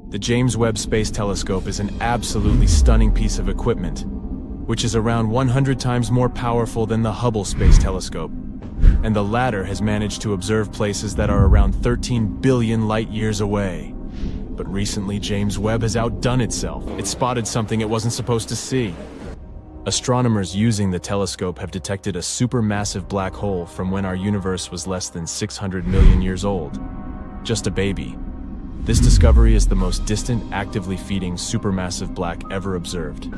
The James Webb Space Telescope is an absolutely stunning piece of equipment, which is around 100 times more powerful than the Hubble Space Telescope. And the latter has managed to observe places that are around 13 billion light-years away. But recently, James Webb has outdone itself. It spotted something it wasn't supposed to see. Astronomers using the telescope have detected a supermassive black hole from when our universe was less than 600 million years old. Just a baby. This discovery is the most distant, actively feeding supermassive black ever observed.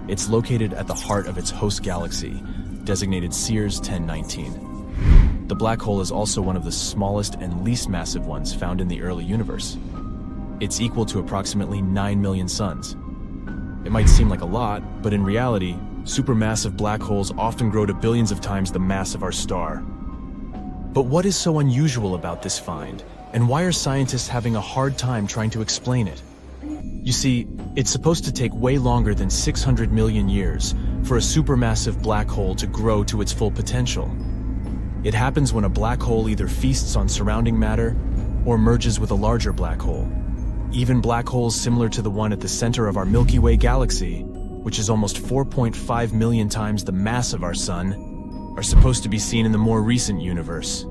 It's located at the heart of its host galaxy, designated Sears 1019. The black hole is also one of the smallest and least massive ones found in the early universe. It's equal to approximately 9 million suns. It might seem like a lot, but in reality, supermassive black holes often grow to billions of times the mass of our star. But what is so unusual about this find, and why are scientists having a hard time trying to explain it? You see, it's supposed to take way longer than 600 million years for a supermassive black hole to grow to its full potential. It happens when a black hole either feasts on surrounding matter or merges with a larger black hole. Even black holes similar to the one at the center of our Milky Way galaxy, which is almost 4.5 million times the mass of our sun, are supposed to be seen in the more recent universe.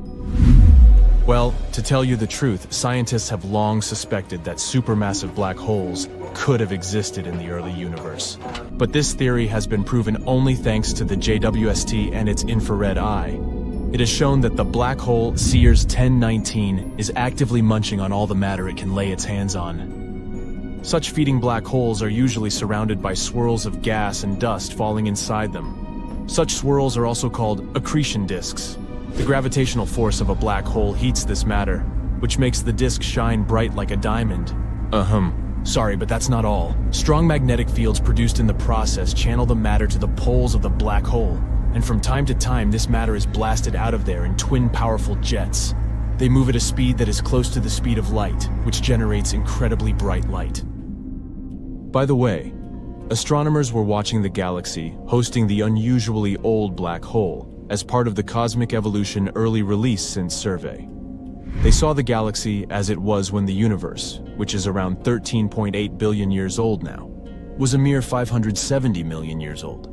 Well, to tell you the truth, scientists have long suspected that supermassive black holes could have existed in the early universe. But this theory has been proven only thanks to the JWST and its infrared eye. It has shown that the black hole Sears 1019 is actively munching on all the matter it can lay its hands on. Such feeding black holes are usually surrounded by swirls of gas and dust falling inside them. Such swirls are also called accretion disks. The gravitational force of a black hole heats this matter, which makes the disk shine bright like a diamond. Sorry, but that's not all. Strong magnetic fields produced in the process channel the matter to the poles of the black hole, and from time to time this matter is blasted out of there in twin powerful jets. They move at a speed that is close to the speed of light, which generates incredibly bright light. By the way, astronomers were watching the galaxy hosting the unusually old black hole as part of the Cosmic Evolution Early Release Synth survey. They saw the galaxy as it was when the universe, which is around 13.8 billion years old now, was a mere 570 million years old.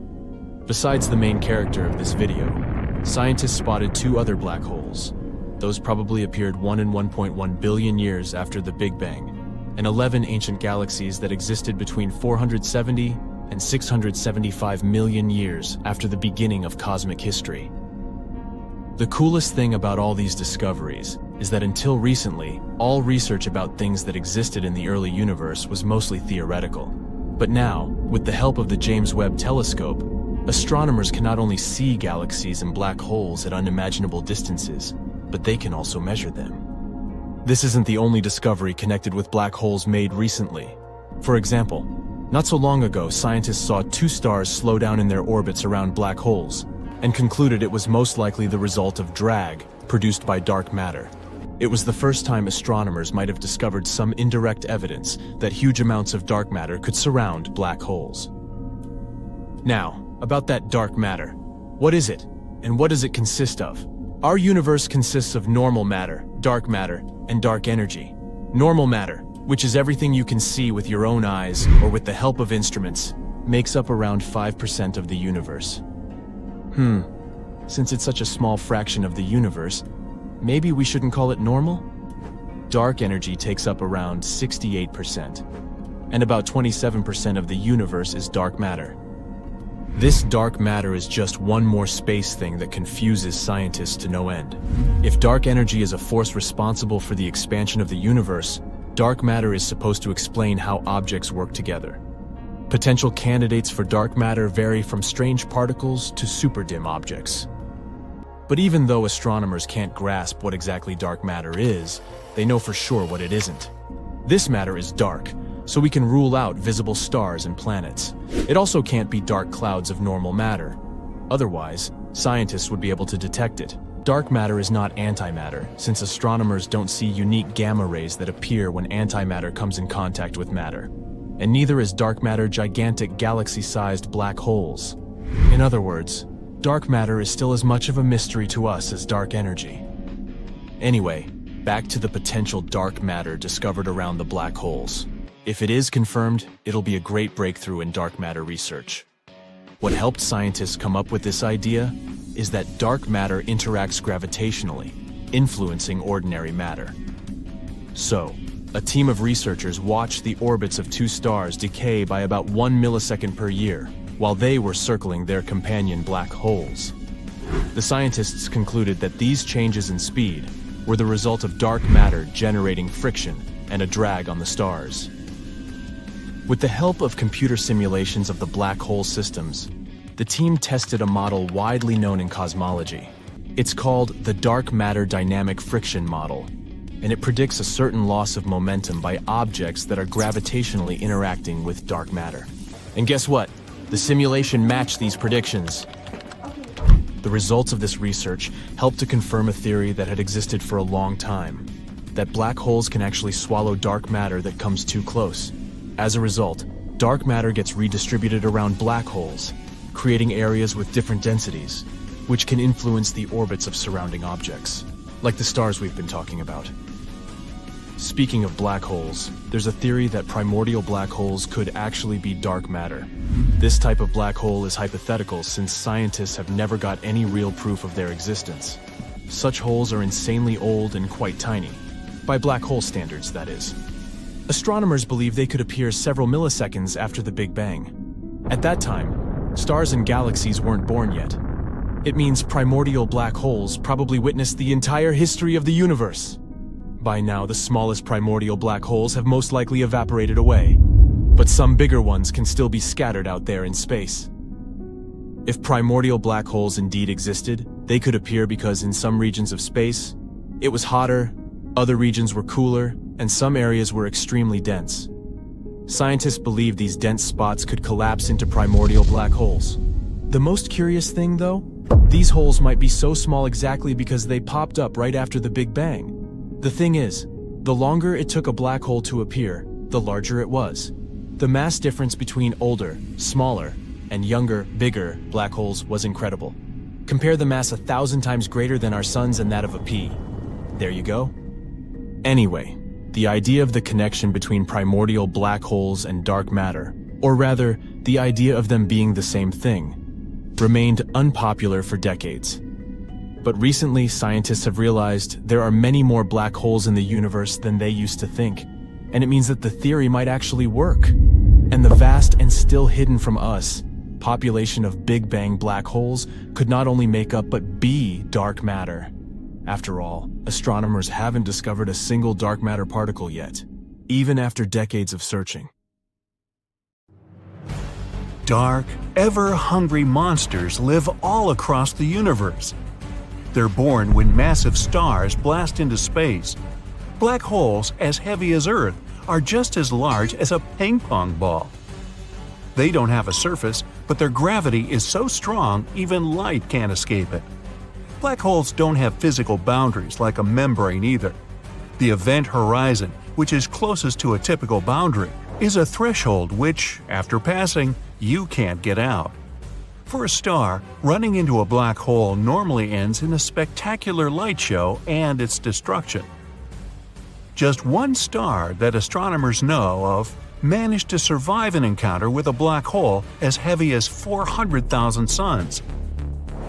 Besides the main character of this video, scientists spotted two other black holes. Those probably appeared 1 in 1.1 billion years after the Big Bang, and 11 ancient galaxies that existed between 470 and 675 million years after the beginning of cosmic history. The coolest thing about all these discoveries is that until recently, all research about things that existed in the early universe was mostly theoretical. But now, with the help of the James Webb Telescope, astronomers can not only see galaxies and black holes at unimaginable distances, but they can also measure them. This isn't the only discovery connected with black holes made recently. For example, not so long ago, scientists saw two stars slow down in their orbits around black holes and concluded it was most likely the result of drag produced by dark matter. It was the first time astronomers might have discovered some indirect evidence that huge amounts of dark matter could surround black holes. Now, about that dark matter. What is it, and what does it consist of? Our universe consists of normal matter, and dark energy. Normal matter, which is everything you can see with your own eyes or with the help of instruments, makes up around 5% of the universe. Since it's such a small fraction of the universe, maybe we shouldn't call it normal? Dark energy takes up around 68%, and about 27% of the universe is dark matter. This dark matter is just one more space thing that confuses scientists to no end. If dark energy is a force responsible for the expansion of the universe, dark matter is supposed to explain how objects work together. Potential candidates for dark matter vary from strange particles to super-dim objects. But even though astronomers can't grasp what exactly dark matter is, they know for sure what it isn't. This matter is dark, so we can rule out visible stars and planets. It also can't be dark clouds of normal matter. Otherwise, scientists would be able to detect it. Dark matter is not antimatter, since astronomers don't see unique gamma rays that appear when antimatter comes in contact with matter. And neither is dark matter gigantic galaxy-sized black holes. In other words, dark matter is still as much of a mystery to us as dark energy. Anyway, back to the potential dark matter discovered around the black holes. If it is confirmed, it'll be a great breakthrough in dark matter research. What helped scientists come up with this idea is that dark matter interacts gravitationally, influencing ordinary matter. So, a team of researchers watched the orbits of two stars decay by about 1 millisecond per year, while they were circling their companion black holes. The scientists concluded that these changes in speed were the result of dark matter generating friction and a drag on the stars. With the help of computer simulations of the black hole systems, the team tested a model widely known in cosmology. It's called the dark matter dynamic friction model, and it predicts a certain loss of momentum by objects that are gravitationally interacting with dark matter. And guess what? The simulation matched these predictions. The results of this research helped to confirm a theory that had existed for a long time, that black holes can actually swallow dark matter that comes too close. As a result, dark matter gets redistributed around black holes, creating areas with different densities, which can influence the orbits of surrounding objects, like the stars we've been talking about. Speaking of black holes, there's a theory that primordial black holes could actually be dark matter. This type of black hole is hypothetical since scientists have never got any real proof of their existence. Such holes are insanely old and quite tiny, by black hole standards, that is. Astronomers believe they could appear several milliseconds after the Big Bang. At that time, stars and galaxies weren't born yet. It means primordial black holes probably witnessed the entire history of the universe. By now, the smallest primordial black holes have most likely evaporated away, but some bigger ones can still be scattered out there in space. If primordial black holes indeed existed, they could appear because in some regions of space, it was hotter, other regions were cooler, and some areas were extremely dense. Scientists believe these dense spots could collapse into primordial black holes. The most curious thing, though, these holes might be so small exactly because they popped up right after the Big Bang. The thing is, the longer it took a black hole to appear, the larger it was. The mass difference between older, smaller, and younger, bigger black holes was incredible. Compare the mass 1,000 times greater than our sun's and that of a pea. There you go. Anyway, the idea of the connection between primordial black holes and dark matter, or rather, the idea of them being the same thing, remained unpopular for decades. But recently, scientists have realized there are many more black holes in the universe than they used to think, and it means that the theory might actually work. And the vast and still hidden from us population of Big Bang black holes could not only make up but be dark matter. After all, astronomers haven't discovered a single dark matter particle yet, even after decades of searching. Dark, ever-hungry monsters live all across the universe. They're born when massive stars blast into space. Black holes, as heavy as Earth, are just as large as a ping-pong ball. They don't have a surface, but their gravity is so strong even light can't escape it. Black holes don't have physical boundaries like a membrane either. The event horizon, which is closest to a typical boundary, is a threshold which, after passing, you can't get out. For a star, running into a black hole normally ends in a spectacular light show and its destruction. Just one star that astronomers know of managed to survive an encounter with a black hole as heavy as 400,000 suns.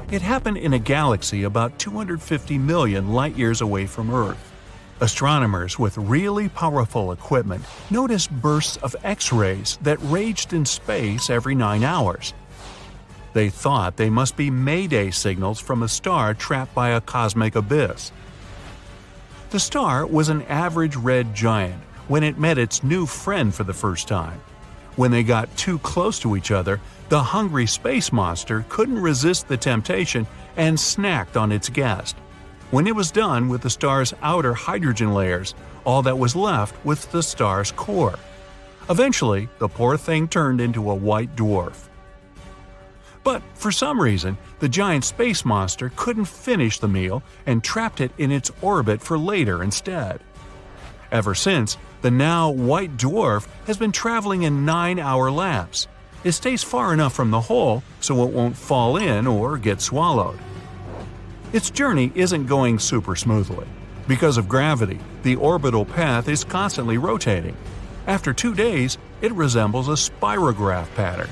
It happened in a galaxy about 250 million light-years away from Earth. Astronomers with really powerful equipment noticed bursts of X-rays that raged in space every 9 hours. They thought they must be Mayday signals from a star trapped by a cosmic abyss. The star was an average red giant when it met its new friend for the first time. When they got too close to each other, the hungry space monster couldn't resist the temptation and snacked on its guest. When it was done with the star's outer hydrogen layers, all that was left was the star's core. Eventually, the poor thing turned into a white dwarf. But for some reason, the giant space monster couldn't finish the meal and trapped it in its orbit for later instead. Ever since, the now white dwarf has been traveling in 9-hour laps. It stays far enough from the hole so it won't fall in or get swallowed. Its journey isn't going super smoothly. Because of gravity, the orbital path is constantly rotating. After 2 days, it resembles a spirograph pattern.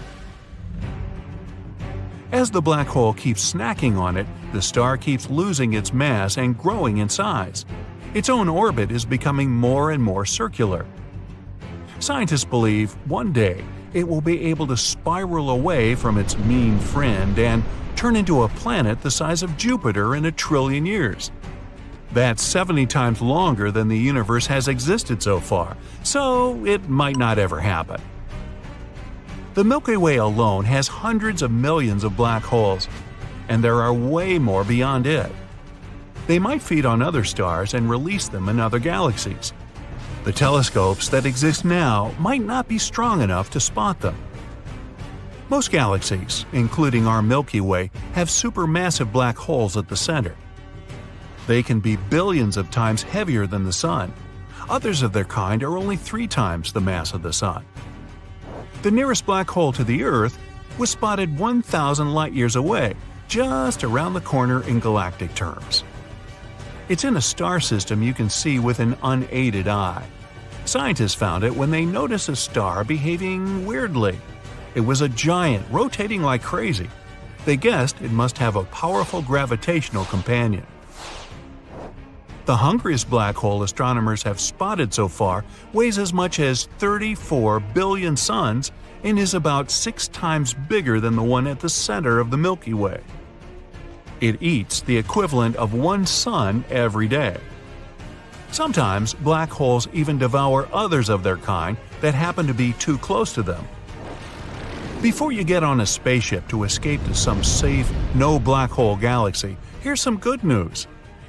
As the black hole keeps snacking on it, the star keeps losing its mass and growing in size. Its own orbit is becoming more and more circular. Scientists believe one day it will be able to spiral away from its mean friend and turn into a planet the size of Jupiter in 1 trillion years. That's 70 times longer than the universe has existed so far, so it might not ever happen. The Milky Way alone has hundreds of millions of black holes, and there are way more beyond it. They might feed on other stars and release them in other galaxies. The telescopes that exist now might not be strong enough to spot them. Most galaxies, including our Milky Way, have supermassive black holes at the center. They can be billions of times heavier than the Sun. Others of their kind are only 3 times the mass of the Sun. The nearest black hole to the Earth was spotted 1,000 light-years away, just around the corner in galactic terms. It's in a star system you can see with an unaided eye. Scientists found it when they noticed a star behaving weirdly. It was a giant, rotating like crazy. They guessed it must have a powerful gravitational companion. The hungriest black hole astronomers have spotted so far weighs as much as 34 billion suns and is about 6 times bigger than the one at the center of the Milky Way. It eats the equivalent of 1 sun every day. Sometimes black holes even devour others of their kind that happen to be too close to them. Before you get on a spaceship to escape to some safe, no-black hole galaxy, here's some good news.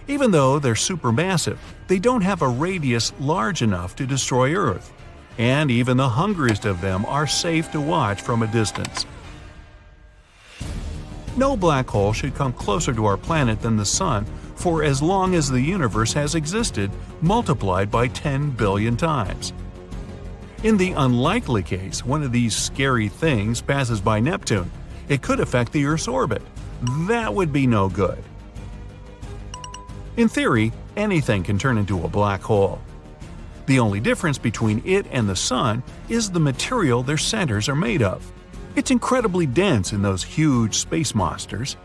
Even though they're supermassive, they don't have a radius large enough to destroy Earth. And even the hungriest of them are safe to watch from a distance. No black hole should come closer to our planet than the Sun for as long as the universe has existed, multiplied by 10 billion times. In the unlikely case one of these scary things passes by Neptune, it could affect the Earth's orbit. That would be no good. In theory, anything can turn into a black hole. The only difference between it and the Sun is the material their centers are made of. It's incredibly dense in those huge space monsters.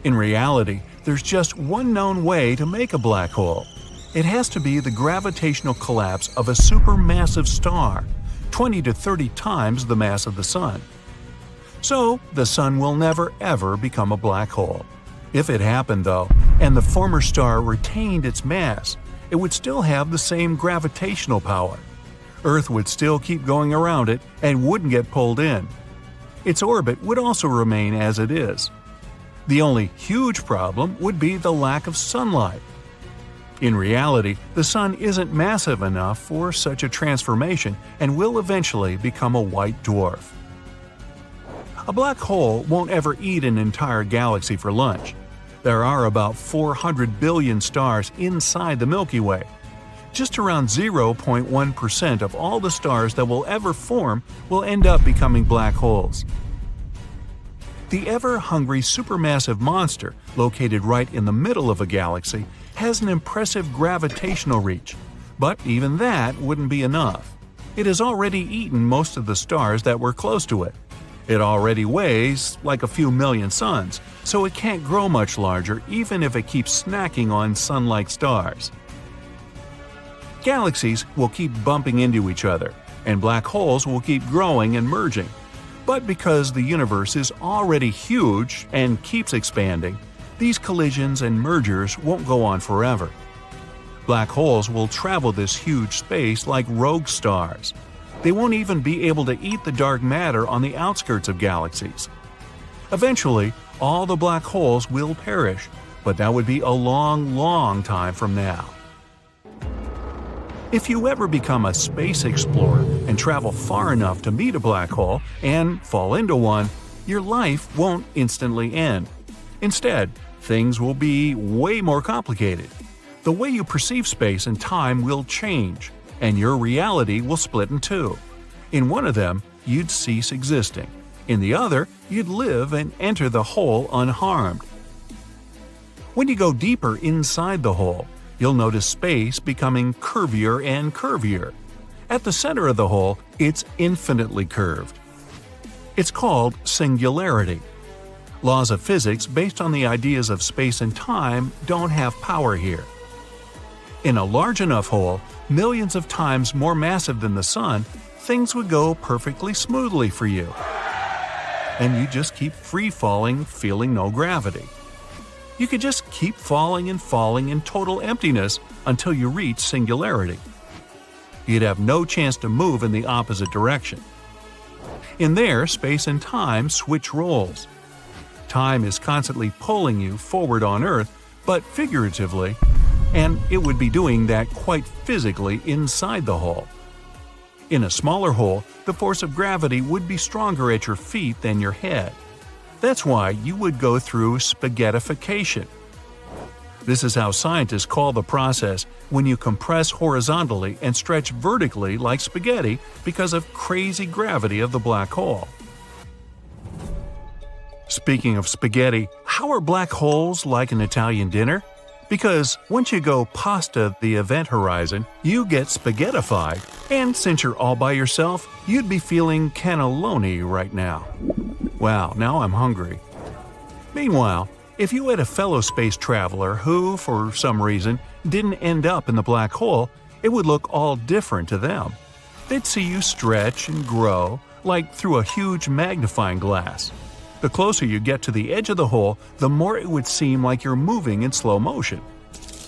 In reality, there's just one known way to make a black hole. It has to be the gravitational collapse of a supermassive star, 20 to 30 times the mass of the Sun. So, the Sun will never ever become a black hole. If it happened, though, and the former star retained its mass, it would still have the same gravitational power. Earth would still keep going around it and wouldn't get pulled in. Its orbit would also remain as it is. The only huge problem would be the lack of sunlight. In reality, the Sun isn't massive enough for such a transformation and will eventually become a white dwarf. A black hole won't ever eat an entire galaxy for lunch. There are about 400 billion stars inside the Milky Way. Just around 0.1% of all the stars that will ever form will end up becoming black holes. The ever-hungry supermassive monster, located right in the middle of a galaxy, has an impressive gravitational reach. But even that wouldn't be enough. It has already eaten most of the stars that were close to it. It already weighs like a few million suns, so it can't grow much larger even if it keeps snacking on sun-like stars. Galaxies will keep bumping into each other, and black holes will keep growing and merging. But because the universe is already huge and keeps expanding, these collisions and mergers won't go on forever. Black holes will travel this huge space like rogue stars. They won't even be able to eat the dark matter on the outskirts of galaxies. Eventually, all the black holes will perish, but that would be a long, long time from now. If you ever become a space explorer and travel far enough to meet a black hole and fall into one, your life won't instantly end. Instead, things will be way more complicated. The way you perceive space and time will change, and your reality will split in two. In one of them, you'd cease existing. In the other, you'd live and enter the hole unharmed. When you go deeper inside the hole, you'll notice space becoming curvier and curvier. At the center of the hole, it's infinitely curved. It's called singularity. Laws of physics based on the ideas of space and time don't have power here. In a large enough hole, millions of times more massive than the Sun, things would go perfectly smoothly for you. And you just keep free-falling, feeling no gravity. You could just keep falling and falling in total emptiness until you reach singularity. You'd have no chance to move in the opposite direction. In there, space and time switch roles. Time is constantly pulling you forward on Earth, but figuratively, and it would be doing that quite physically inside the hole. In a smaller hole, the force of gravity would be stronger at your feet than your head. That's why you would go through spaghettification. This is how scientists call the process when you compress horizontally and stretch vertically like spaghetti because of crazy gravity of the black hole. Speaking of spaghetti, how are black holes like an Italian dinner? Because once you go pasta the event horizon, you get spaghettified, and since you're all by yourself, you'd be feeling cannelloni right now. Wow, now I'm hungry. Meanwhile, if you had a fellow space traveler who, for some reason, didn't end up in the black hole, it would look all different to them. They'd see you stretch and grow, like through a huge magnifying glass. The closer you get to the edge of the hole, the more it would seem like you're moving in slow motion.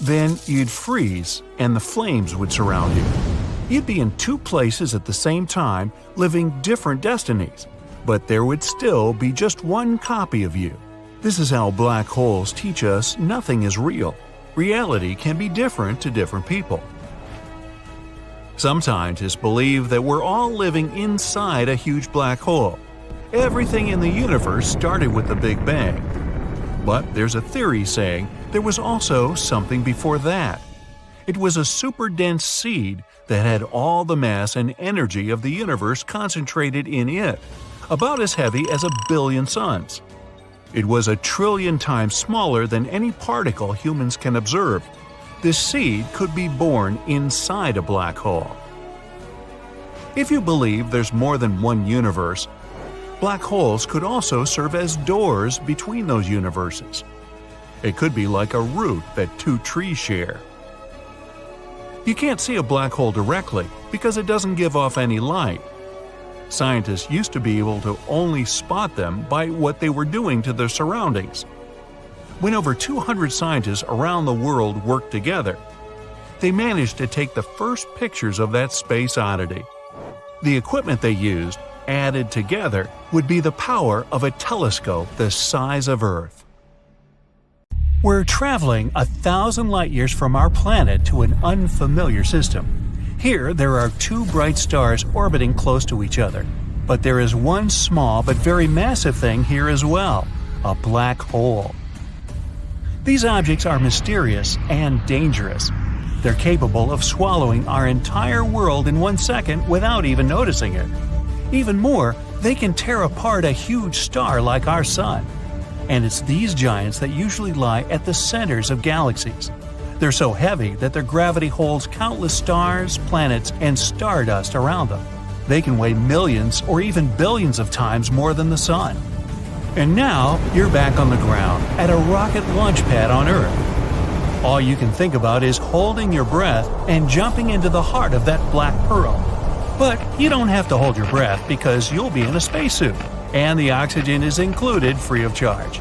Then you'd freeze, and the flames would surround you. You'd be in two places at the same time, living different destinies, but there would still be just one copy of you. This is how black holes teach us nothing is real. Reality can be different to different people. Some scientists believe that we're all living inside a huge black hole. Everything in the universe started with the Big Bang. But there's a theory saying there was also something before that. It was a super dense seed that had all the mass and energy of the universe concentrated in it, about as heavy as 1 billion suns. It was 1 trillion times smaller than any particle humans can observe. This seed could be born inside a black hole. If you believe there's more than one universe, black holes could also serve as doors between those universes. It could be like a root that two trees share. You can't see a black hole directly because it doesn't give off any light. Scientists used to be able to only spot them by what they were doing to their surroundings. When over 200 scientists around the world worked together, they managed to take the first pictures of that space oddity. The equipment they used, added together, would be the power of a telescope the size of Earth. We're traveling 1,000 light-years from our planet to an unfamiliar system. Here, there are two bright stars orbiting close to each other. But there is one small but very massive thing here as well – a black hole. These objects are mysterious and dangerous. They're capable of swallowing our entire world in 1 second without even noticing it. Even more, they can tear apart a huge star like our Sun. And it's these giants that usually lie at the centers of galaxies. They're so heavy that their gravity holds countless stars, planets, and stardust around them. They can weigh millions or even billions of times more than the Sun. And now, you're back on the ground, at a rocket launch pad on Earth. All you can think about is holding your breath and jumping into the heart of that black pearl. But you don't have to hold your breath because you'll be in a spacesuit, and the oxygen is included free of charge.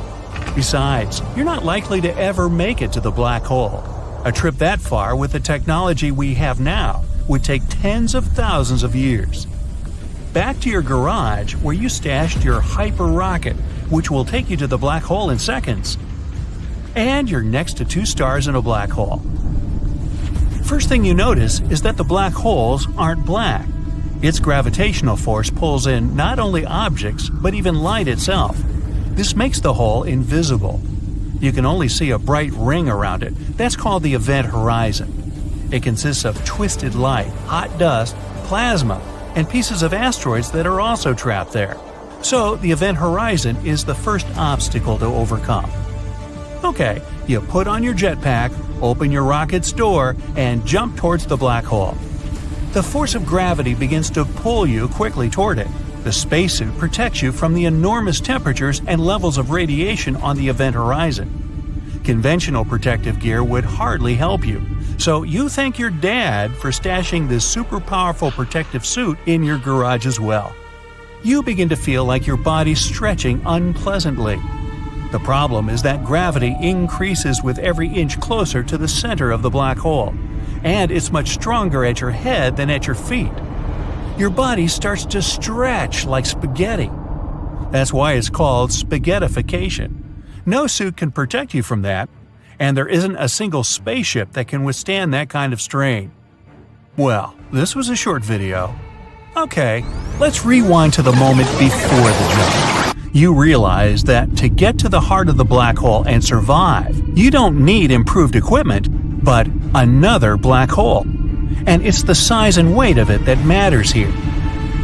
Besides, you're not likely to ever make it to the black hole. A trip that far with the technology we have now would take tens of thousands of years. Back to your garage where you stashed your hyper rocket, which will take you to the black hole in seconds. And you're next to two stars in a black hole. First thing you notice is that the black holes aren't black. Its gravitational force pulls in not only objects, but even light itself. This makes the hole invisible. You can only see a bright ring around it. That's called the event horizon. It consists of twisted light, hot dust, plasma, and pieces of asteroids that are also trapped there. So the event horizon is the first obstacle to overcome. Okay, you put on your jetpack, open your rocket's door, and jump towards the black hole. The force of gravity begins to pull you quickly toward it. The spacesuit protects you from the enormous temperatures and levels of radiation on the event horizon. Conventional protective gear would hardly help you, so you thank your dad for stashing this super powerful protective suit in your garage as well. You begin to feel like your body's stretching unpleasantly. The problem is that gravity increases with every inch closer to the center of the black hole, and it's much stronger at your head than at your feet. Your body starts to stretch like spaghetti. That's why it's called spaghettification. No suit can protect you from that, and there isn't a single spaceship that can withstand that kind of strain. Well, this was a short video. Okay, let's rewind to the moment before the jump. You realize that to get to the heart of the black hole and survive, you don't need improved equipment, but another black hole. And it's the size and weight of it that matters here.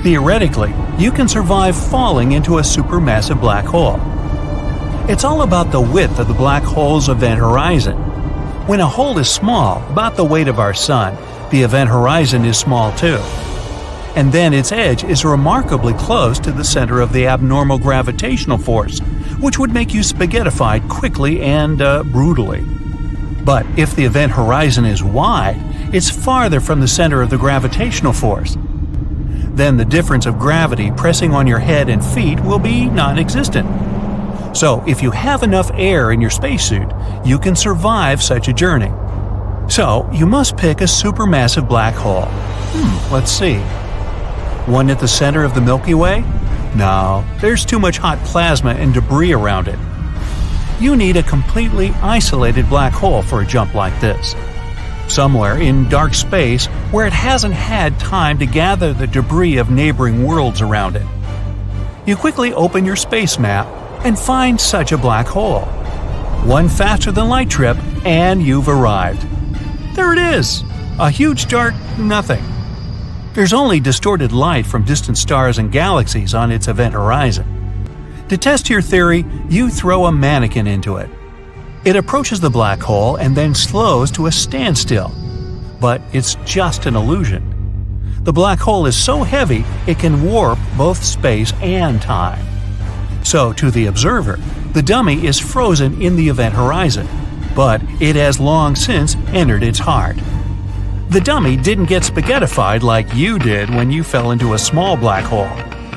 Theoretically, you can survive falling into a supermassive black hole. It's all about the width of the black hole's event horizon. When a hole is small, about the weight of our sun, the event horizon is small too. And then its edge is remarkably close to the center of the abnormal gravitational force, which would make you spaghettified quickly and brutally. But if the event horizon is wide, it's farther from the center of the gravitational force. Then the difference of gravity pressing on your head and feet will be non-existent. So if you have enough air in your spacesuit, you can survive such a journey. So you must pick a supermassive black hole. Let's see. One at the center of the Milky Way? No, there's too much hot plasma and debris around it. You need a completely isolated black hole for a jump like this. Somewhere in dark space where it hasn't had time to gather the debris of neighboring worlds around it. You quickly open your space map and find such a black hole. One faster than light trip and you've arrived. There it is! A huge dark nothing. There's only distorted light from distant stars and galaxies on its event horizon. To test your theory, you throw a mannequin into it. It approaches the black hole and then slows to a standstill. But it's just an illusion. The black hole is so heavy it can warp both space and time. So, to the observer, the dummy is frozen in the event horizon, but it has long since entered its heart. The dummy didn't get spaghettified like you did when you fell into a small black hole,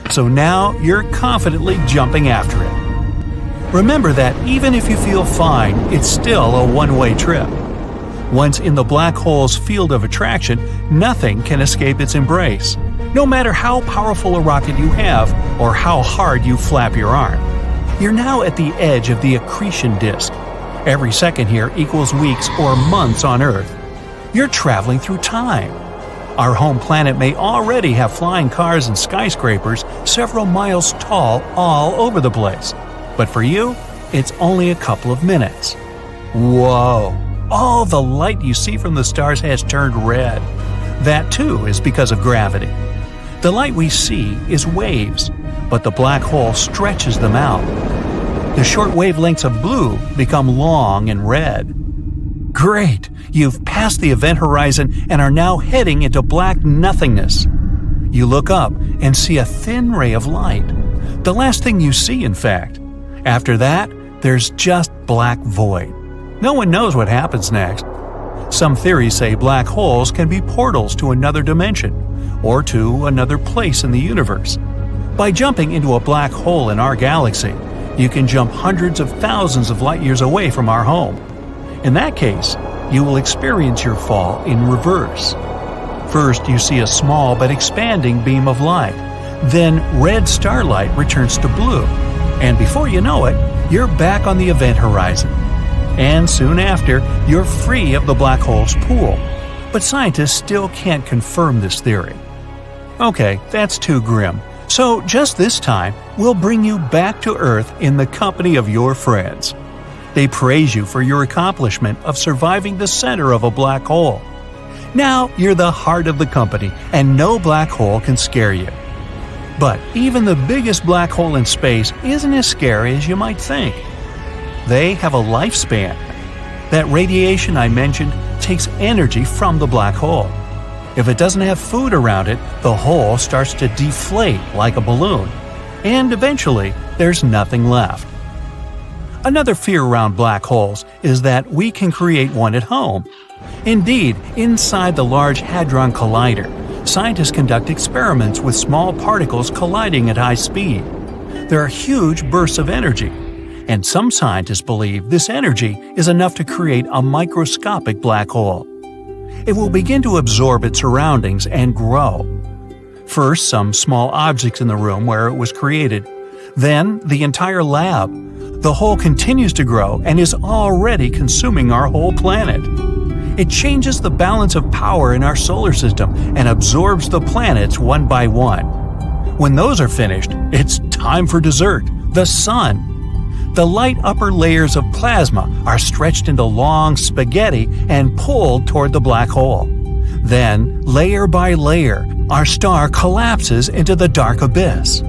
so now you're confidently jumping after it. Remember that even if you feel fine, it's still a one-way trip. Once in the black hole's field of attraction, nothing can escape its embrace, no matter how powerful a rocket you have or how hard you flap your arm. You're now at the edge of the accretion disk. Every second here equals weeks or months on Earth. You're traveling through time. Our home planet may already have flying cars and skyscrapers several miles tall all over the place. But for you, it's only a couple of minutes. Whoa! All the light you see from the stars has turned red. That too is because of gravity. The light we see is waves, but the black hole stretches them out. The short wavelengths of blue become long and red. Great! You've passed the event horizon and are now heading into black nothingness. You look up and see a thin ray of light. The last thing you see, in fact. After that, there's just black void. No one knows what happens next. Some theories say black holes can be portals to another dimension, or to another place in the universe. By jumping into a black hole in our galaxy, you can jump hundreds of thousands of light years away from our home. In that case, you will experience your fall in reverse. First, you see a small but expanding beam of light. Then, red starlight returns to blue. And before you know it, you're back on the event horizon. And soon after, you're free of the black hole's pool. But scientists still can't confirm this theory. Okay, that's too grim. So just this time, we'll bring you back to Earth in the company of your friends. They praise you for your accomplishment of surviving the center of a black hole. Now you're the heart of the company, and no black hole can scare you. But even the biggest black hole in space isn't as scary as you might think. They have a lifespan. That radiation I mentioned takes energy from the black hole. If it doesn't have food around it, the hole starts to deflate like a balloon, and eventually there's nothing left. Another fear around black holes is that we can create one at home. Indeed, inside the Large Hadron Collider, scientists conduct experiments with small particles colliding at high speed. There are huge bursts of energy, and some scientists believe this energy is enough to create a microscopic black hole. It will begin to absorb its surroundings and grow. First, some small objects in the room where it was created, then the entire lab. The hole continues to grow and is already consuming our whole planet. It changes the balance of power in our solar system and absorbs the planets one by one. When those are finished, it's time for dessert, the sun. The light upper layers of plasma are stretched into long spaghetti and pulled toward the black hole. Then, layer by layer, our star collapses into the dark abyss.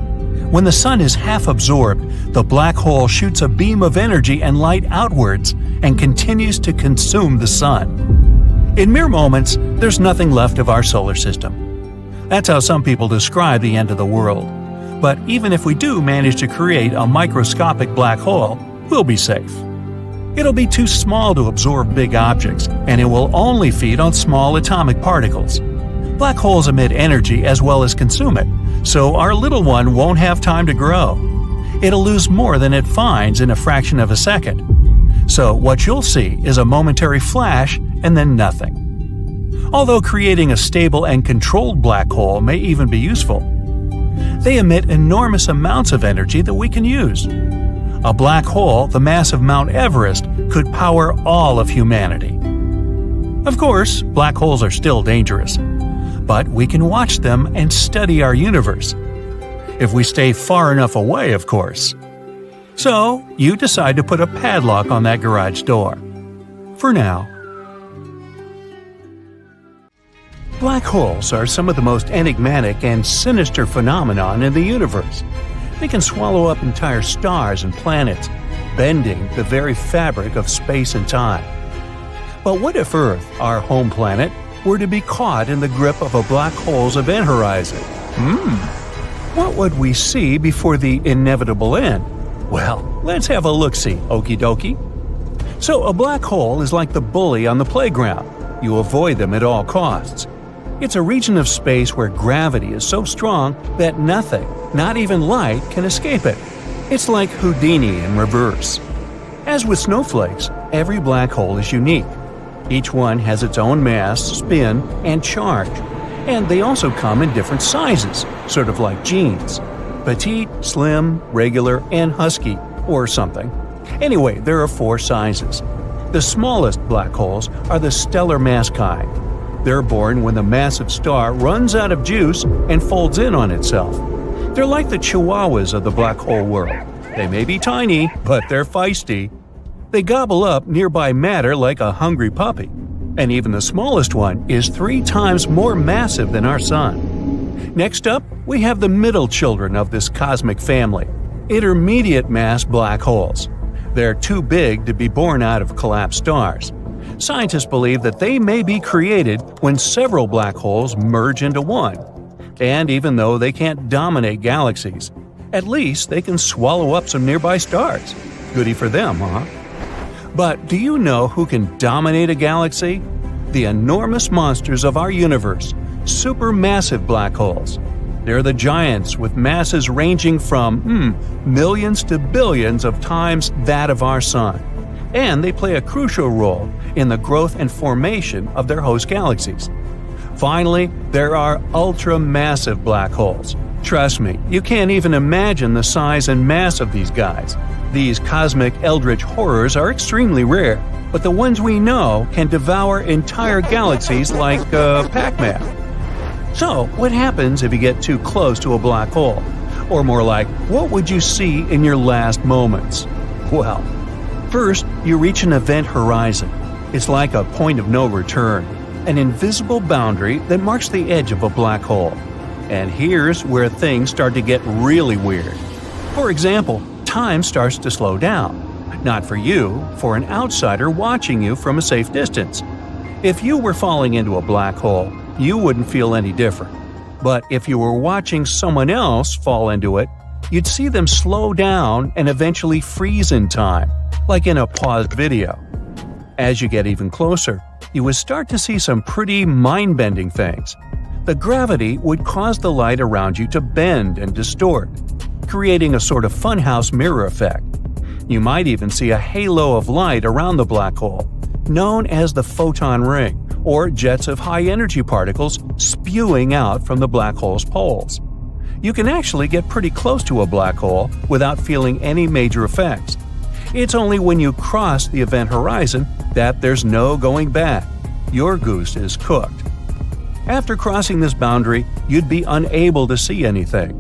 When the sun is half absorbed, the black hole shoots a beam of energy and light outwards and continues to consume the sun. In mere moments, there's nothing left of our solar system. That's how some people describe the end of the world. But even if we do manage to create a microscopic black hole, we'll be safe. It'll be too small to absorb big objects, and it will only feed on small atomic particles. Black holes emit energy as well as consume it, so our little one won't have time to grow. It'll lose more than it finds in a fraction of a second. So what you'll see is a momentary flash and then nothing. Although creating a stable and controlled black hole may even be useful, they emit enormous amounts of energy that we can use. A black hole the mass of Mount Everest could power all of humanity. Of course, black holes are still dangerous, but we can watch them and study our universe. If we stay far enough away, of course. So, you decide to put a padlock on that garage door. For now. Black holes are some of the most enigmatic and sinister phenomenon in the universe. They can swallow up entire stars and planets, bending the very fabric of space and time. But what if Earth, our home planet, were to be caught in the grip of a black hole's event horizon? What would we see before the inevitable end? Well, let's have a look-see, okie dokie. So a black hole is like the bully on the playground. You avoid them at all costs. It's a region of space where gravity is so strong that nothing, not even light, can escape it. It's like Houdini in reverse. As with snowflakes, every black hole is unique. Each one has its own mass, spin, and charge. And they also come in different sizes, sort of like jeans. Petite, slim, regular, and husky, or something. Anyway, there are 4 sizes. The smallest black holes are the stellar mass kind. They're born when the massive star runs out of juice and folds in on itself. They're like the chihuahuas of the black hole world. They may be tiny, but they're feisty. They gobble up nearby matter like a hungry puppy. And even the smallest one is 3 times more massive than our sun. Next up, we have the middle children of this cosmic family, intermediate mass black holes. They're too big to be born out of collapsed stars. Scientists believe that they may be created when several black holes merge into one. And even though they can't dominate galaxies, at least they can swallow up some nearby stars. Goody for them, huh? But do you know who can dominate a galaxy? The enormous monsters of our universe, supermassive black holes. They're the giants with masses ranging from millions to billions of times that of our sun. And they play a crucial role in the growth and formation of their host galaxies. Finally, there are ultra-massive black holes. Trust me, you can't even imagine the size and mass of these guys. These cosmic eldritch horrors are extremely rare, but the ones we know can devour entire galaxies like Pac-Man. So, what happens if you get too close to a black hole? Or more like, what would you see in your last moments? Well, first, you reach an event horizon. It's like a point of no return, an invisible boundary that marks the edge of a black hole. And here's where things start to get really weird. For example, time starts to slow down. Not for you, for an outsider watching you from a safe distance. If you were falling into a black hole, you wouldn't feel any different. But if you were watching someone else fall into it, you'd see them slow down and eventually freeze in time, like in a paused video. As you get even closer, you would start to see some pretty mind-bending things. The gravity would cause the light around you to bend and distort, creating a sort of funhouse mirror effect. You might even see a halo of light around the black hole, known as the photon ring, or jets of high-energy particles spewing out from the black hole's poles. You can actually get pretty close to a black hole without feeling any major effects. It's only when you cross the event horizon that there's no going back. Your goose is cooked. After crossing this boundary, you'd be unable to see anything.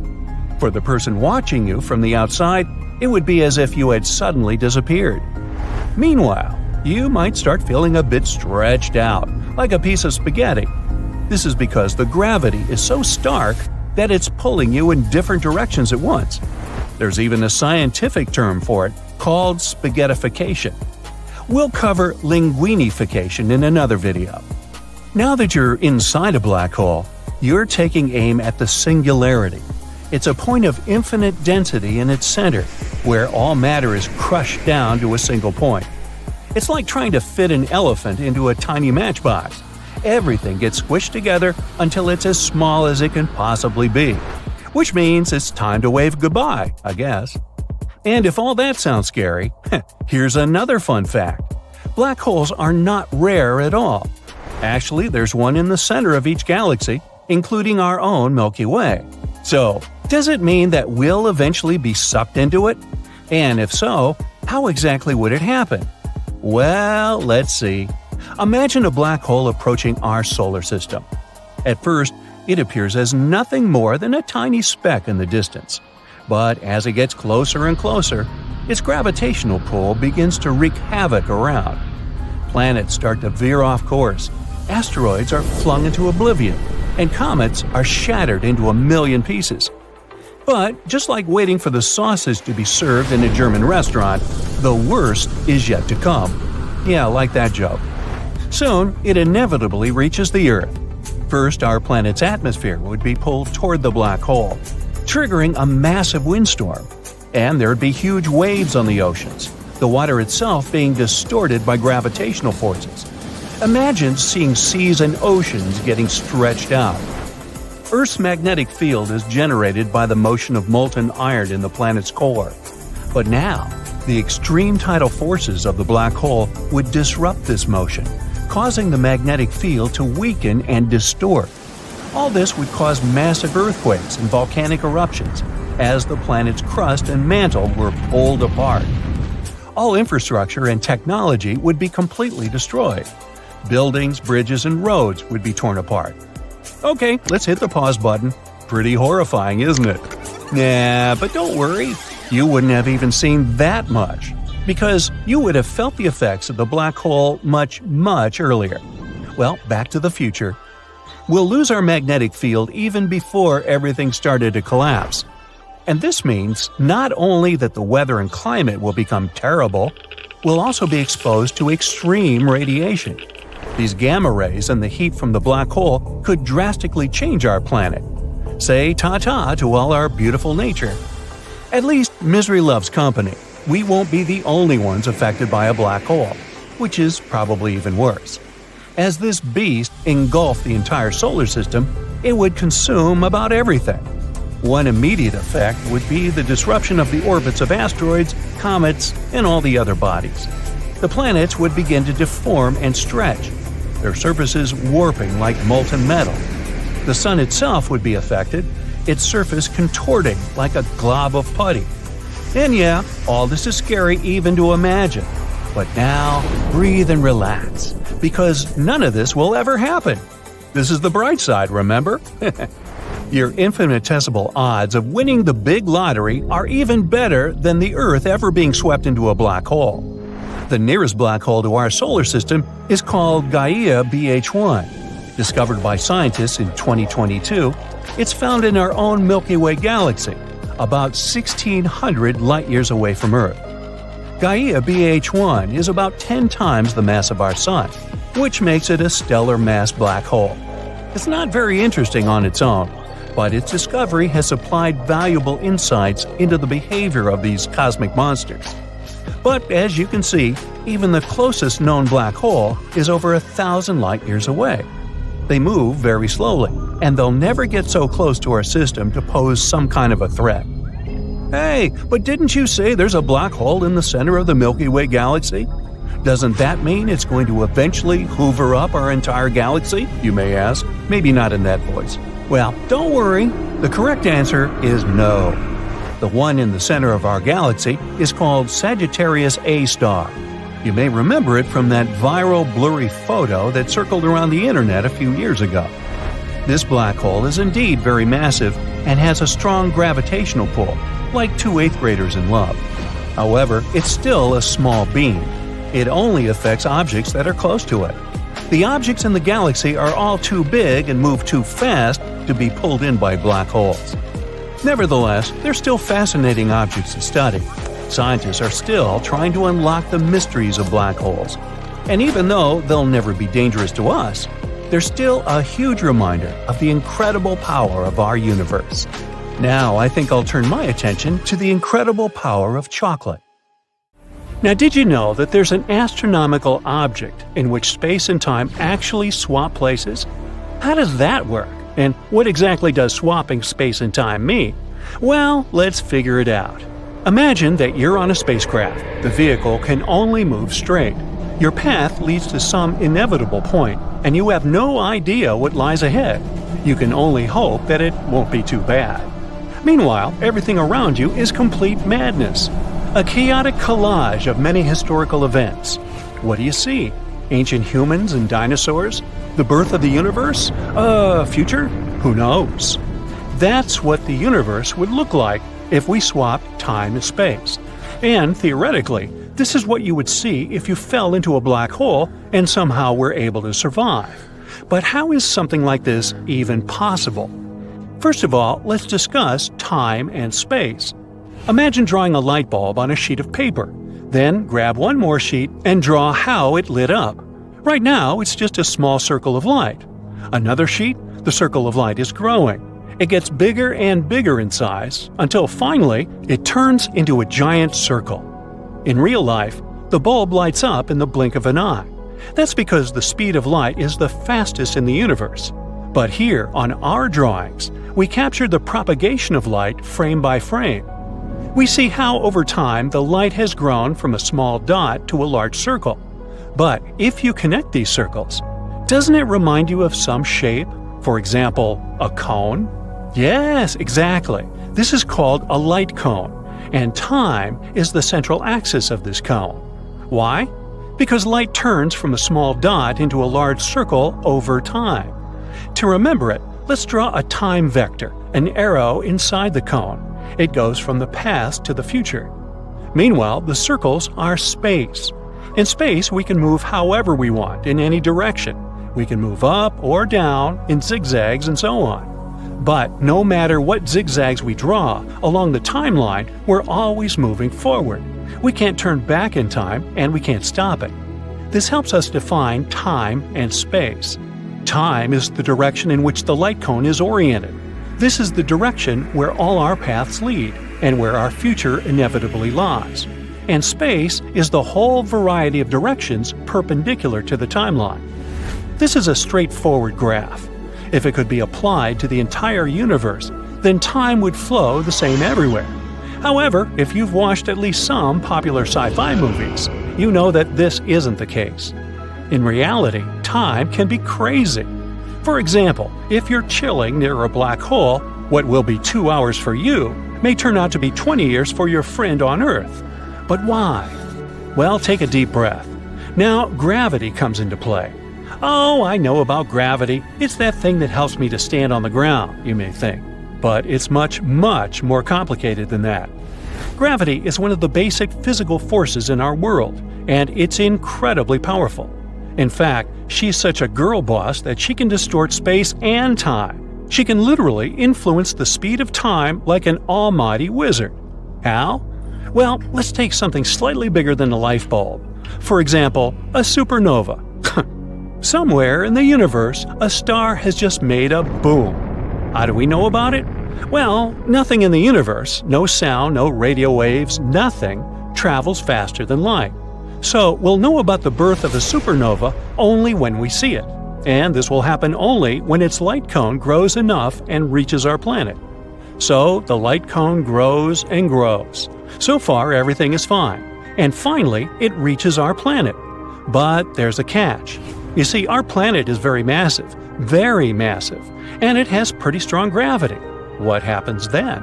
For the person watching you from the outside, it would be as if you had suddenly disappeared. Meanwhile, you might start feeling a bit stretched out, like a piece of spaghetti. This is because the gravity is so stark that it's pulling you in different directions at once. There's even a scientific term for it, called spaghettification. We'll cover linguinification in another video. Now that you're inside a black hole, you're taking aim at the singularity. It's a point of infinite density in its center, where all matter is crushed down to a single point. It's like trying to fit an elephant into a tiny matchbox. Everything gets squished together until it's as small as it can possibly be. Which means it's time to wave goodbye, I guess. And if all that sounds scary, here's another fun fact. Black holes are not rare at all. Actually, there's one in the center of each galaxy, including our own Milky Way. So, does it mean that we'll eventually be sucked into it? And if so, how exactly would it happen? Well, let's see. Imagine a black hole approaching our solar system. At first, it appears as nothing more than a tiny speck in the distance. But as it gets closer and closer, its gravitational pull begins to wreak havoc around. Planets start to veer off course, asteroids are flung into oblivion, and comets are shattered into a million pieces. But just like waiting for the sausage to be served in a German restaurant, the worst is yet to come. Yeah, like that joke. Soon, it inevitably reaches the Earth. First, our planet's atmosphere would be pulled toward the black hole, triggering a massive windstorm. And there'd be huge waves on the oceans, the water itself being distorted by gravitational forces. Imagine seeing seas and oceans getting stretched out. Earth's magnetic field is generated by the motion of molten iron in the planet's core. But now, the extreme tidal forces of the black hole would disrupt this motion, causing the magnetic field to weaken and distort. All this would cause massive earthquakes and volcanic eruptions as the planet's crust and mantle were pulled apart. All infrastructure and technology would be completely destroyed. Buildings, bridges, and roads would be torn apart. Okay, let's hit the pause button. Pretty horrifying, isn't it? Nah, but don't worry. You wouldn't have even seen that much, because you would have felt the effects of the black hole much, much earlier. Well, back to the future. We'll lose our magnetic field even before everything started to collapse. And this means not only that the weather and climate will become terrible, we'll also be exposed to extreme radiation. These gamma rays and the heat from the black hole could drastically change our planet. Say ta-ta to all our beautiful nature. At least misery loves company. We won't be the only ones affected by a black hole, which is probably even worse. As this beast engulfed the entire solar system, it would consume about everything. One immediate effect would be the disruption of the orbits of asteroids, comets, and all the other bodies. The planets would begin to deform and stretch, their surfaces warping like molten metal. The sun itself would be affected, its surface contorting like a glob of putty. And yeah, all this is scary even to imagine. But now, breathe and relax, because none of this will ever happen. This is the bright side, remember? Your infinitesimal odds of winning the big lottery are even better than the Earth ever being swept into a black hole. The nearest black hole to our solar system is called Gaia BH1. Discovered by scientists in 2022, it's found in our own Milky Way galaxy, about 1,600 light-years away from Earth. Gaia BH1 is about 10 times the mass of our Sun, which makes it a stellar mass black hole. It's not very interesting on its own, but its discovery has supplied valuable insights into the behavior of these cosmic monsters. But as you can see, even the closest known black hole is over 1,000 light-years away. They move very slowly, and they'll never get so close to our system to pose some kind of a threat. Hey, but didn't you say there's a black hole in the center of the Milky Way galaxy? Doesn't that mean it's going to eventually hoover up our entire galaxy, you may ask? Maybe not in that voice. Well, don't worry. The correct answer is no. The one in the center of our galaxy is called Sagittarius A star. You may remember it from that viral blurry photo that circled around the internet a few years ago. This black hole is indeed very massive and has a strong gravitational pull, like two 8th graders in love. However, it's still a small beam. It only affects objects that are close to it. The objects in the galaxy are all too big and move too fast to be pulled in by black holes. Nevertheless, they're still fascinating objects to study. Scientists are still trying to unlock the mysteries of black holes. And even though they'll never be dangerous to us, they're still a huge reminder of the incredible power of our universe. Now I think I'll turn my attention to the incredible power of chocolate. Now, did you know that there's an astronomical object in which space and time actually swap places? How does that work? And what exactly does swapping space and time mean? Well, let's figure it out. Imagine that you're on a spacecraft. The vehicle can only move straight. Your path leads to some inevitable point, and you have no idea what lies ahead. You can only hope that it won't be too bad. Meanwhile, everything around you is complete madness. A chaotic collage of many historical events. What do you see? Ancient humans and dinosaurs? The birth of the universe? Future? Who knows? That's what the universe would look like if we swapped time and space. And theoretically, this is what you would see if you fell into a black hole and somehow were able to survive. But how is something like this even possible? First of all, let's discuss time and space. Imagine drawing a light bulb on a sheet of paper. Then grab one more sheet and draw how it lit up. Right now, it's just a small circle of light. Another sheet, the circle of light is growing. It gets bigger and bigger in size until finally it turns into a giant circle. In real life, the bulb lights up in the blink of an eye. That's because the speed of light is the fastest in the universe. But here, on our drawings, we capture the propagation of light frame by frame. We see how over time the light has grown from a small dot to a large circle. But if you connect these circles, doesn't it remind you of some shape? For example, a cone? Yes, exactly. This is called a light cone, and time is the central axis of this cone. Why? Because light turns from a small dot into a large circle over time. To remember it, let's draw a time vector, an arrow inside the cone. It goes from the past to the future. Meanwhile, the circles are space. In space, we can move however we want, in any direction. We can move up or down, in zigzags, and so on. But no matter what zigzags we draw along the timeline, we're always moving forward. We can't turn back in time, and we can't stop it. This helps us define time and space. Time is the direction in which the light cone is oriented. This is the direction where all our paths lead, and where our future inevitably lies. And space is the whole variety of directions perpendicular to the timeline. This is a straightforward graph. If it could be applied to the entire universe, then time would flow the same everywhere. However, if you've watched at least some popular sci-fi movies, you know that this isn't the case. In reality, time can be crazy. For example, if you're chilling near a black hole, what will be 2 hours for you may turn out to be 20 years for your friend on Earth. But why? Well, take a deep breath. Now, gravity comes into play. Oh, I know about gravity. It's that thing that helps me to stand on the ground, you may think. But it's much, much more complicated than that. Gravity is one of the basic physical forces in our world, and it's incredibly powerful. In fact, she's such a girl boss that she can distort space and time. She can literally influence the speed of time like an almighty wizard. How? Well, let's take something slightly bigger than a light bulb. For example, a supernova. Somewhere in the universe, a star has just made a boom. How do we know about it? Well, nothing in the universe, no sound, no radio waves, nothing, travels faster than light. So we'll know about the birth of a supernova only when we see it. And this will happen only when its light cone grows enough and reaches our planet. So the light cone grows and grows. So far, everything is fine. And finally, it reaches our planet. But there's a catch. You see, our planet is very massive, and it has pretty strong gravity. What happens then?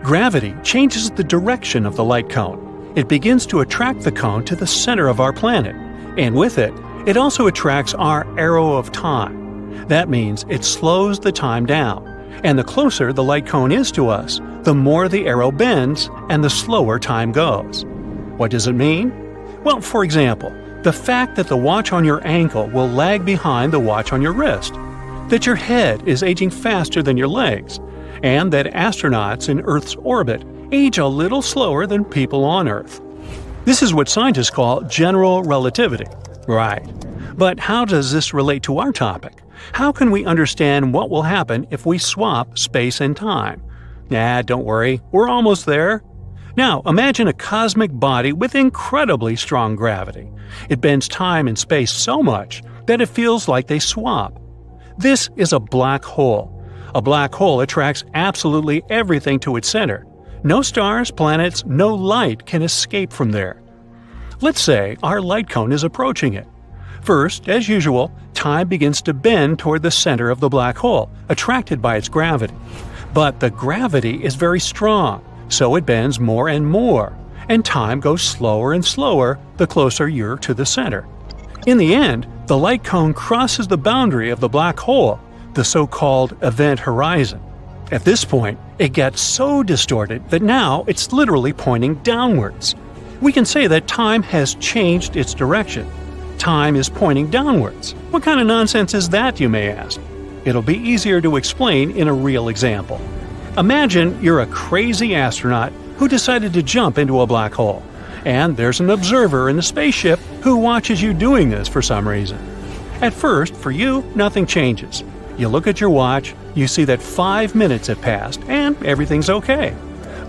Gravity changes the direction of the light cone. It begins to attract the cone to the center of our planet. And with it, it also attracts our arrow of time. That means it slows the time down. And the closer the light cone is to us, the more the arrow bends and the slower time goes. What does it mean? Well, for example, the fact that the watch on your ankle will lag behind the watch on your wrist, that your head is aging faster than your legs, and that astronauts in Earth's orbit age a little slower than people on Earth. This is what scientists call general relativity. Right. But how does this relate to our topic? How can we understand what will happen if we swap space and time? Don't worry, we're almost there. Now, imagine a cosmic body with incredibly strong gravity. It bends time and space so much that it feels like they swap. This is a black hole. A black hole attracts absolutely everything to its center. No stars, planets, no light can escape from there. Let's say our light cone is approaching it. First, as usual, time begins to bend toward the center of the black hole, attracted by its gravity. But the gravity is very strong, so it bends more and more, and time goes slower and slower the closer you're to the center. In the end, the light cone crosses the boundary of the black hole, the so-called event horizon. At this point, it gets so distorted that now it's literally pointing downwards. We can say that time has changed its direction. Time is pointing downwards. What kind of nonsense is that, you may ask? It'll be easier to explain in a real example. Imagine you're a crazy astronaut who decided to jump into a black hole, and there's an observer in the spaceship who watches you doing this for some reason. At first, for you, nothing changes. You look at your watch, you see that 5 minutes have passed, and everything's okay.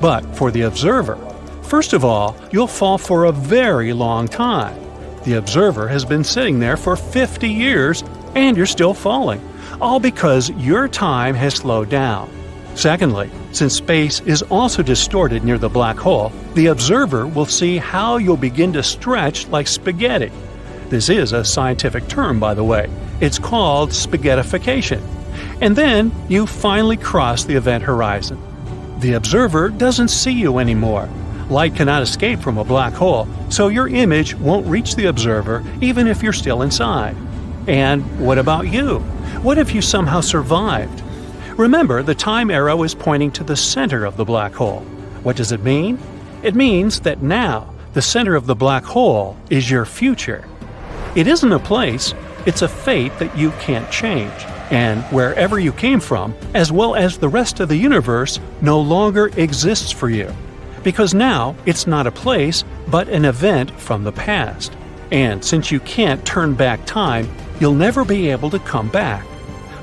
But for the observer, first of all, you'll fall for a very long time. The observer has been sitting there for 50 years, and you're still falling, all because your time has slowed down. Secondly, since space is also distorted near the black hole, the observer will see how you'll begin to stretch like spaghetti. This is a scientific term, by the way. It's called spaghettification. And then you finally cross the event horizon. The observer doesn't see you anymore. Light cannot escape from a black hole, so your image won't reach the observer even if you're still inside. And what about you? What if you somehow survived? Remember, the time arrow is pointing to the center of the black hole. What does it mean? It means that now, the center of the black hole is your future. It isn't a place, it's a fate that you can't change. And wherever you came from, as well as the rest of the universe, no longer exists for you. Because now, it's not a place, but an event from the past. And since you can't turn back time, you'll never be able to come back.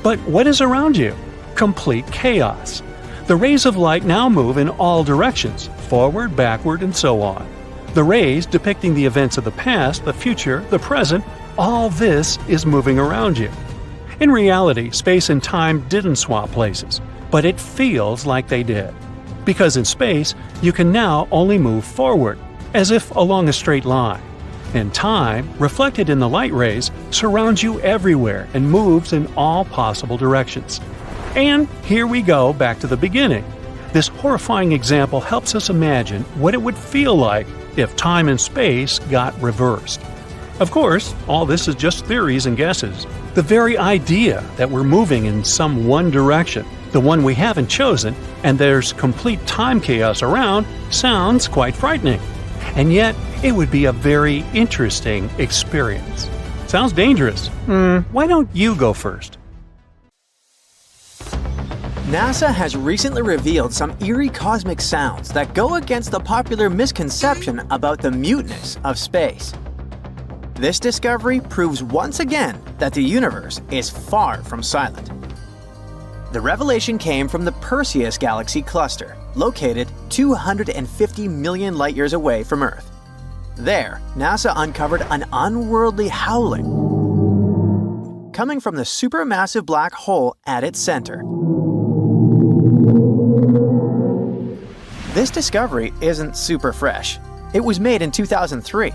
But what is around you? Complete chaos. The rays of light now move in all directions, forward, backward, and so on. The rays depicting the events of the past, the future, the present, all this is moving around you. In reality, space and time didn't swap places, but it feels like they did. Because in space, you can now only move forward, as if along a straight line. And time, reflected in the light rays, surrounds you everywhere and moves in all possible directions. And here we go back to the beginning. This horrifying example helps us imagine what it would feel like if time and space got reversed. Of course, all this is just theories and guesses. The very idea that we're moving in some one direction, the one we haven't chosen, and there's complete time chaos around, sounds quite frightening. And yet, it would be a very interesting experience. Sounds dangerous. Why don't you go first? NASA has recently revealed some eerie cosmic sounds that go against the popular misconception about the muteness of space. This discovery proves once again that the universe is far from silent. The revelation came from the Perseus galaxy cluster, located 250 million light-years away from Earth. There, NASA uncovered an unworldly howling coming from the supermassive black hole at its center. This discovery isn't super fresh. It was made in 2003.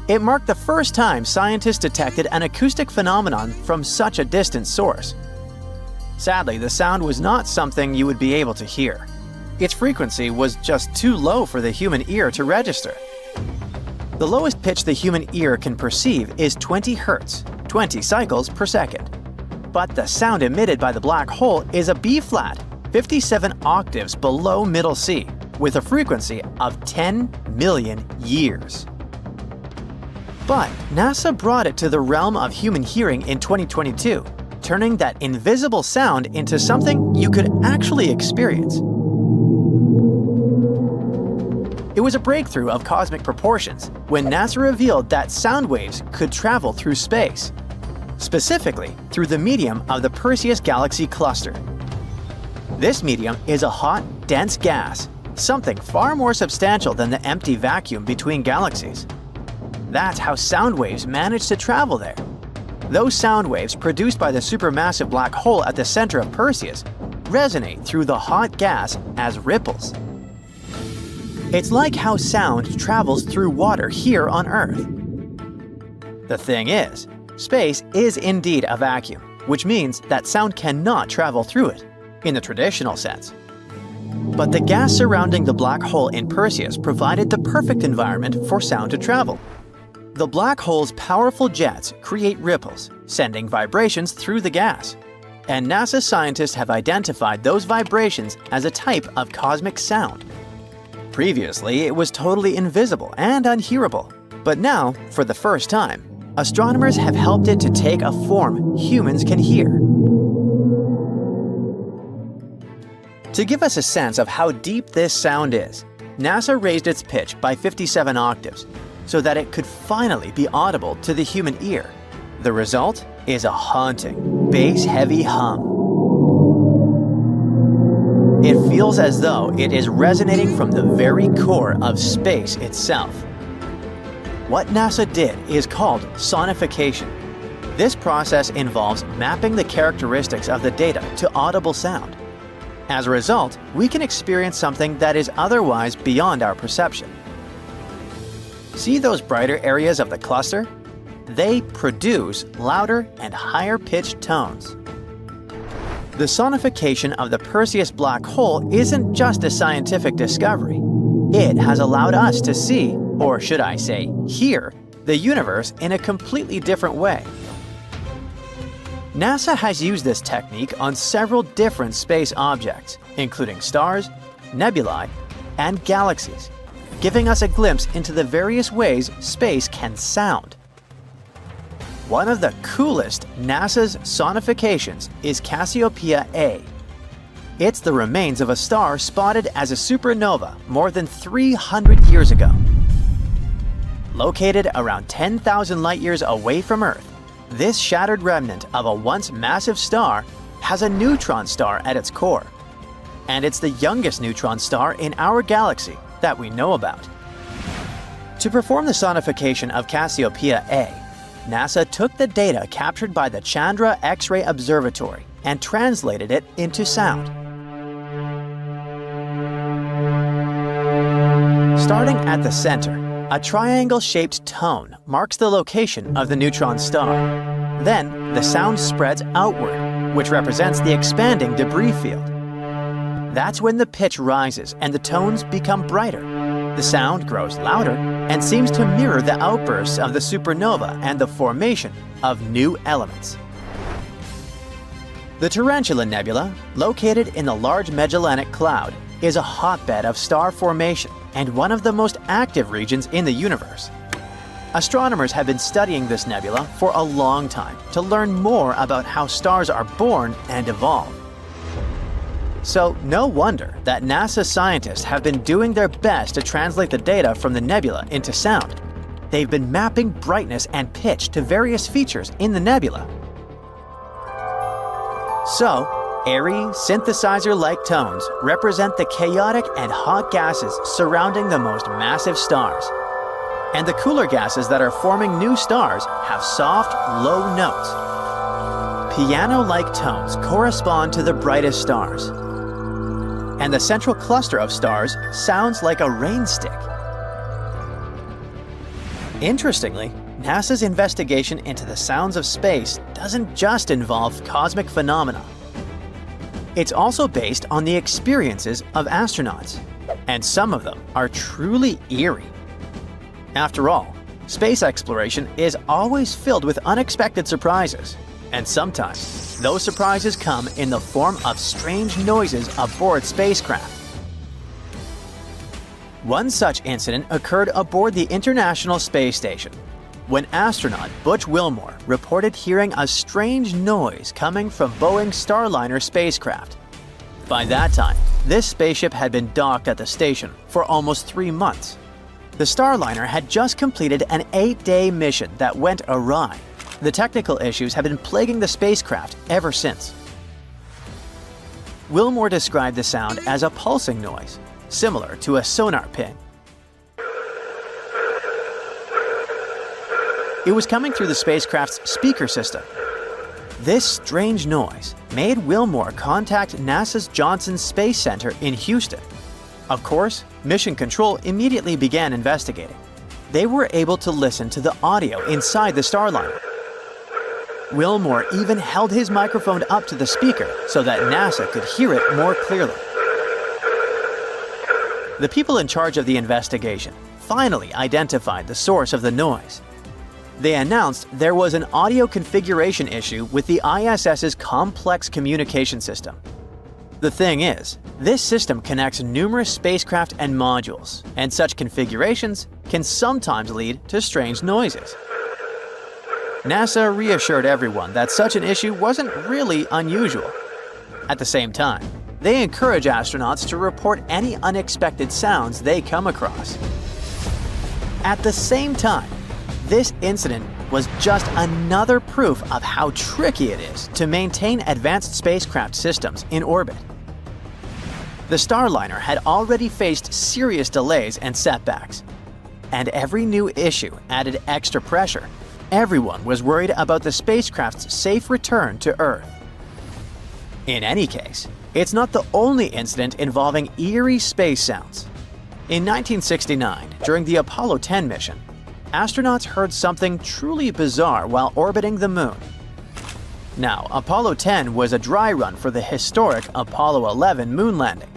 It marked the first time scientists detected an acoustic phenomenon from such a distant source. Sadly, the sound was not something you would be able to hear. Its frequency was just too low for the human ear to register. The lowest pitch the human ear can perceive is 20 Hz, 20 cycles per second. But the sound emitted by the black hole is a B-flat, 57 octaves below middle C, with a frequency of 10 million years. But NASA brought it to the realm of human hearing in 2022, turning that invisible sound into something you could actually experience. It was a breakthrough of cosmic proportions when NASA revealed that sound waves could travel through space, specifically through the medium of the Perseus galaxy cluster. This medium is a hot, dense gas, something far more substantial than the empty vacuum between galaxies. That's how sound waves manage to travel there. Those sound waves produced by the supermassive black hole at the center of Perseus resonate through the hot gas as ripples. It's like how sound travels through water here on Earth. The thing is, space is indeed a vacuum, which means that sound cannot travel through it, in the traditional sense. But the gas surrounding the black hole in Perseus provided the perfect environment for sound to travel. The black hole's powerful jets create ripples, sending vibrations through the gas. And NASA scientists have identified those vibrations as a type of cosmic sound. Previously, it was totally invisible and unhearable. But now, for the first time, astronomers have helped it to take a form humans can hear. To give us a sense of how deep this sound is, NASA raised its pitch by 57 octaves, so that it could finally be audible to the human ear. The result is a haunting, bass-heavy hum. It feels as though it is resonating from the very core of space itself. What NASA did is called sonification. This process involves mapping the characteristics of the data to audible sound. As a result, we can experience something that is otherwise beyond our perception. See those brighter areas of the cluster? They produce louder and higher-pitched tones. The sonification of the Perseus black hole isn't just a scientific discovery. It has allowed us to see, or should I say, hear, the universe in a completely different way. NASA has used this technique on several different space objects, including stars, nebulae, and galaxies, giving us a glimpse into the various ways space can sound. One of the coolest NASA's sonifications is Cassiopeia A. It's the remains of a star spotted as a supernova more than 300 years ago. Located around 10,000 light-years away from Earth, this shattered remnant of a once massive star has a neutron star at its core. And it's the youngest neutron star in our galaxy that we know about. To perform the sonification of Cassiopeia A, NASA took the data captured by the Chandra X-ray Observatory and translated it into sound. Starting at the center, a triangle-shaped tone marks the location of the neutron star. Then, the sound spreads outward, which represents the expanding debris field. That's when the pitch rises and the tones become brighter. The sound grows louder and seems to mirror the outbursts of the supernova and the formation of new elements. The Tarantula Nebula, located in the Large Magellanic Cloud, is a hotbed of star formation and one of the most active regions in the universe. Astronomers have been studying this nebula for a long time to learn more about how stars are born and evolve. So, no wonder that NASA scientists have been doing their best to translate the data from the nebula into sound. they've been mapping brightness and pitch to various features in the nebula. So, airy, synthesizer-like tones represent the chaotic and hot gases surrounding the most massive stars. And the cooler gases that are forming new stars have soft, low notes. Piano-like tones correspond to the brightest stars. And the central cluster of stars sounds like a rain stick. Interestingly, NASA's investigation into the sounds of space doesn't just involve cosmic phenomena. It's also based on the experiences of astronauts, and some of them are truly eerie. After all, space exploration is always filled with unexpected surprises, and sometimes those surprises come in the form of strange noises aboard spacecraft. One such incident occurred aboard the International Space Station, when astronaut Butch Wilmore reported hearing a strange noise coming from Boeing's Starliner spacecraft. By that time, this spaceship had been docked at the station for almost 3 months. The Starliner had just completed an 8-day mission that went awry. The technical issues have been plaguing the spacecraft ever since. Wilmore described the sound as a pulsing noise, similar to a sonar ping. It was coming through the spacecraft's speaker system. This strange noise made Wilmore contact NASA's Johnson Space Center in Houston. Of course, Mission Control immediately began investigating. They were able to listen to the audio inside the Starliner. Wilmore even held his microphone up to the speaker so that NASA could hear it more clearly. The people in charge of the investigation finally identified the source of the noise. They announced there was an audio configuration issue with the ISS's complex communication system. The thing is, this system connects numerous spacecraft and modules, and such configurations can sometimes lead to strange noises. NASA reassured everyone that such an issue wasn't really unusual. At the same time, they encourage astronauts to report any unexpected sounds they come across. At the same time, this incident was just another proof of how tricky it is to maintain advanced spacecraft systems in orbit. The Starliner had already faced serious delays and setbacks, and every new issue added extra pressure. Everyone was worried about the spacecraft's safe return to Earth. In any case, it's not the only incident involving eerie space sounds. In 1969, during the Apollo 10 mission, astronauts heard something truly bizarre while orbiting the Moon. Now, Apollo 10 was a dry run for the historic Apollo 11 moon landing.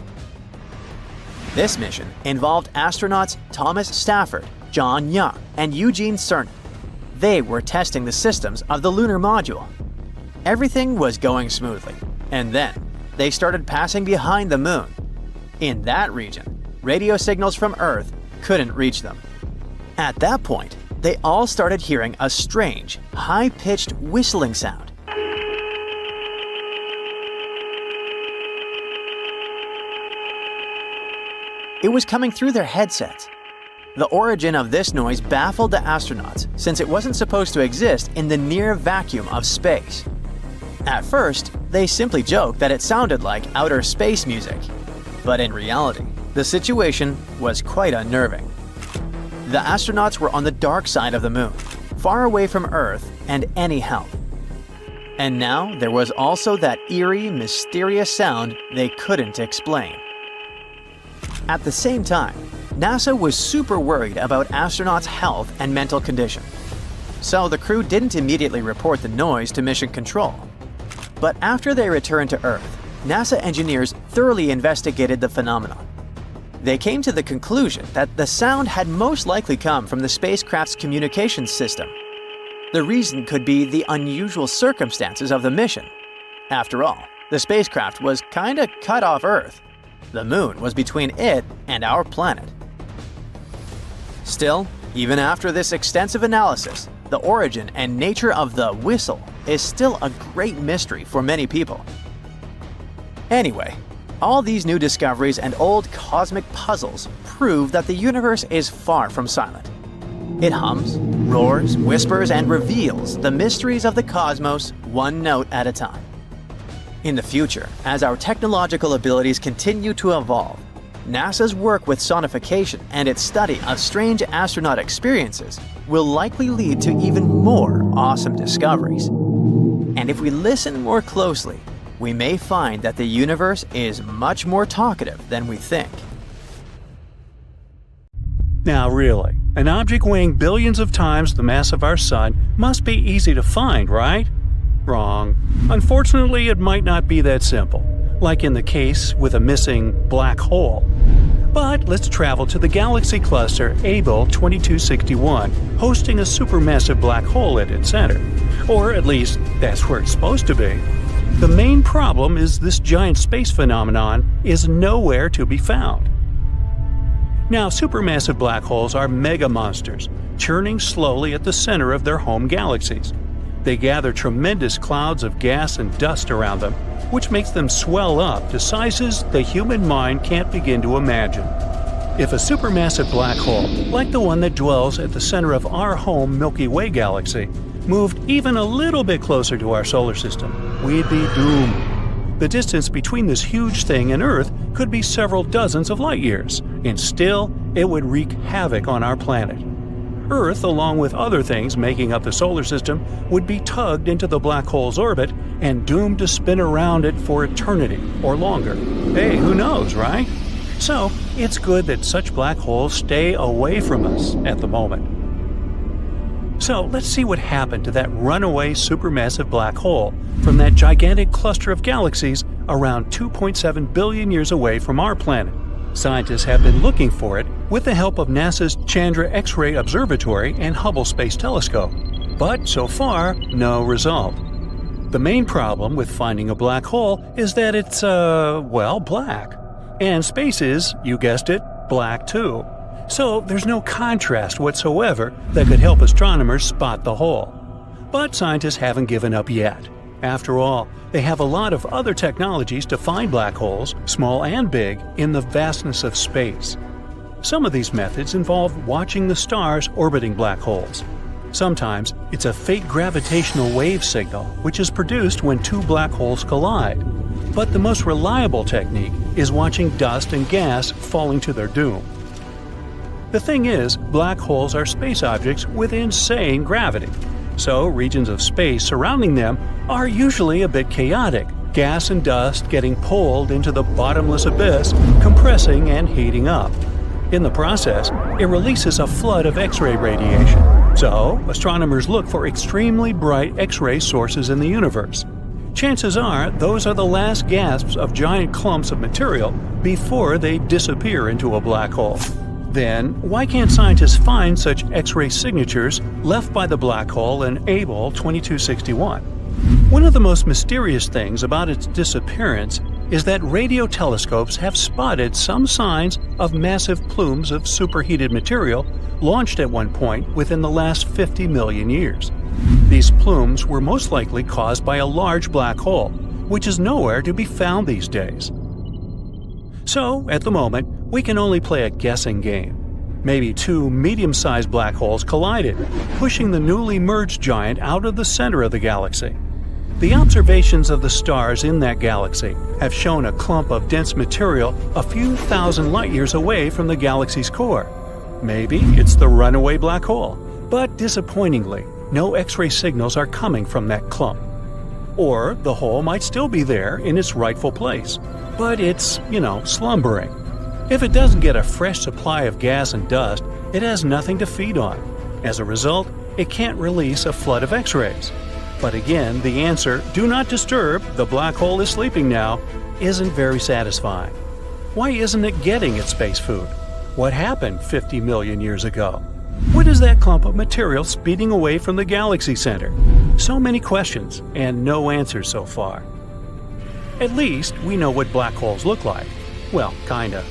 This mission involved astronauts Thomas Stafford, John Young, and Eugene Cernan. They were testing the systems of the lunar module. Everything was going smoothly, and then they started passing behind the Moon. In that region, radio signals from Earth couldn't reach them. At that point, they all started hearing a strange, high-pitched whistling sound. It was coming through their headsets. The origin of this noise baffled the astronauts since it wasn't supposed to exist in the near vacuum of space. At first, they simply joked that it sounded like outer space music. But in reality, the situation was quite unnerving. The astronauts were on the dark side of the Moon, far away from Earth and any help. And now there was also that eerie, mysterious sound they couldn't explain. At the same time, NASA was super worried about astronauts' health and mental condition. So the crew didn't immediately report the noise to Mission Control. But after they returned to Earth, NASA engineers thoroughly investigated the phenomenon. They came to the conclusion that the sound had most likely come from the spacecraft's communications system. The reason could be the unusual circumstances of the mission. After all, the spacecraft was kinda cut off Earth. The Moon was between it and our planet. Still, even after this extensive analysis, the origin and nature of the whistle is still a great mystery for many people. Anyway, all these new discoveries and old cosmic puzzles prove that the universe is far from silent. It hums, roars, whispers, and reveals the mysteries of the cosmos one note at a time. In the future, as our technological abilities continue to evolve, NASA's work with sonification and its study of strange astronaut experiences will likely lead to even more awesome discoveries. And if we listen more closely, we may find that the universe is much more talkative than we think. Now really, an object weighing billions of times the mass of our Sun must be easy to find, right? Wrong. Unfortunately, it might not be that simple, like in the case with a missing black hole. But let's travel to the galaxy cluster Abell 2261, hosting a supermassive black hole at its center. Or at least, that's where it's supposed to be. The main problem is this giant space phenomenon is nowhere to be found. Now, supermassive black holes are mega monsters, churning slowly at the center of their home galaxies. They gather tremendous clouds of gas and dust around them, which makes them swell up to sizes the human mind can't begin to imagine. If a supermassive black hole, like the one that dwells at the center of our home Milky Way galaxy, moved even a little bit closer to our solar system, we'd be doomed. The distance between this huge thing and Earth could be several dozens of light years, and still, it would wreak havoc on our planet. Earth, along with other things making up the solar system, would be tugged into the black hole's orbit and doomed to spin around it for eternity or longer. Hey, who knows, right? So, it's good that such black holes stay away from us at the moment. So, let's see what happened to that runaway supermassive black hole from that gigantic cluster of galaxies around 2.7 billion years away from our planet. Scientists have been looking for it with the help of NASA's Chandra X-ray Observatory and Hubble Space Telescope. But so far, no result. The main problem with finding a black hole is that it's, black. And space is, you guessed it, black too. So there's no contrast whatsoever that could help astronomers spot the hole. But scientists haven't given up yet. After all, they have a lot of other technologies to find black holes, small and big, in the vastness of space. Some of these methods involve watching the stars orbiting black holes. Sometimes it's a faint gravitational wave signal, which is produced when two black holes collide. But the most reliable technique is watching dust and gas falling to their doom. The thing is, black holes are space objects with insane gravity. So regions of space surrounding them are usually a bit chaotic, gas and dust getting pulled into the bottomless abyss, compressing and heating up. In the process, it releases a flood of X-ray radiation. So, astronomers look for extremely bright X-ray sources in the universe. Chances are those are the last gasps of giant clumps of material before they disappear into a black hole. Then, why can't scientists find such X-ray signatures left by the black hole in Abell 2261? One of the most mysterious things about its disappearance is that radio telescopes have spotted some signs of massive plumes of superheated material launched at one point within the last 50 million years. These plumes were most likely caused by a large black hole, which is nowhere to be found these days. So, at the moment, we can only play a guessing game. Maybe two medium-sized black holes collided, pushing the newly merged giant out of the center of the galaxy. The observations of the stars in that galaxy have shown a clump of dense material a few thousand light-years away from the galaxy's core. Maybe it's the runaway black hole, but disappointingly, no X-ray signals are coming from that clump. Or the hole might still be there in its rightful place, but it's, slumbering. If it doesn't get a fresh supply of gas and dust, it has nothing to feed on. As a result, it can't release a flood of X-rays. But again, the answer, do not disturb, the black hole is sleeping now, isn't very satisfying. Why isn't it getting its space food? What happened 50 million years ago? What is that clump of material speeding away from the galaxy center? So many questions, and no answers so far. At least, we know what black holes look like. Well, kinda.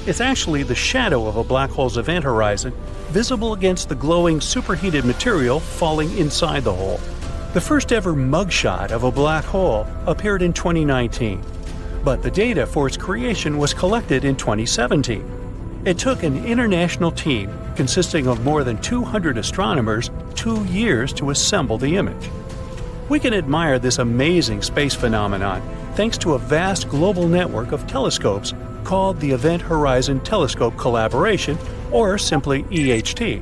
It's actually the shadow of a black hole's event horizon, visible against the glowing superheated material falling inside the hole. The first ever mugshot of a black hole appeared in 2019, but the data for its creation was collected in 2017. It took an international team consisting of more than 200 astronomers 2 years to assemble the image. We can admire this amazing space phenomenon thanks to a vast global network of telescopes called the Event Horizon Telescope Collaboration, or simply EHT.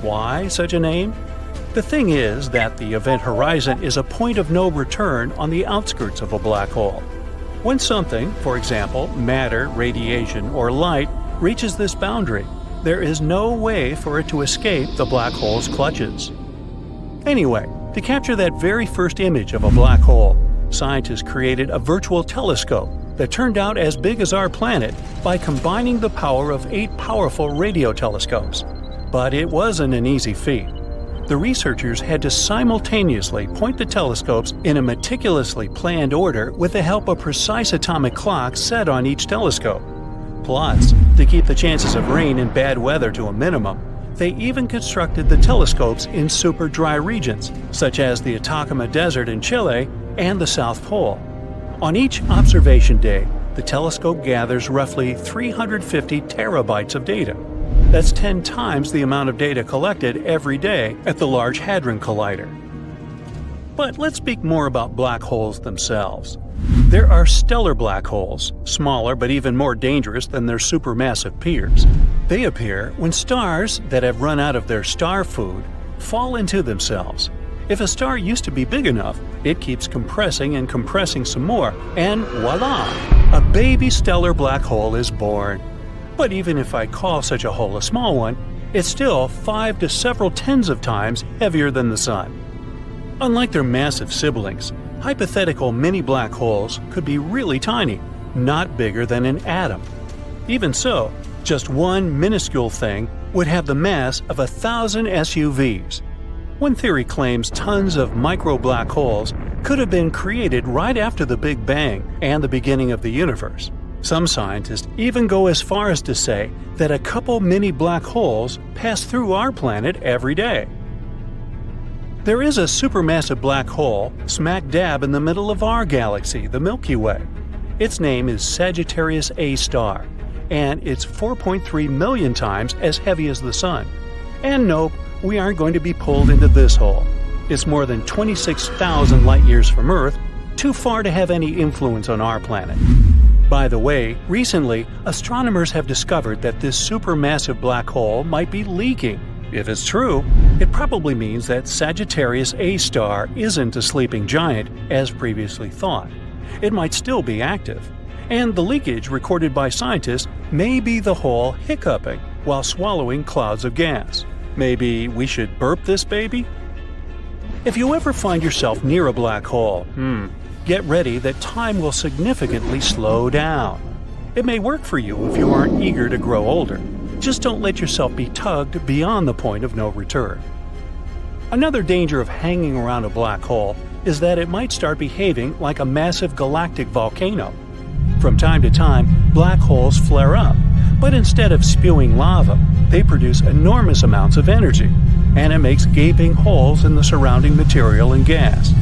Why such a name? The thing is that the event horizon is a point of no return on the outskirts of a black hole. When something, for example, matter, radiation, or light, reaches this boundary, there is no way for it to escape the black hole's clutches. Anyway, to capture that very first image of a black hole, scientists created a virtual telescope that turned out as big as our planet by combining the power of 8 powerful radio telescopes. But it wasn't an easy feat. The researchers had to simultaneously point the telescopes in a meticulously planned order with the help of precise atomic clocks set on each telescope. Plus, to keep the chances of rain and bad weather to a minimum, they even constructed the telescopes in super dry regions, such as the Atacama Desert in Chile and the South Pole. On each observation day, the telescope gathers roughly 350 terabytes of data. That's 10 times the amount of data collected every day at the Large Hadron Collider. But let's speak more about black holes themselves. There are stellar black holes, smaller but even more dangerous than their supermassive peers. They appear when stars that have run out of their star food fall into themselves. If a star used to be big enough, it keeps compressing and compressing some more, and voila! A baby stellar black hole is born. But even if I call such a hole a small one, it's still 5 to several tens of times heavier than the Sun. Unlike their massive siblings, hypothetical mini black holes could be really tiny, not bigger than an atom. Even so, just one minuscule thing would have the mass of 1,000 SUVs. One theory claims tons of micro black holes could have been created right after the Big Bang and the beginning of the universe. Some scientists even go as far as to say that a couple mini black holes pass through our planet every day. There is a supermassive black hole smack dab in the middle of our galaxy, the Milky Way. Its name is Sagittarius A star, and it's 4.3 million times as heavy as the Sun. And nope, we aren't going to be pulled into this hole. It's more than 26,000 light-years from Earth, too far to have any influence on our planet. By the way, recently, astronomers have discovered that this supermassive black hole might be leaking. If it's true, it probably means that Sagittarius A star isn't a sleeping giant, as previously thought. It might still be active. And the leakage recorded by scientists may be the hole hiccuping while swallowing clouds of gas. Maybe we should burp this baby? If you ever find yourself near a black hole, get ready that time will significantly slow down. It may work for you if you aren't eager to grow older. Just don't let yourself be tugged beyond the point of no return. Another danger of hanging around a black hole is that it might start behaving like a massive galactic volcano. From time to time, black holes flare up, but instead of spewing lava, they produce enormous amounts of energy, and it makes gaping holes in the surrounding material and gas.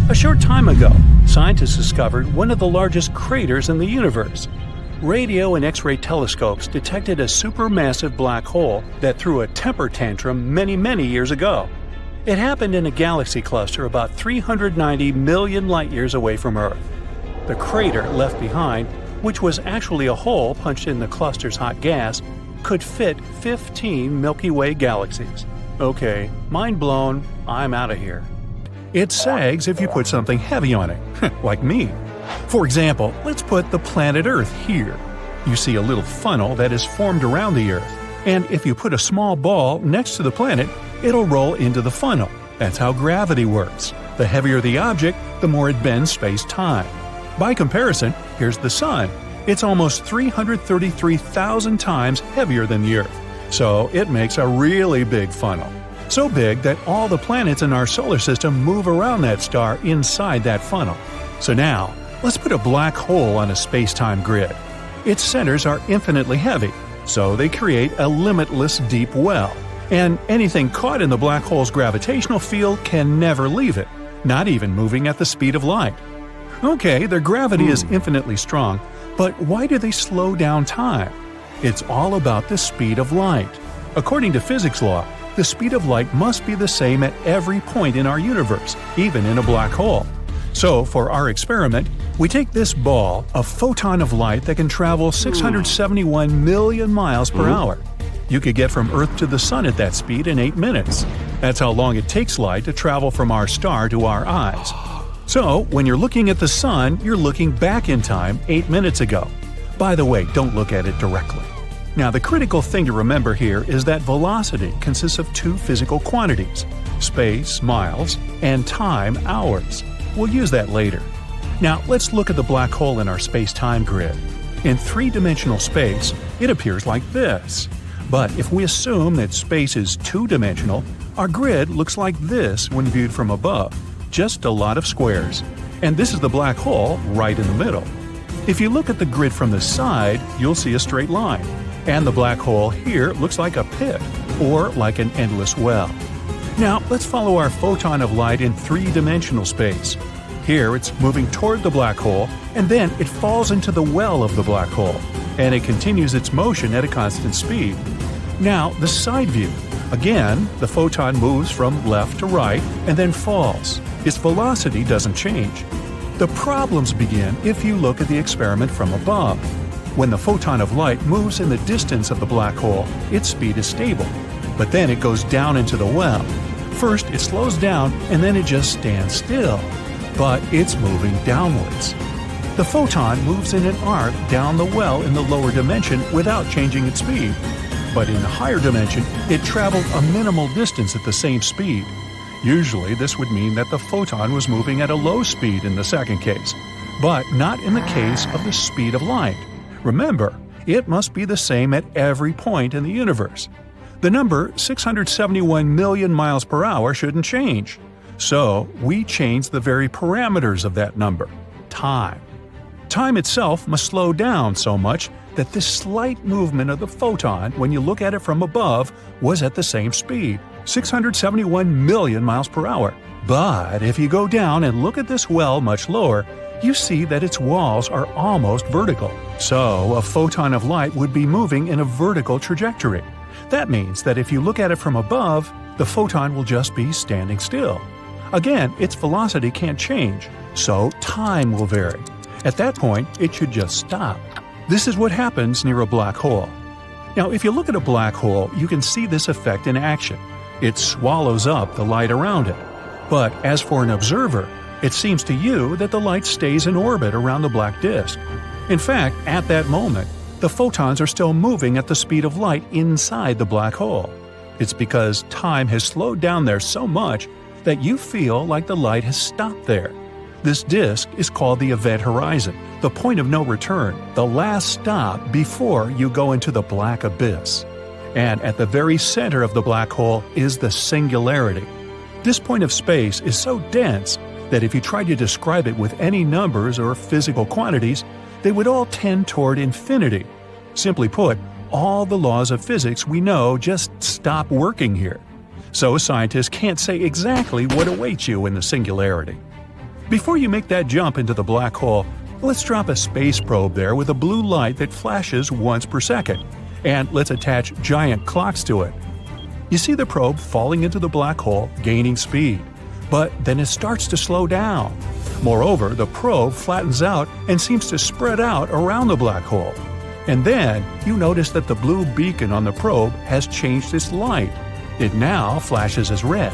A short time ago, scientists discovered one of the largest craters in the universe. Radio and X-ray telescopes detected a supermassive black hole that threw a temper tantrum many years ago. It happened in a galaxy cluster about 390 million light-years away from Earth. The crater left behind, which was actually a hole punched in the cluster's hot gas, could fit 15 Milky Way galaxies. Okay, mind blown, I'm out of here. It sags if you put something heavy on it, like me. For example, let's put the planet Earth here. You see a little funnel that is formed around the Earth, and if you put a small ball next to the planet, it'll roll into the funnel. That's how gravity works. The heavier the object, the more it bends space-time. By comparison, here's the Sun. It's almost 333,000 times heavier than the Earth, so it makes a really big funnel. So big that all the planets in our solar system move around that star inside that funnel. So now, let's put a black hole on a space-time grid. Its centers are infinitely heavy, so they create a limitless deep well. And anything caught in the black hole's gravitational field can never leave it, not even moving at the speed of light. Okay, their gravity is infinitely strong, but why do they slow down time? It's all about the speed of light. According to physics law, the speed of light must be the same at every point in our universe, even in a black hole. So, for our experiment, we take this ball, a photon of light that can travel 671 million miles per hour. You could get from Earth to the Sun at that speed in 8 minutes. That's how long it takes light to travel from our star to our eyes. So, when you're looking at the Sun, you're looking back in time 8 minutes ago. By the way, don't look at it directly. Now, the critical thing to remember here is that velocity consists of two physical quantities: space, miles, and time, hours. We'll use that later. Now, let's look at the black hole in our space-time grid. In three-dimensional space, it appears like this. But if we assume that space is two-dimensional, our grid looks like this when viewed from above, just a lot of squares. And this is the black hole right in the middle. If you look at the grid from the side, you'll see a straight line. And the black hole here looks like a pit, or like an endless well. Now, let's follow our photon of light in three-dimensional space. Here, it's moving toward the black hole, and then it falls into the well of the black hole, and it continues its motion at a constant speed. Now, the side view. Again, the photon moves from left to right and then falls. Its velocity doesn't change. The problems begin if you look at the experiment from above. When the photon of light moves in the distance of the black hole, its speed is stable. But then it goes down into the well. First, it slows down and then it just stands still. But it's moving downwards. The photon moves in an arc down the well in the lower dimension without changing its speed. But in the higher dimension, it traveled a minimal distance at the same speed. Usually, this would mean that the photon was moving at a low speed in the second case, but not in the case of the speed of light. Remember, it must be the same at every point in the universe. The number 671 million miles per hour shouldn't change. So, we change the very parameters of that number, time. Time itself must slow down so much that this slight movement of the photon, when you look at it from above, was at the same speed, 671 million miles per hour. But if you go down and look at this well much lower, you see that its walls are almost vertical. So, a photon of light would be moving in a vertical trajectory. That means that if you look at it from above, the photon will just be standing still. Again, its velocity can't change, so time will vary. At that point, it should just stop. This is what happens near a black hole. Now, if you look at a black hole, you can see this effect in action. It swallows up the light around it. But as for an observer, it seems to you that the light stays in orbit around the black disk. In fact, at that moment, the photons are still moving at the speed of light inside the black hole. It's because time has slowed down there so much that you feel like the light has stopped there. This disk is called the event horizon, the point of no return, the last stop before you go into the black abyss. And at the very center of the black hole is the singularity. This point of space is so dense that if you tried to describe it with any numbers or physical quantities, they would all tend toward infinity. Simply put, all the laws of physics we know just stop working here. So scientists can't say exactly what awaits you in the singularity. Before you make that jump into the black hole, let's drop a space probe there with a blue light that flashes once per second, and let's attach giant clocks to it. You see the probe falling into the black hole, gaining speed, but then it starts to slow down. Moreover, the probe flattens out and seems to spread out around the black hole. And then you notice that the blue beacon on the probe has changed its light. It now flashes as red.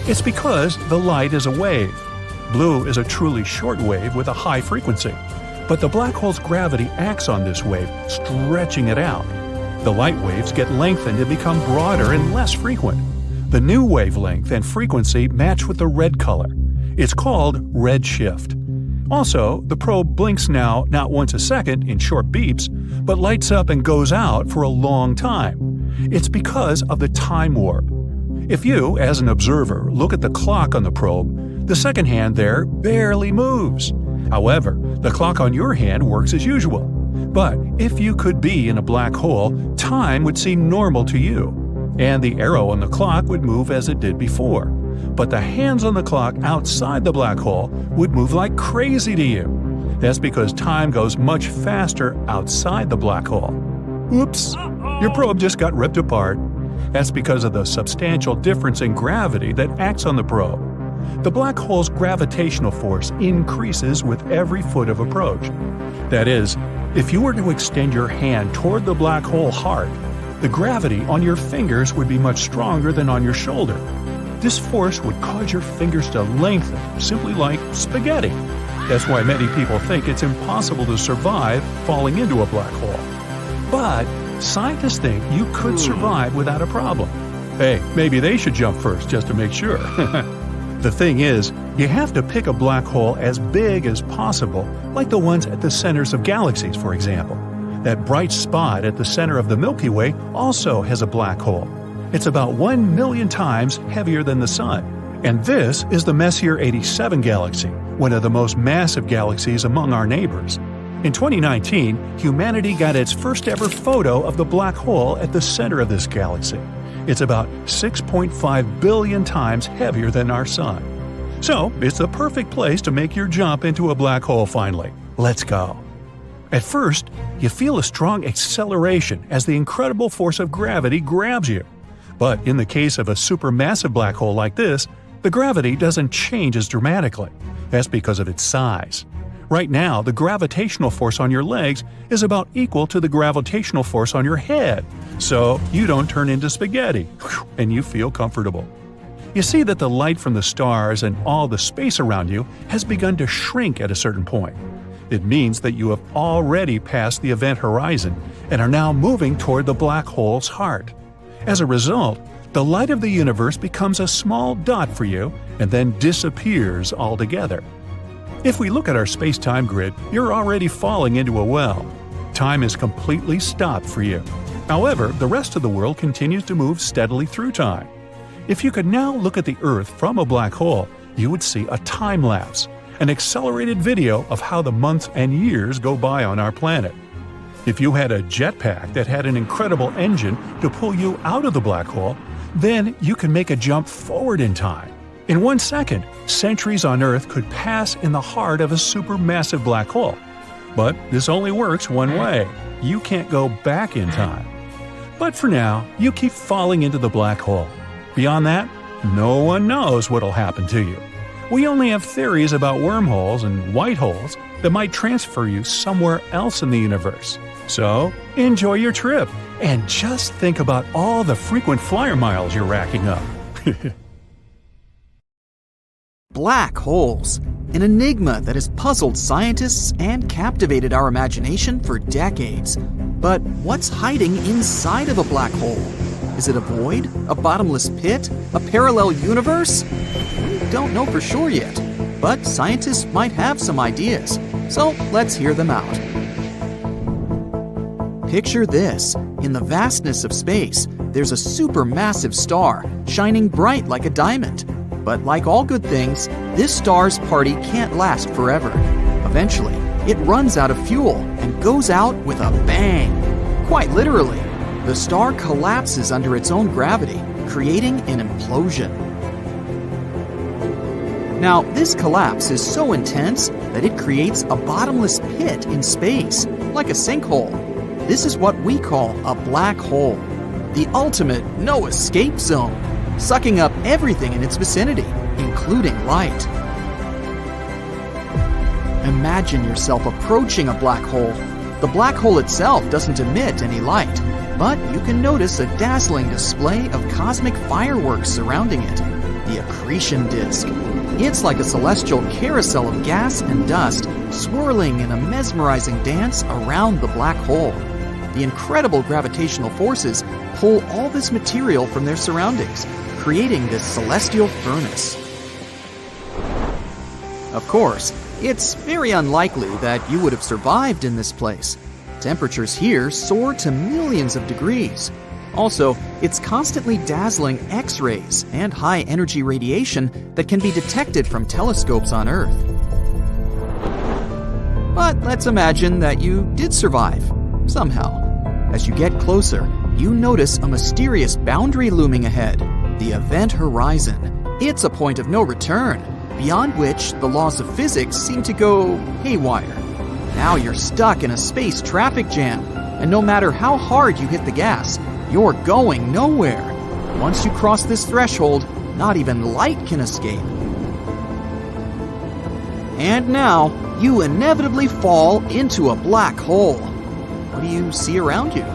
It's because the light is a wave. Blue is a truly short wave with a high frequency, but the black hole's gravity acts on this wave, stretching it out. The light waves get lengthened and become broader and less frequent. The new wavelength and frequency match with the red color. It's called redshift. Also, the probe blinks now not once a second in short beeps, but lights up and goes out for a long time. It's because of the time warp. If you, as an observer, look at the clock on the probe, the second hand there barely moves. However, the clock on your hand works as usual. But if you could be in a black hole, time would seem normal to you, and the arrow on the clock would move as it did before. But the hands on the clock outside the black hole would move like crazy to you. That's because time goes much faster outside the black hole. Oops, your probe just got ripped apart. That's because of the substantial difference in gravity that acts on the probe. The black hole's gravitational force increases with every foot of approach. That is, if you were to extend your hand toward the black hole hard, the gravity on your fingers would be much stronger than on your shoulder. This force would cause your fingers to lengthen, simply like spaghetti. That's why many people think it's impossible to survive falling into a black hole. But scientists think you could survive without a problem. Hey, maybe they should jump first just to make sure. The thing is, you have to pick a black hole as big as possible, like the ones at the centers of galaxies, for example. That bright spot at the center of the Milky Way also has a black hole. It's about 1 million times heavier than the Sun. And this is the Messier 87 galaxy, one of the most massive galaxies among our neighbors. In 2019, humanity got its first ever photo of the black hole at the center of this galaxy. It's about 6.5 billion times heavier than our Sun. So, it's the perfect place to make your jump into a black hole finally. Let's go. At first, you feel a strong acceleration as the incredible force of gravity grabs you. But in the case of a supermassive black hole like this, the gravity doesn't change as dramatically. That's because of its size. Right now, the gravitational force on your legs is about equal to the gravitational force on your head, so you don't turn into spaghetti, and you feel comfortable. You see that the light from the stars and all the space around you has begun to shrink at a certain point. It means that you have already passed the event horizon and are now moving toward the black hole's heart. As a result, the light of the universe becomes a small dot for you and then disappears altogether. If we look at our space-time grid, you're already falling into a well. Time is completely stopped for you. However, the rest of the world continues to move steadily through time. If you could now look at the Earth from a black hole, you would see a time lapse, an accelerated video of how the months and years go by on our planet. If you had a jetpack that had an incredible engine to pull you out of the black hole, then you could make a jump forward in time. In 1 second, centuries on Earth could pass in the heart of a supermassive black hole. But this only works one way. You can't go back in time. But for now, you keep falling into the black hole. Beyond that, no one knows what'll happen to you. We only have theories about wormholes and white holes that might transfer you somewhere else in the universe. So, enjoy your trip, and just think about all the frequent flyer miles you're racking up. Black holes, an enigma that has puzzled scientists and captivated our imagination for decades. But what's hiding inside of a black hole? Is it a void? A bottomless pit? A parallel universe? We don't know for sure yet, but scientists might have some ideas. So let's hear them out. Picture this. In the vastness of space, there's a supermassive star, shining bright like a diamond. But like all good things, this star's party can't last forever. Eventually, it runs out of fuel and goes out with a bang. Quite literally, the star collapses under its own gravity, creating an implosion. Now, this collapse is so intense that it creates a bottomless pit in space, like a sinkhole. This is what we call a black hole, the ultimate no-escape zone, sucking up everything in its vicinity, including light. Imagine yourself approaching a black hole. The black hole itself doesn't emit any light, but you can notice a dazzling display of cosmic fireworks surrounding it, the accretion disk. It's like a celestial carousel of gas and dust swirling in a mesmerizing dance around the black hole. The incredible gravitational forces pull all this material from their surroundings, creating this celestial furnace. Of course, it's very unlikely that you would have survived in this place. Temperatures here soar to millions of degrees. Also, it's constantly dazzling X-rays and high-energy radiation that can be detected from telescopes on Earth. But let's imagine that you did survive, somehow. As you get closer, you notice a mysterious boundary looming ahead, the event horizon. It's a point of no return, beyond which the laws of physics seem to go haywire. Now you're stuck in a space traffic jam. and no matter how hard you hit the gas, you're going nowhere. Once you cross this threshold, not even light can escape. And now, you inevitably fall into a black hole. What do you see around you?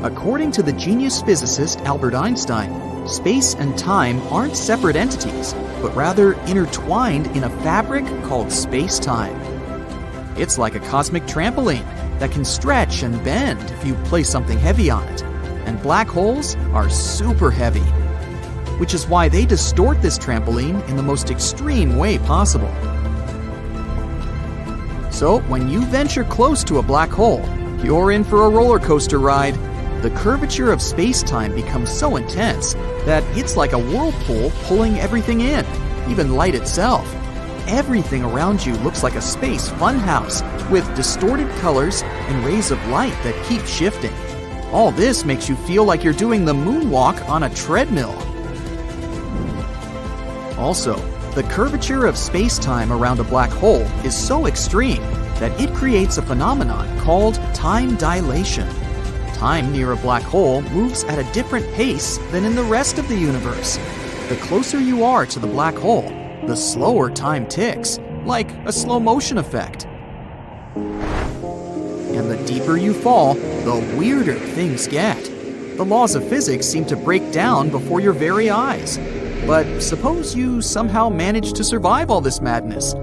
According to the genius physicist Albert Einstein, space and time aren't separate entities, but rather intertwined in a fabric called space-time. It's like a cosmic trampoline that can stretch and bend if you place something heavy on it. And black holes are super heavy, which is why they distort this trampoline in the most extreme way possible. So, when you venture close to a black hole, you're in for a roller coaster ride. The curvature of space-time becomes so intense that it's like a whirlpool pulling everything in, even light itself. Everything around you looks like a space funhouse with distorted colors and rays of light that keep shifting. All this makes you feel like you're doing the moonwalk on a treadmill. Also, the curvature of space-time around a black hole is so extreme that it creates a phenomenon called time dilation. Time near a black hole moves at a different pace than in the rest of the universe. The closer you are to the black hole, the slower time ticks, like a slow motion effect. And the deeper you fall, the weirder things get. The laws of physics seem to break down before your very eyes. But suppose you somehow manage to survive all this madness.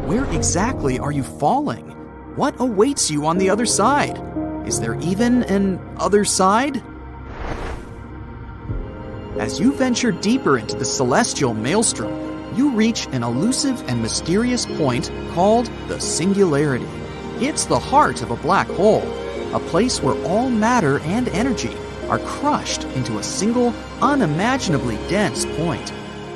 Where exactly are you falling? What awaits you on the other side? Is there even an other side? As you venture deeper into the celestial maelstrom, you reach an elusive and mysterious point called the singularity. It's the heart of a black hole, a place where all matter and energy are crushed into a single, unimaginably dense point.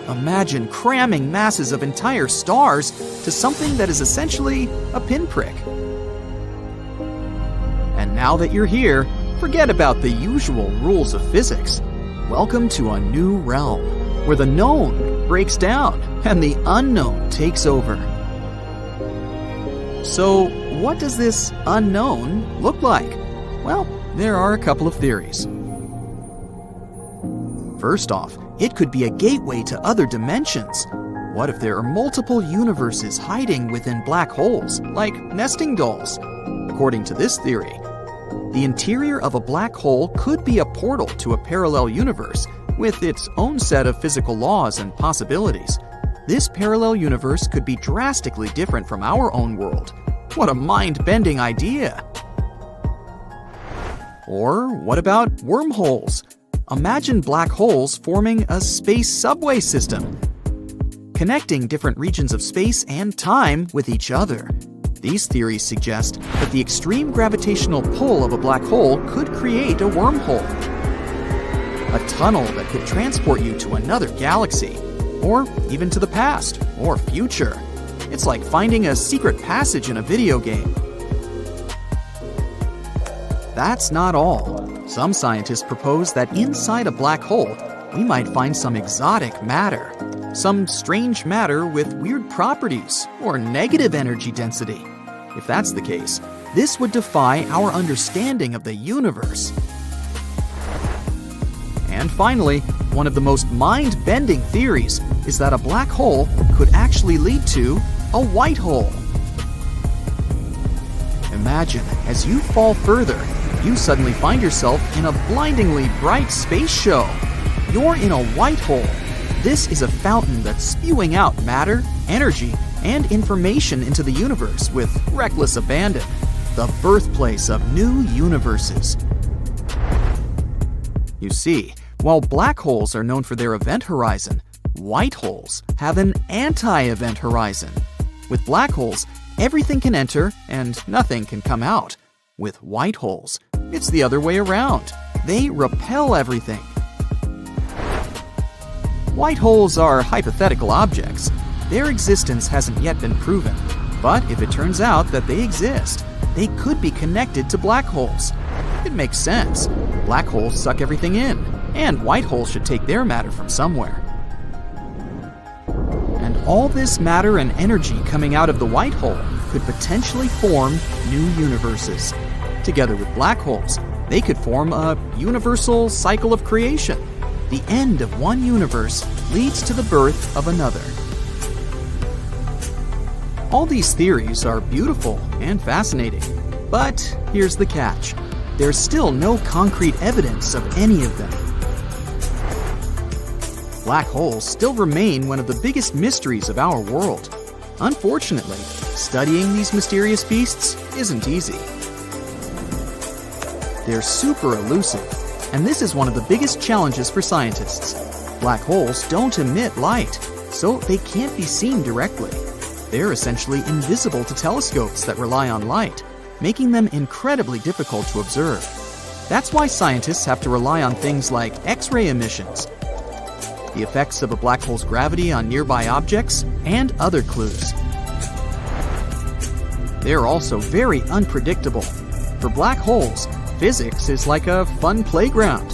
Imagine cramming masses of entire stars to something that is essentially a pinprick. And now that you're here, forget about the usual rules of physics. Welcome to a new realm, where the known breaks down and the unknown takes over. So, what does this unknown look like? Well, there are a couple of theories. First off, it could be a gateway to other dimensions. What if there are multiple universes hiding within black holes, like nesting dolls? According to this theory, the interior of a black hole could be a portal to a parallel universe with its own set of physical laws and possibilities. This parallel universe could be drastically different from our own world. What a mind-bending idea! Or what about wormholes? Imagine black holes forming a space subway system, connecting different regions of space and time with each other. These theories suggest that the extreme gravitational pull of a black hole could create a wormhole, a tunnel that could transport you to another galaxy, or even to the past or future. It's like finding a secret passage in a video game. That's not all. Some scientists propose that inside a black hole, we might find some exotic matter, some strange matter with weird properties or negative energy density. If that's the case, this would defy our understanding of the universe. And finally, one of the most mind-bending theories is that a black hole could actually lead to a white hole. Imagine, as you fall further, you suddenly find yourself in a blindingly bright space show. You're in a white hole. This is a fountain that's spewing out matter, energy, and information into the universe with reckless abandon. The birthplace of new universes. You see, while black holes are known for their event horizon, white holes have an anti-event horizon. With black holes, everything can enter and nothing can come out. With white holes, it's the other way around. They repel everything. White holes are hypothetical objects. Their existence hasn't yet been proven. But if it turns out that they exist, they could be connected to black holes. It makes sense. Black holes suck everything in, and white holes should take their matter from somewhere. And all this matter and energy coming out of the white hole could potentially form new universes. Together with black holes, they could form a universal cycle of creation. The end of one universe leads to the birth of another. All these theories are beautiful and fascinating, but here's the catch. There's still no concrete evidence of any of them. Black holes still remain one of the biggest mysteries of our world. Unfortunately, studying these mysterious beasts isn't easy. They're super elusive, and this is one of the biggest challenges for scientists. Black holes don't emit light, so they can't be seen directly. They're essentially invisible to telescopes that rely on light, making them incredibly difficult to observe. That's why scientists have to rely on things like X-ray emissions, the effects of a black hole's gravity on nearby objects, and other clues. They're also very unpredictable. For black holes, physics is like a fun playground.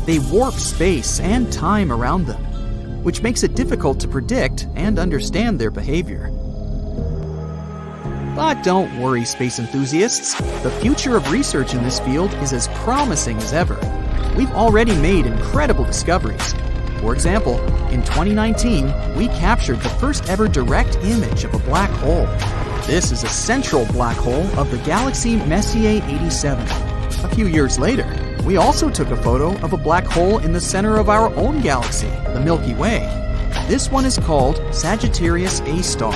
They warp space and time around them, which makes it difficult to predict and understand their behavior. But don't worry, space enthusiasts. The future of research in this field is as promising as ever. We've already made incredible discoveries. For example, in 2019, we captured the first ever direct image of a black hole. This is a central black hole of the galaxy Messier 87. A few years later, we also took a photo of a black hole in the center of our own galaxy, the Milky Way. This one is called Sagittarius A star.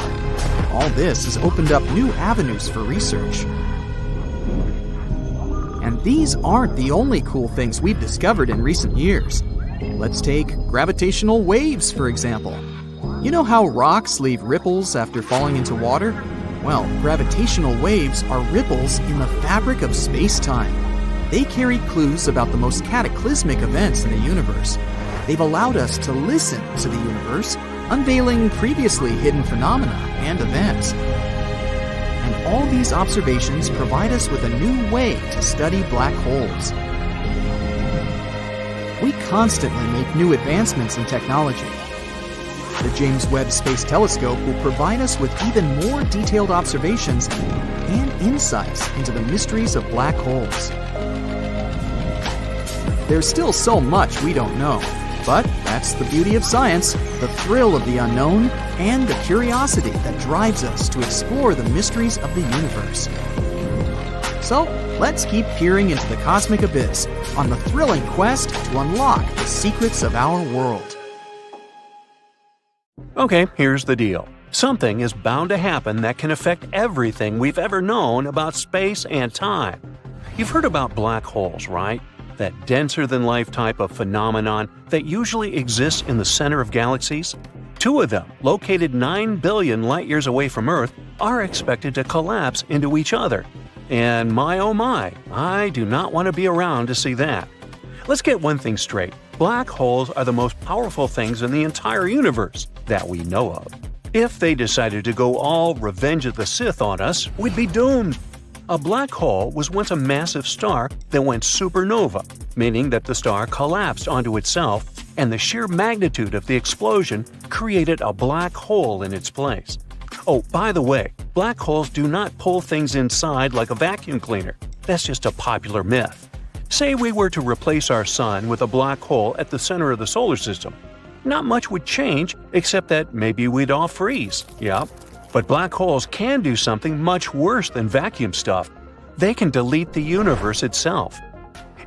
All this has opened up new avenues for research. And these aren't the only cool things we've discovered in recent years. Let's take gravitational waves, for example. You know how rocks leave ripples after falling into water? Well, gravitational waves are ripples in the fabric of space-time. They carry clues about the most cataclysmic events in the universe. They've allowed us to listen to the universe, unveiling previously hidden phenomena and events. And all these observations provide us with a new way to study black holes. We constantly make new advancements in technology. The James Webb Space Telescope will provide us with even more detailed observations and insights into the mysteries of black holes. There's still so much we don't know, but that's the beauty of science, the thrill of the unknown, and the curiosity that drives us to explore the mysteries of the universe. So, let's keep peering into the cosmic abyss on the thrilling quest to unlock the secrets of our world. Okay, here's the deal. Something is bound to happen that can affect everything we've ever known about space and time. You've heard about black holes, right? That denser-than-life type of phenomenon that usually exists in the center of galaxies. Two of them, located 9 billion light-years away from Earth, are expected to collapse into each other. And my oh my, I do not want to be around to see that. Let's get one thing straight. Black holes are the most powerful things in the entire universe that we know of. If they decided to go all Revenge of the Sith on us, we'd be doomed. A black hole was once a massive star that went supernova, meaning that the star collapsed onto itself, and the sheer magnitude of the explosion created a black hole in its place. Oh, by the way, black holes do not pull things inside like a vacuum cleaner. That's just a popular myth. Say we were to replace our sun with a black hole at the center of the solar system. Not much would change, except that maybe we'd all freeze. Yep. But black holes can do something much worse than vacuum stuff. They can delete the universe itself.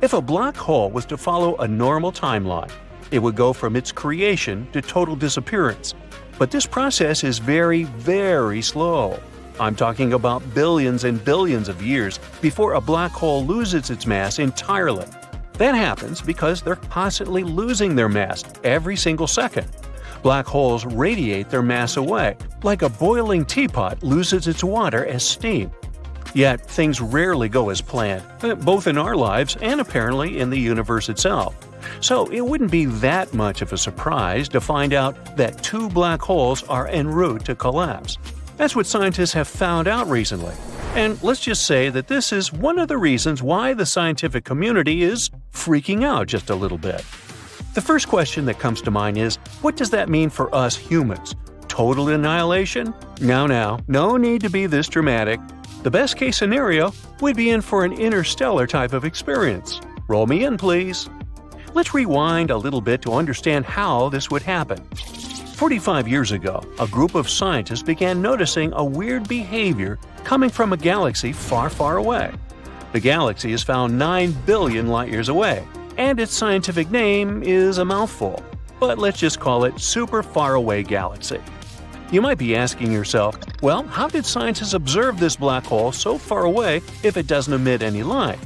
If a black hole was to follow a normal timeline, it would go from its creation to total disappearance. But this process is very, very slow. I'm talking about billions and billions of years before a black hole loses its mass entirely. That happens because they're constantly losing their mass every single second. Black holes radiate their mass away, like a boiling teapot loses its water as steam. Yet, things rarely go as planned, both in our lives and apparently in the universe itself. So it wouldn't be that much of a surprise to find out that two black holes are en route to collapse. That's what scientists have found out recently. And let's just say that this is one of the reasons why the scientific community is freaking out just a little bit. The first question that comes to mind is, what does that mean for us humans? Total annihilation? Now, no need to be this dramatic. The best case scenario, we'd be in for an interstellar type of experience. Roll me in, please. Let's rewind a little bit to understand how this would happen. 45 years ago, a group of scientists began noticing a weird behavior coming from a galaxy far, far away. The galaxy is found 9 billion light-years away, and its scientific name is a mouthful, but let's just call it Super Far Away Galaxy. You might be asking yourself, well, how did scientists observe this black hole so far away if it doesn't emit any light?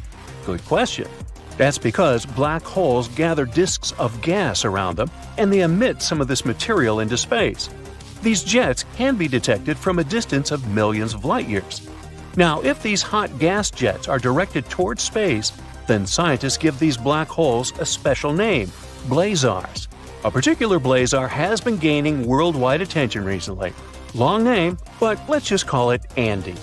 Good question. That's because black holes gather disks of gas around them, and they emit some of this material into space. These jets can be detected from a distance of millions of light-years. Now, if these hot gas jets are directed towards space, then scientists give these black holes a special name, blazars. A particular blazar has been gaining worldwide attention recently. Long name, but let's just call it Andy.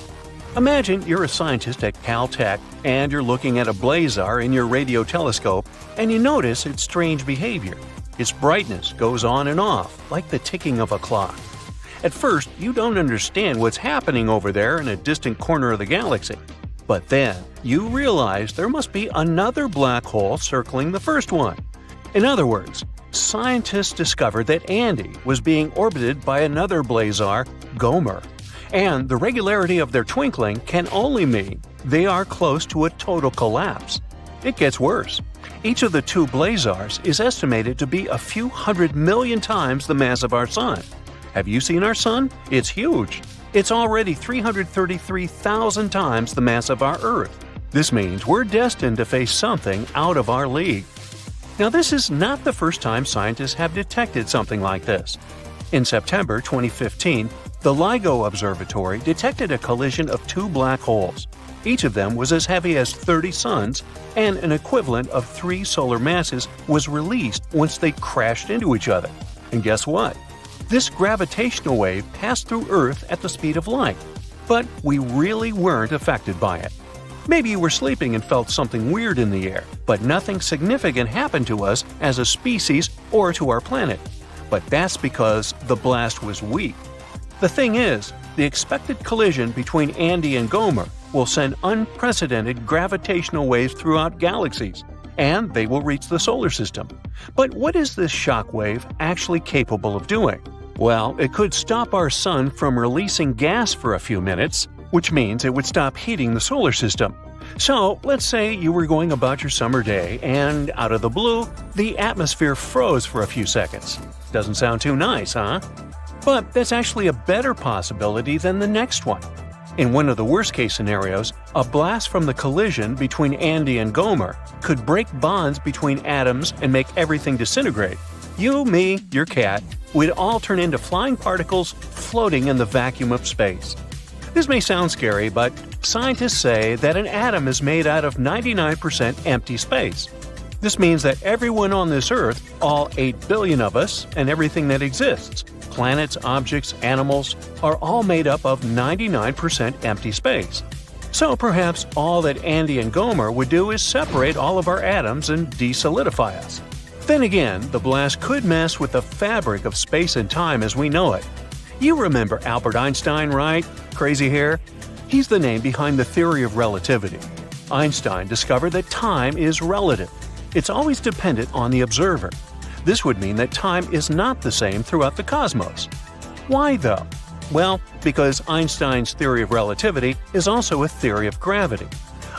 Imagine you're a scientist at Caltech and you're looking at a blazar in your radio telescope and you notice its strange behavior. Its brightness goes on and off, like the ticking of a clock. At first, you don't understand what's happening over there in a distant corner of the galaxy. But then, you realize there must be another black hole circling the first one. In other words, scientists discovered that Andy was being orbited by another blazar, Gomer. And the regularity of their twinkling can only mean they are close to a total collapse. It gets worse. Each of the two blazars is estimated to be a few 100 million times the mass of our Sun. Have you seen our Sun? It's huge. It's already 333,000 times the mass of our Earth. This means we're destined to face something out of our league. Now, this is not the first time scientists have detected something like this. In September 2015, the LIGO Observatory detected a collision of two black holes. Each of them was as heavy as 30 suns, and an equivalent of 3 solar masses was released once they crashed into each other. And guess what? This gravitational wave passed through Earth at the speed of light, but we really weren't affected by it. Maybe you were sleeping and felt something weird in the air, but nothing significant happened to us as a species or to our planet. But that's because the blast was weak. The thing is, the expected collision between Andy and Gomer will send unprecedented gravitational waves throughout galaxies, and they will reach the solar system. But what is this shock wave actually capable of doing? Well, it could stop our Sun from releasing gas for a few minutes, which means it would stop heating the solar system. So, let's say you were going about your summer day, and out of the blue, the atmosphere froze for a few seconds. Doesn't sound too nice, huh? But that's actually a better possibility than the next one. In one of the worst-case scenarios, a blast from the collision between Andy and Gomer could break bonds between atoms and make everything disintegrate. You, me, your cat, would all turn into flying particles floating in the vacuum of space. This may sound scary, but scientists say that an atom is made out of 99% empty space. This means that everyone on this Earth, all 8 billion of us, and everything that exists, planets, objects, animals, are all made up of 99% empty space. So perhaps all that Andy and Gomer would do is separate all of our atoms and desolidify us. Then again, the blast could mess with the fabric of space and time as we know it. You remember Albert Einstein, right? Crazy hair? He's the name behind the theory of relativity. Einstein discovered that time is relative. It's always dependent on the observer. This would mean that time is not the same throughout the cosmos. Why though? Well, because Einstein's theory of relativity is also a theory of gravity.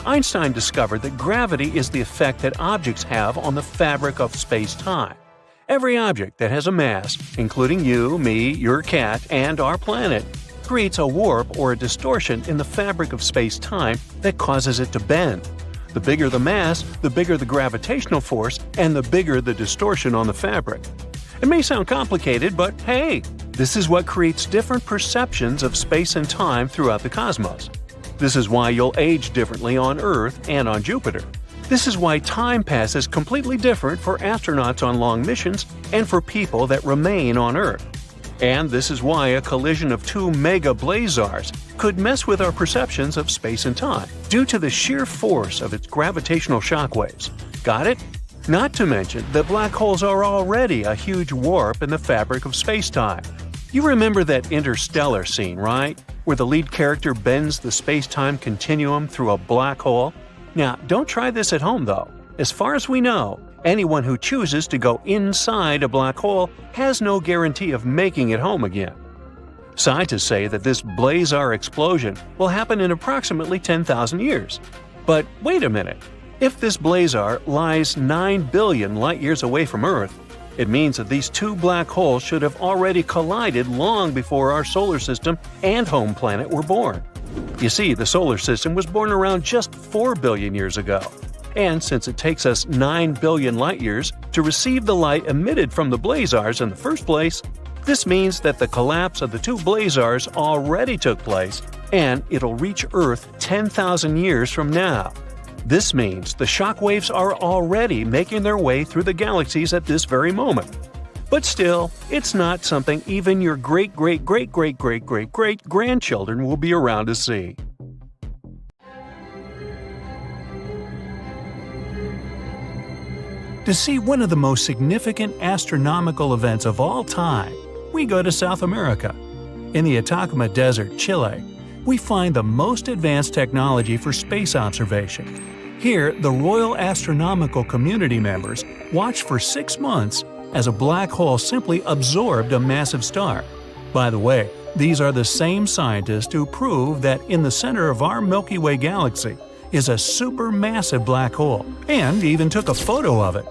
Einstein discovered that gravity is the effect that objects have on the fabric of space-time. Every object that has a mass, including you, me, your cat, and our planet, creates a warp or a distortion in the fabric of space-time that causes it to bend. The bigger the mass, the bigger the gravitational force, and the bigger the distortion on the fabric. It may sound complicated, but hey, this is what creates different perceptions of space and time throughout the cosmos. This is why you'll age differently on Earth and on Jupiter. This is why time passes completely different for astronauts on long missions and for people that remain on Earth. And this is why a collision of two mega blazars could mess with our perceptions of space and time, due to the sheer force of its gravitational shockwaves. Got it? Not to mention that black holes are already a huge warp in the fabric of space-time. You remember that interstellar scene, right? Where the lead character bends the space-time continuum through a black hole? Now, don't try this at home though. As far as we know, anyone who chooses to go inside a black hole has no guarantee of making it home again. Scientists say that this blazar explosion will happen in approximately 10,000 years. But wait a minute. If this blazar lies 9 billion light-years away from Earth, it means that these two black holes should have already collided long before our solar system and home planet were born. You see, the solar system was born around just 4 billion years ago. And since it takes us 9 billion light-years to receive the light emitted from the blazars in the first place, this means that the collapse of the two blazars already took place, and it'll reach Earth 10,000 years from now. This means the shockwaves are already making their way through the galaxies at this very moment. But still, it's not something even your great-great-great-great-great-great-great-grandchildren will be around to see. To see one of the most significant astronomical events of all time, we go to South America. In the Atacama Desert, Chile, we find the most advanced technology for space observation. Here, the Royal Astronomical Community members watched for 6 months as a black hole simply absorbed a massive star. By the way, these are the same scientists who proved that in the center of our Milky Way galaxy is a supermassive black hole, and even took a photo of it.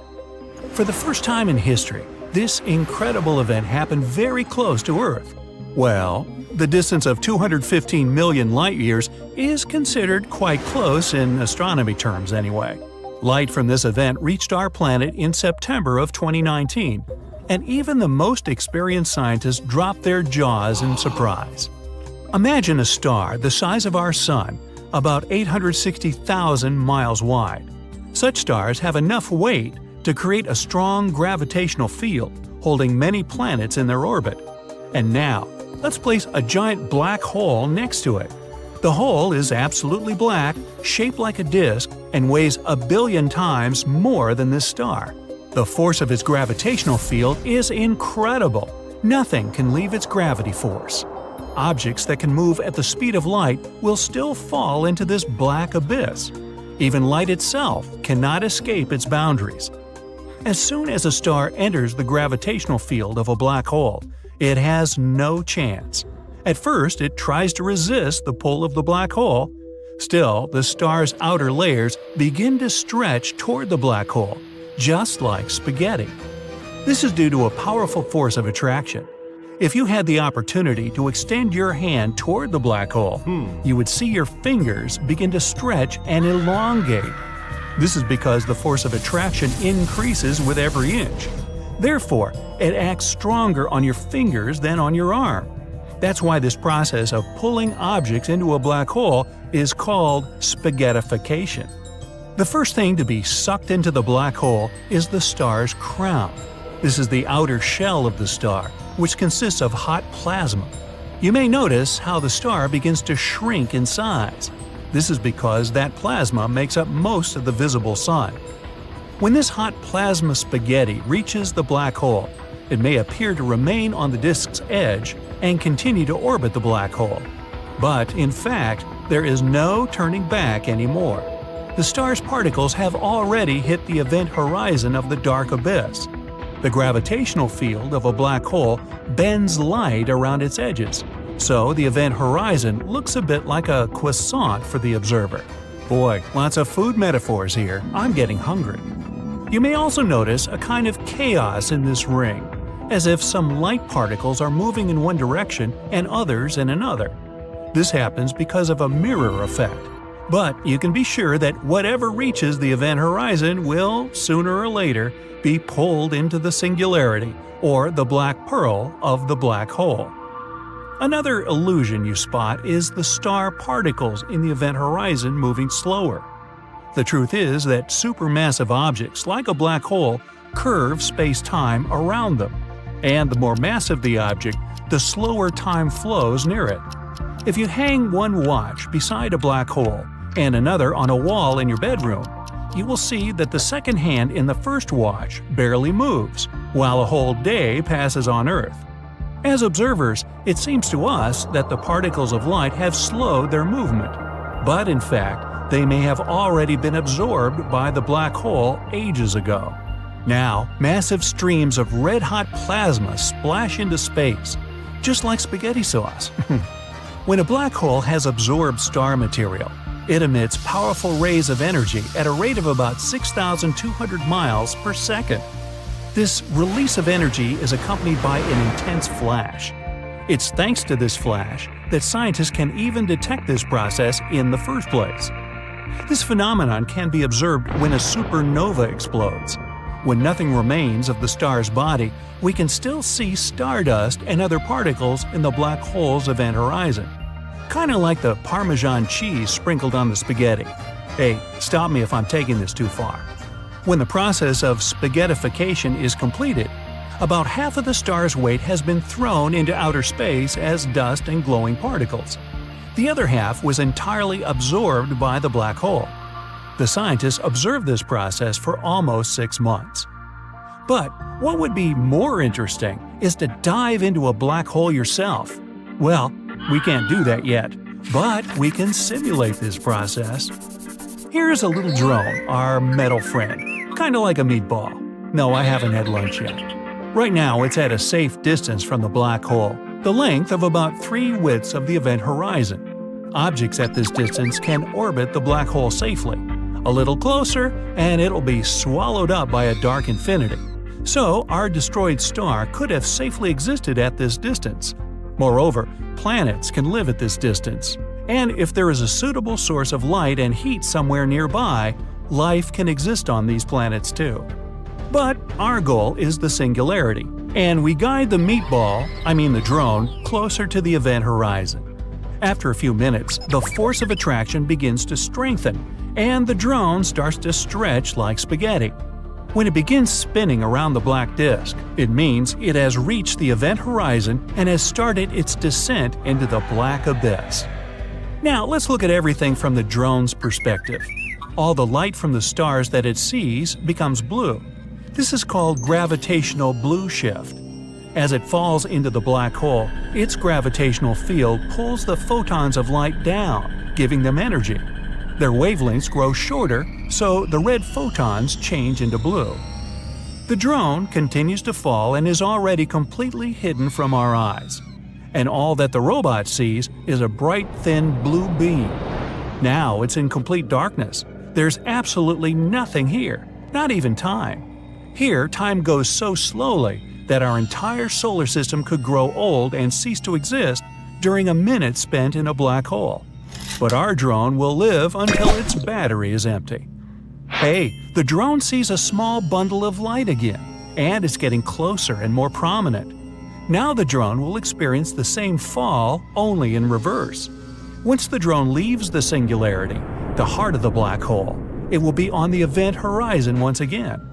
For the first time in history, this incredible event happened very close to Earth. Well, the distance of 215 million light-years is considered quite close in astronomy terms anyway. Light from this event reached our planet in September of 2019, and even the most experienced scientists dropped their jaws in surprise. Imagine a star the size of our Sun, about 860,000 miles wide. Such stars have enough weight to create a strong gravitational field holding many planets in their orbit. And now, let's place a giant black hole next to it. The hole is absolutely black, shaped like a disk, and weighs 1 billion times more than this star. The force of its gravitational field is incredible. Nothing can leave its gravity force. Objects that can move at the speed of light will still fall into this black abyss. Even light itself cannot escape its boundaries. As soon as a star enters the gravitational field of a black hole, it has no chance. At first, it tries to resist the pull of the black hole. Still, the star's outer layers begin to stretch toward the black hole, just like spaghetti. This is due to a powerful force of attraction. If you had the opportunity to extend your hand toward the black hole, you would see your fingers begin to stretch and elongate. This is because the force of attraction increases with every inch. Therefore, it acts stronger on your fingers than on your arm. That's why this process of pulling objects into a black hole is called spaghettification. The first thing to be sucked into the black hole is the star's crown. This is the outer shell of the star, which consists of hot plasma. You may notice how the star begins to shrink in size. This is because that plasma makes up most of the visible sun. When this hot plasma spaghetti reaches the black hole, it may appear to remain on the disk's edge and continue to orbit the black hole. But in fact, there is no turning back anymore. The star's particles have already hit the event horizon of the dark abyss. The gravitational field of a black hole bends light around its edges, so the event horizon looks a bit like a croissant for the observer. Boy, lots of food metaphors here. I'm getting hungry. You may also notice a kind of chaos in this ring, as if some light particles are moving in one direction and others in another. This happens because of a mirror effect. But you can be sure that whatever reaches the event horizon will, sooner or later, be pulled into the singularity, or the black pearl of the black hole. Another illusion you spot is the star particles in the event horizon moving slower. The truth is that supermassive objects like a black hole curve space-time around them, and the more massive the object, the slower time flows near it. If you hang one watch beside a black hole and another on a wall in your bedroom, you will see that the second hand in the first watch barely moves, while a whole day passes on Earth. As observers, it seems to us that the particles of light have slowed their movement. But in fact, they may have already been absorbed by the black hole ages ago. Now, massive streams of red-hot plasma splash into space, just like spaghetti sauce. When a black hole has absorbed star material, it emits powerful rays of energy at a rate of about 6,200 miles per second. This release of energy is accompanied by an intense flash. It's thanks to this flash that scientists can even detect this process in the first place. This phenomenon can be observed when a supernova explodes. When nothing remains of the star's body, we can still see stardust and other particles in the black hole's event horizon. Kinda like the Parmesan cheese sprinkled on the spaghetti. Hey, stop me if I'm taking this too far. When the process of spaghettification is completed, about half of the star's weight has been thrown into outer space as dust and glowing particles. The other half was entirely absorbed by the black hole. The scientists observed this process for almost 6 months. But what would be more interesting is to dive into a black hole yourself. Well, we can't do that yet, but we can simulate this process. Here's a little drone, our metal friend, kinda like a meatball. No, I haven't had lunch yet. Right now, it's at a safe distance from the black hole, the length of about 3 widths of the event horizon. Objects at this distance can orbit the black hole safely. A little closer, and it'll be swallowed up by a dark infinity. So, our destroyed star could have safely existed at this distance. Moreover, planets can live at this distance. And if there is a suitable source of light and heat somewhere nearby, life can exist on these planets too. But our goal is the singularity, and we guide the the drone, closer to the event horizon. After a few minutes, the force of attraction begins to strengthen, and the drone starts to stretch like spaghetti. When it begins spinning around the black disk, it means it has reached the event horizon and has started its descent into the black abyss. Now, let's look at everything from the drone's perspective. All the light from the stars that it sees becomes blue. This is called gravitational blue shift. As it falls into the black hole, its gravitational field pulls the photons of light down, giving them energy. Their wavelengths grow shorter, so the red photons change into blue. The drone continues to fall and is already completely hidden from our eyes. And all that the robot sees is a bright, thin blue beam. Now it's in complete darkness. There's absolutely nothing here, not even time. Here, time goes so slowly that our entire solar system could grow old and cease to exist during a minute spent in a black hole. But our drone will live until its battery is empty. Hey, the drone sees a small bundle of light again, and it's getting closer and more prominent. Now the drone will experience the same fall, only in reverse. Once the drone leaves the singularity, the heart of the black hole, it will be on the event horizon once again.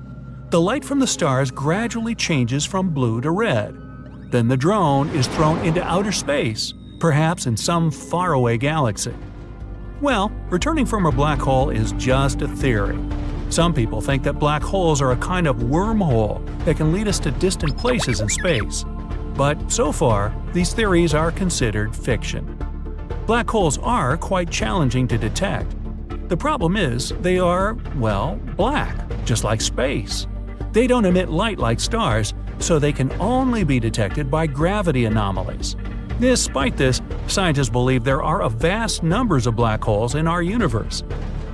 The light from the stars gradually changes from blue to red. Then the drone is thrown into outer space, perhaps in some faraway galaxy. Well, returning from a black hole is just a theory. Some people think that black holes are a kind of wormhole that can lead us to distant places in space. But so far, these theories are considered fiction. Black holes are quite challenging to detect. The problem is they are, well, black, just like space. They don't emit light like stars, so they can only be detected by gravity anomalies. Despite this, scientists believe there are a vast numbers of black holes in our universe.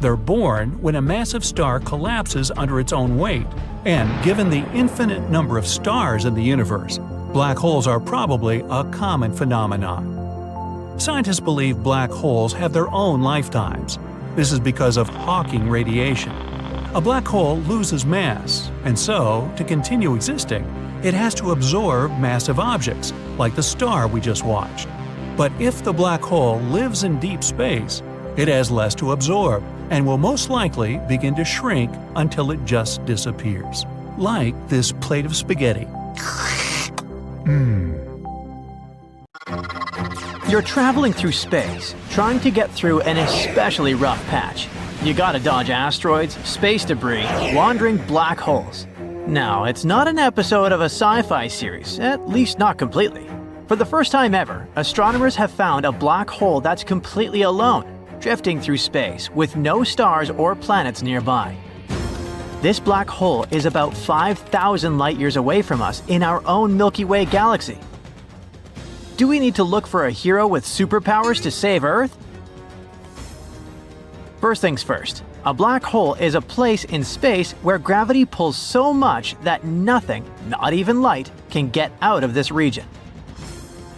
They're born when a massive star collapses under its own weight, and given the infinite number of stars in the universe, black holes are probably a common phenomenon. Scientists believe black holes have their own lifetimes. This is because of Hawking radiation. A black hole loses mass, and so, to continue existing, it has to absorb massive objects, like the star we just watched. But if the black hole lives in deep space, it has less to absorb, and will most likely begin to shrink until it just disappears. Like this plate of spaghetti. You're traveling through space, trying to get through an especially rough patch. You gotta dodge asteroids, space debris, wandering black holes. Now, it's not an episode of a sci-fi series, at least not completely. For the first time ever, astronomers have found a black hole that's completely alone, drifting through space with no stars or planets nearby. This black hole is about 5,000 light-years away from us in our own Milky Way galaxy. Do we need to look for a hero with superpowers to save Earth? First things first, a black hole is a place in space where gravity pulls so much that nothing, not even light, can get out of this region.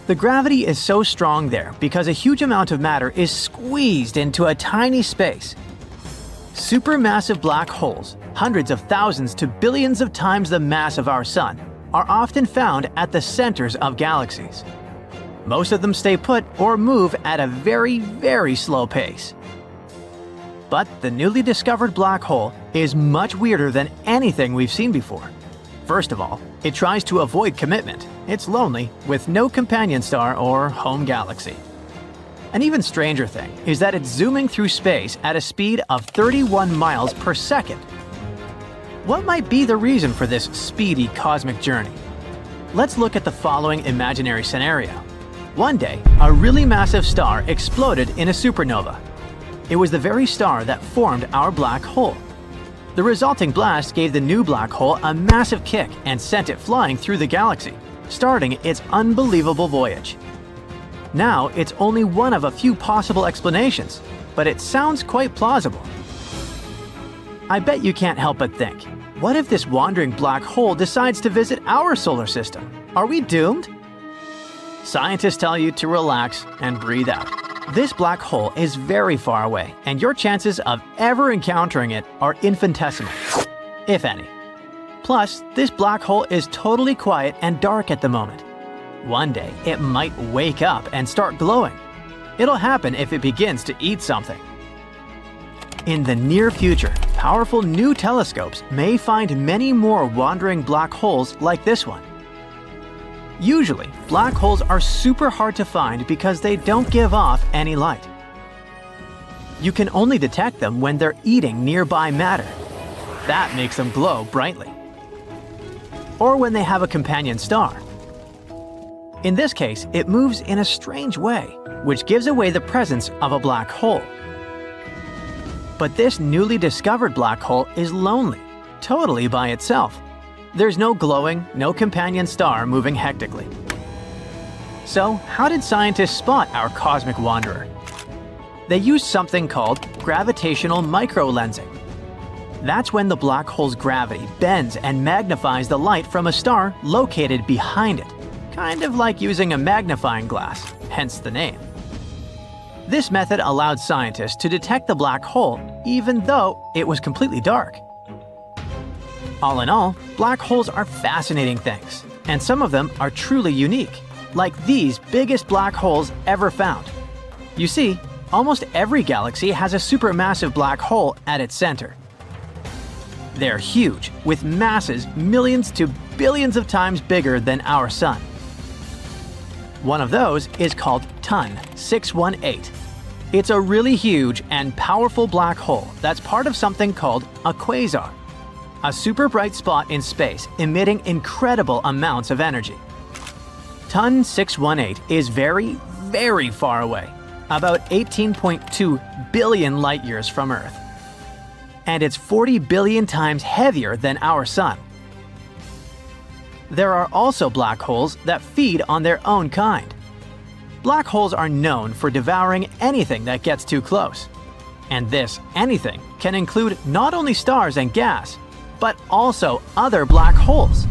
The gravity is so strong there because a huge amount of matter is squeezed into a tiny space. Supermassive black holes, hundreds of thousands to billions of times the mass of our Sun, are often found at the centers of galaxies. Most of them stay put or move at a very, very slow pace. But the newly discovered black hole is much weirder than anything we've seen before. First of all, it tries to avoid commitment. It's lonely, with no companion star or home galaxy. An even stranger thing is that it's zooming through space at a speed of 31 miles per second. What might be the reason for this speedy cosmic journey? Let's look at the following imaginary scenario. One day, a really massive star exploded in a supernova. It was the very star that formed our black hole. The resulting blast gave the new black hole a massive kick and sent it flying through the galaxy, starting its unbelievable voyage. Now, it's only one of a few possible explanations, but it sounds quite plausible. I bet you can't help but think, what if this wandering black hole decides to visit our solar system? Are we doomed? Scientists tell you to relax and breathe out. This black hole is very far away, and your chances of ever encountering it are infinitesimal, if any. Plus, this black hole is totally quiet and dark at the moment. One day, it might wake up and start glowing. It'll happen if it begins to eat something. In the near future, powerful new telescopes may find many more wandering black holes like this one. Usually, black holes are super hard to find because they don't give off any light. You can only detect them when they're eating nearby matter. That makes them glow brightly. Or when they have a companion star. In this case, it moves in a strange way, which gives away the presence of a black hole. But this newly discovered black hole is lonely, totally by itself. There's no glowing, no companion star moving hectically. So, how did scientists spot our cosmic wanderer? They used something called gravitational microlensing. That's when the black hole's gravity bends and magnifies the light from a star located behind it, kind of like using a magnifying glass, hence the name. This method allowed scientists to detect the black hole even though it was completely dark. All in all, black holes are fascinating things, and some of them are truly unique, like these biggest black holes ever found. You see, almost every galaxy has a supermassive black hole at its center. They're huge, with masses millions to billions of times bigger than our Sun. One of those is called TUN 618. It's a really huge and powerful black hole that's part of something called a quasar, a super bright spot in space emitting incredible amounts of energy. TUN 618 is very, very far away, about 18.2 billion light-years from Earth. And it's 40 billion times heavier than our Sun. There are also black holes that feed on their own kind. Black holes are known for devouring anything that gets too close. And this anything can include not only stars and gas, but also other black holes.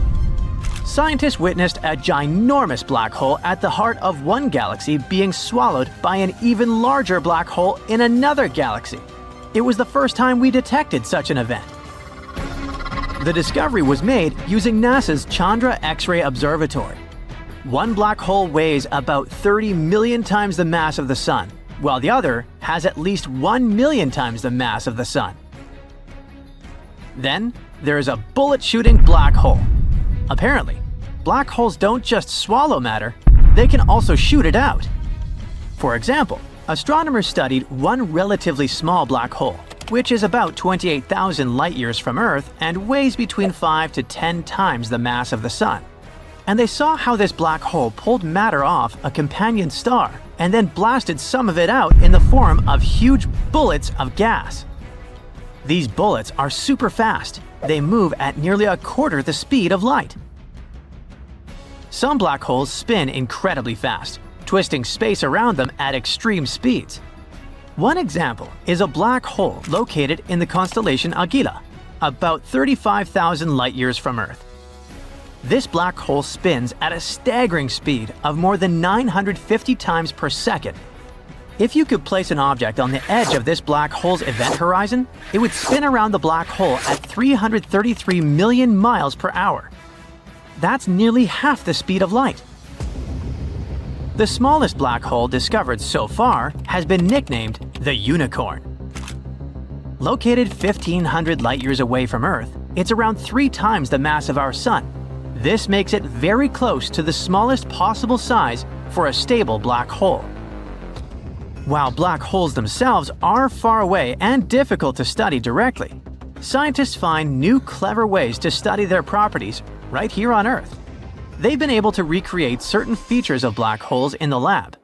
Scientists witnessed a ginormous black hole at the heart of one galaxy being swallowed by an even larger black hole in another galaxy. It was the first time we detected such an event. The discovery was made using NASA's Chandra X-ray Observatory. One black hole weighs about 30 million times the mass of the Sun, while the other has at least 1 million times the mass of the Sun. Then, there is a bullet-shooting black hole. Apparently, black holes don't just swallow matter, they can also shoot it out. For example, astronomers studied one relatively small black hole, which is about 28,000 light-years from Earth and weighs between 5 to 10 times the mass of the Sun. and they saw how this black hole pulled matter off a companion star and then blasted some of it out in the form of huge bullets of gas. These bullets are super fast. They move at nearly a quarter the speed of light. Some black holes spin incredibly fast, twisting space around them at extreme speeds. One example is a black hole located in the constellation Agila, about 35,000 light-years from Earth. This black hole spins at a staggering speed of more than 950 times per second. If you could place an object on the edge of this black hole's event horizon, it would spin around the black hole at 333 million miles per hour. That's nearly half the speed of light. The smallest black hole discovered so far has been nicknamed the Unicorn. Located 1,500 light-years away from Earth, it's around 3 times the mass of our Sun. This makes it very close to the smallest possible size for a stable black hole. While black holes themselves are far away and difficult to study directly, scientists find new clever ways to study their properties right here on Earth. They've been able to recreate certain features of black holes in the lab.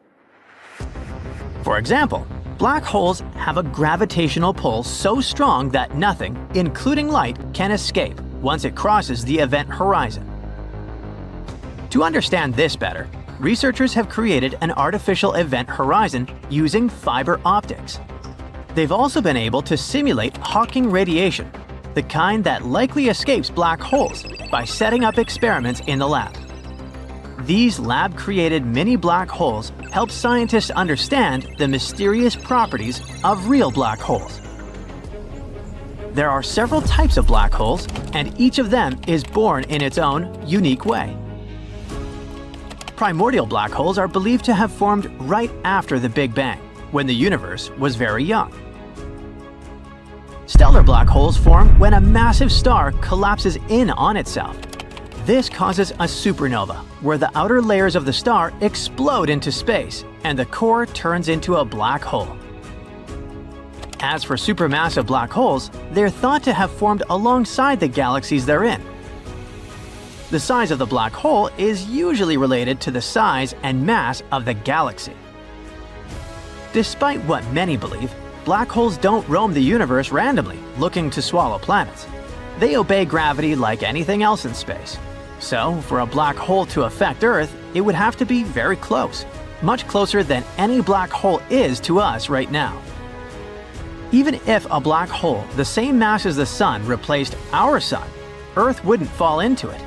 For example, black holes have a gravitational pull so strong that nothing, including light, can escape once it crosses the event horizon. To understand this better, researchers have created an artificial event horizon using fiber optics. They've also been able to simulate Hawking radiation, the kind that likely escapes black holes, by setting up experiments in the lab. These lab-created mini black holes help scientists understand the mysterious properties of real black holes. There are several types of black holes, and each of them is born in its own unique way. Primordial black holes are believed to have formed right after the Big Bang, when the universe was very young. Stellar black holes form when a massive star collapses in on itself. This causes a supernova, where the outer layers of the star explode into space, and the core turns into a black hole. As for supermassive black holes, they're thought to have formed alongside the galaxies they're in. The size of the black hole is usually related to the size and mass of the galaxy. Despite what many believe, black holes don't roam the universe randomly, looking to swallow planets. They obey gravity like anything else in space. So, for a black hole to affect Earth, it would have to be very close, much closer than any black hole is to us right now. Even if a black hole the same mass as the Sun replaced our Sun, Earth wouldn't fall into it.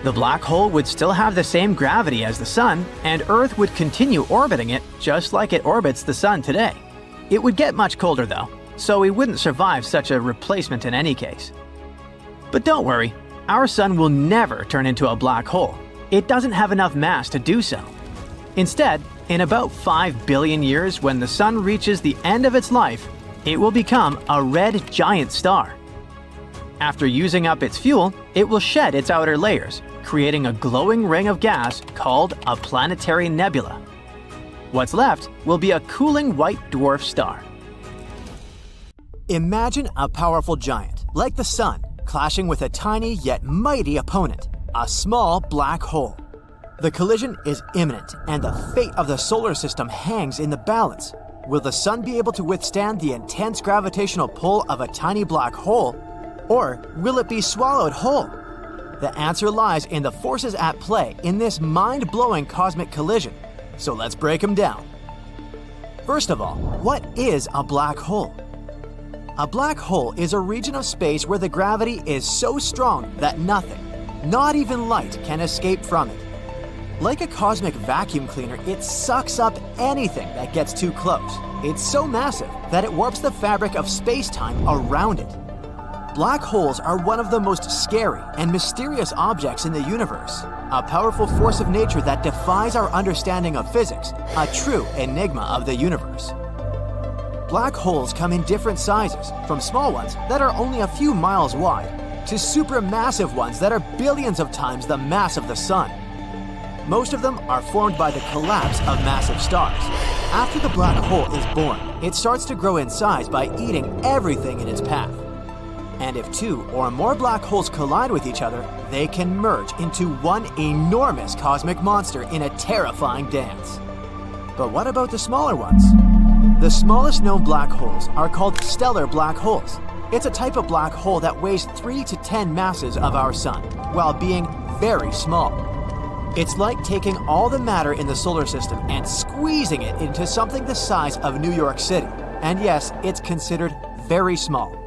The black hole would still have the same gravity as the Sun, and Earth would continue orbiting it just like it orbits the Sun today. It would get much colder though, so we wouldn't survive such a replacement in any case. But don't worry, our Sun will never turn into a black hole. It doesn't have enough mass to do so. Instead, in about 5 billion years, when the Sun reaches the end of its life, it will become a red giant star. After using up its fuel, it will shed its outer layers, creating a glowing ring of gas called a planetary nebula. What's left will be a cooling white dwarf star. Imagine a powerful giant, like the Sun, clashing with a tiny yet mighty opponent, a small black hole. The collision is imminent, and the fate of the solar system hangs in the balance. Will the Sun be able to withstand the intense gravitational pull of a tiny black hole, or will it be swallowed whole? The answer lies in the forces at play in this mind-blowing cosmic collision, so let's break them down. First of all, what is a black hole? A black hole is a region of space where the gravity is so strong that nothing, not even light, can escape from it. Like a cosmic vacuum cleaner, it sucks up anything that gets too close. It's so massive that it warps the fabric of space-time around it. Black holes are one of the most scary and mysterious objects in the universe, a powerful force of nature that defies our understanding of physics, a true enigma of the universe. Black holes come in different sizes, from small ones that are only a few miles wide, to supermassive ones that are billions of times the mass of the Sun. Most of them are formed by the collapse of massive stars. After the black hole is born, it starts to grow in size by eating everything in its path. And if two or more black holes collide with each other, they can merge into one enormous cosmic monster in a terrifying dance. But what about the smaller ones? The smallest known black holes are called stellar black holes. It's a type of black hole that weighs 3 to 10 masses of our sun, while being very small. It's like taking all the matter in the solar system and squeezing it into something the size of New York City. And yes, it's considered very small.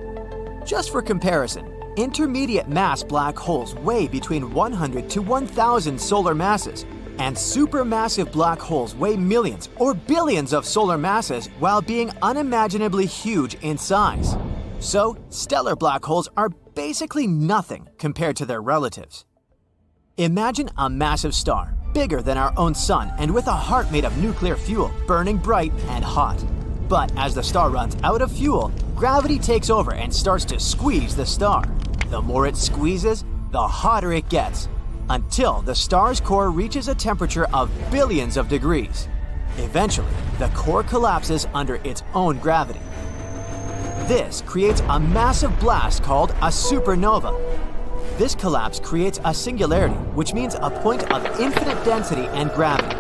Just for comparison, intermediate mass black holes weigh between 100 to 1,000 solar masses, and supermassive black holes weigh millions or billions of solar masses while being unimaginably huge in size. So, stellar black holes are basically nothing compared to their relatives. Imagine a massive star, bigger than our own sun and with a heart made of nuclear fuel, burning bright and hot. But as the star runs out of fuel, gravity takes over and starts to squeeze the star. The more it squeezes, the hotter it gets, until the star's core reaches a temperature of billions of degrees. Eventually, the core collapses under its own gravity. This creates a massive blast called a supernova. This collapse creates a singularity, which means a point of infinite density and gravity.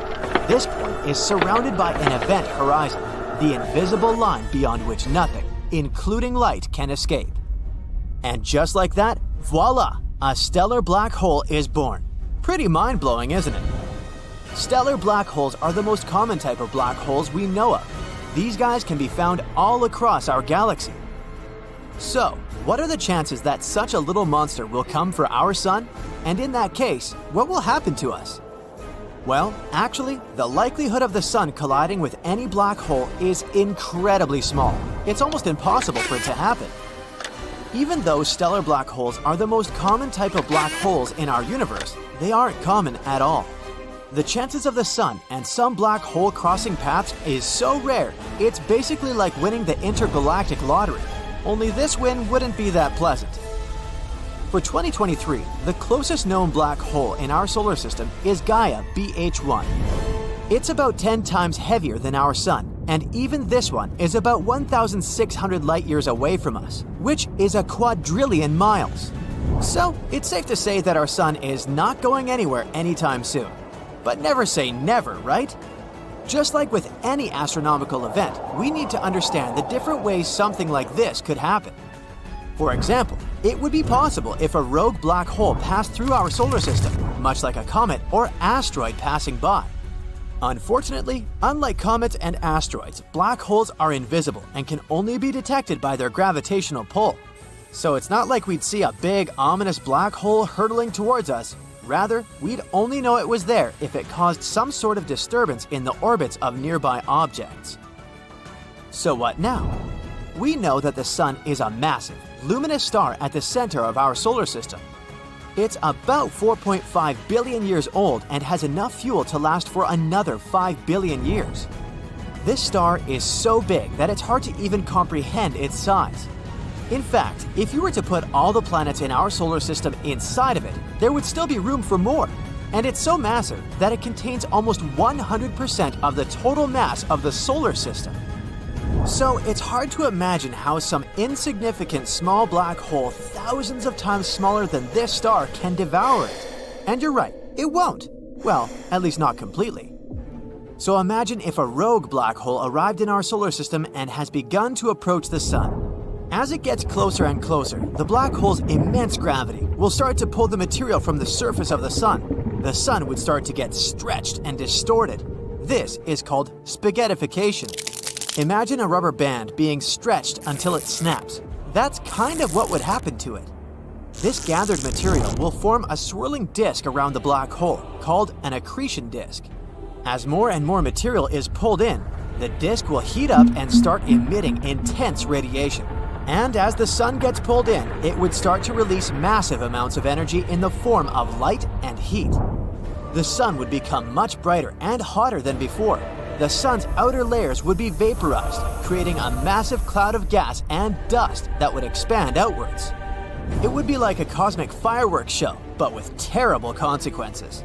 This point is surrounded by an event horizon, the invisible line beyond which nothing, including light, can escape. And just like that, voila! A stellar black hole is born. Pretty mind-blowing, isn't it? Stellar black holes are the most common type of black holes we know of. These guys can be found all across our galaxy. So, what are the chances that such a little monster will come for our sun? And in that case, what will happen to us? Well, actually, the likelihood of the sun colliding with any black hole is incredibly small. It's almost impossible for it to happen. Even though stellar black holes are the most common type of black holes in our universe, they aren't common at all. The chances of the sun and some black hole crossing paths is so rare, it's basically like winning the intergalactic lottery. Only this win wouldn't be that pleasant. For 2023, the closest known black hole in our solar system is Gaia BH1. It's about 10 times heavier than our sun, and even this one is about 1,600 light-years away from us, which is a quadrillion miles. So, it's safe to say that our sun is not going anywhere anytime soon. But never say never, right? Just like with any astronomical event, we need to understand the different ways something like this could happen. For example, it would be possible if a rogue black hole passed through our solar system, much like a comet or asteroid passing by. Unfortunately, unlike comets and asteroids, black holes are invisible and can only be detected by their gravitational pull. So it's not like we'd see a big, ominous black hole hurtling towards us. Rather, we'd only know it was there if it caused some sort of disturbance in the orbits of nearby objects. So what now? We know that the sun is a massive, luminous star at the center of our solar system. It's about 4.5 billion years old and has enough fuel to last for another 5 billion years. This star is so big that it's hard to even comprehend its size. In fact, if you were to put all the planets in our solar system inside of it, there would still be room for more. And it's so massive that it contains almost 100% of the total mass of the solar system. So it's hard to imagine how some insignificant small black hole thousands of times smaller than this star can devour it. And you're right, it won't. Well, at least not completely. So imagine if a rogue black hole arrived in our solar system and has begun to approach the sun. As it gets closer and closer, the black hole's immense gravity will start to pull the material from the surface of the sun. The sun would start to get stretched and distorted. This is called spaghettification. Imagine a rubber band being stretched until it snaps. That's kind of what would happen to it. This gathered material will form a swirling disk around the black hole, called an accretion disk. As more and more material is pulled in, the disk will heat up and start emitting intense radiation. And as the sun gets pulled in, it would start to release massive amounts of energy in the form of light and heat. The sun would become much brighter and hotter than before. The sun's outer layers would be vaporized, creating a massive cloud of gas and dust that would expand outwards. It would be like a cosmic fireworks show, but with terrible consequences.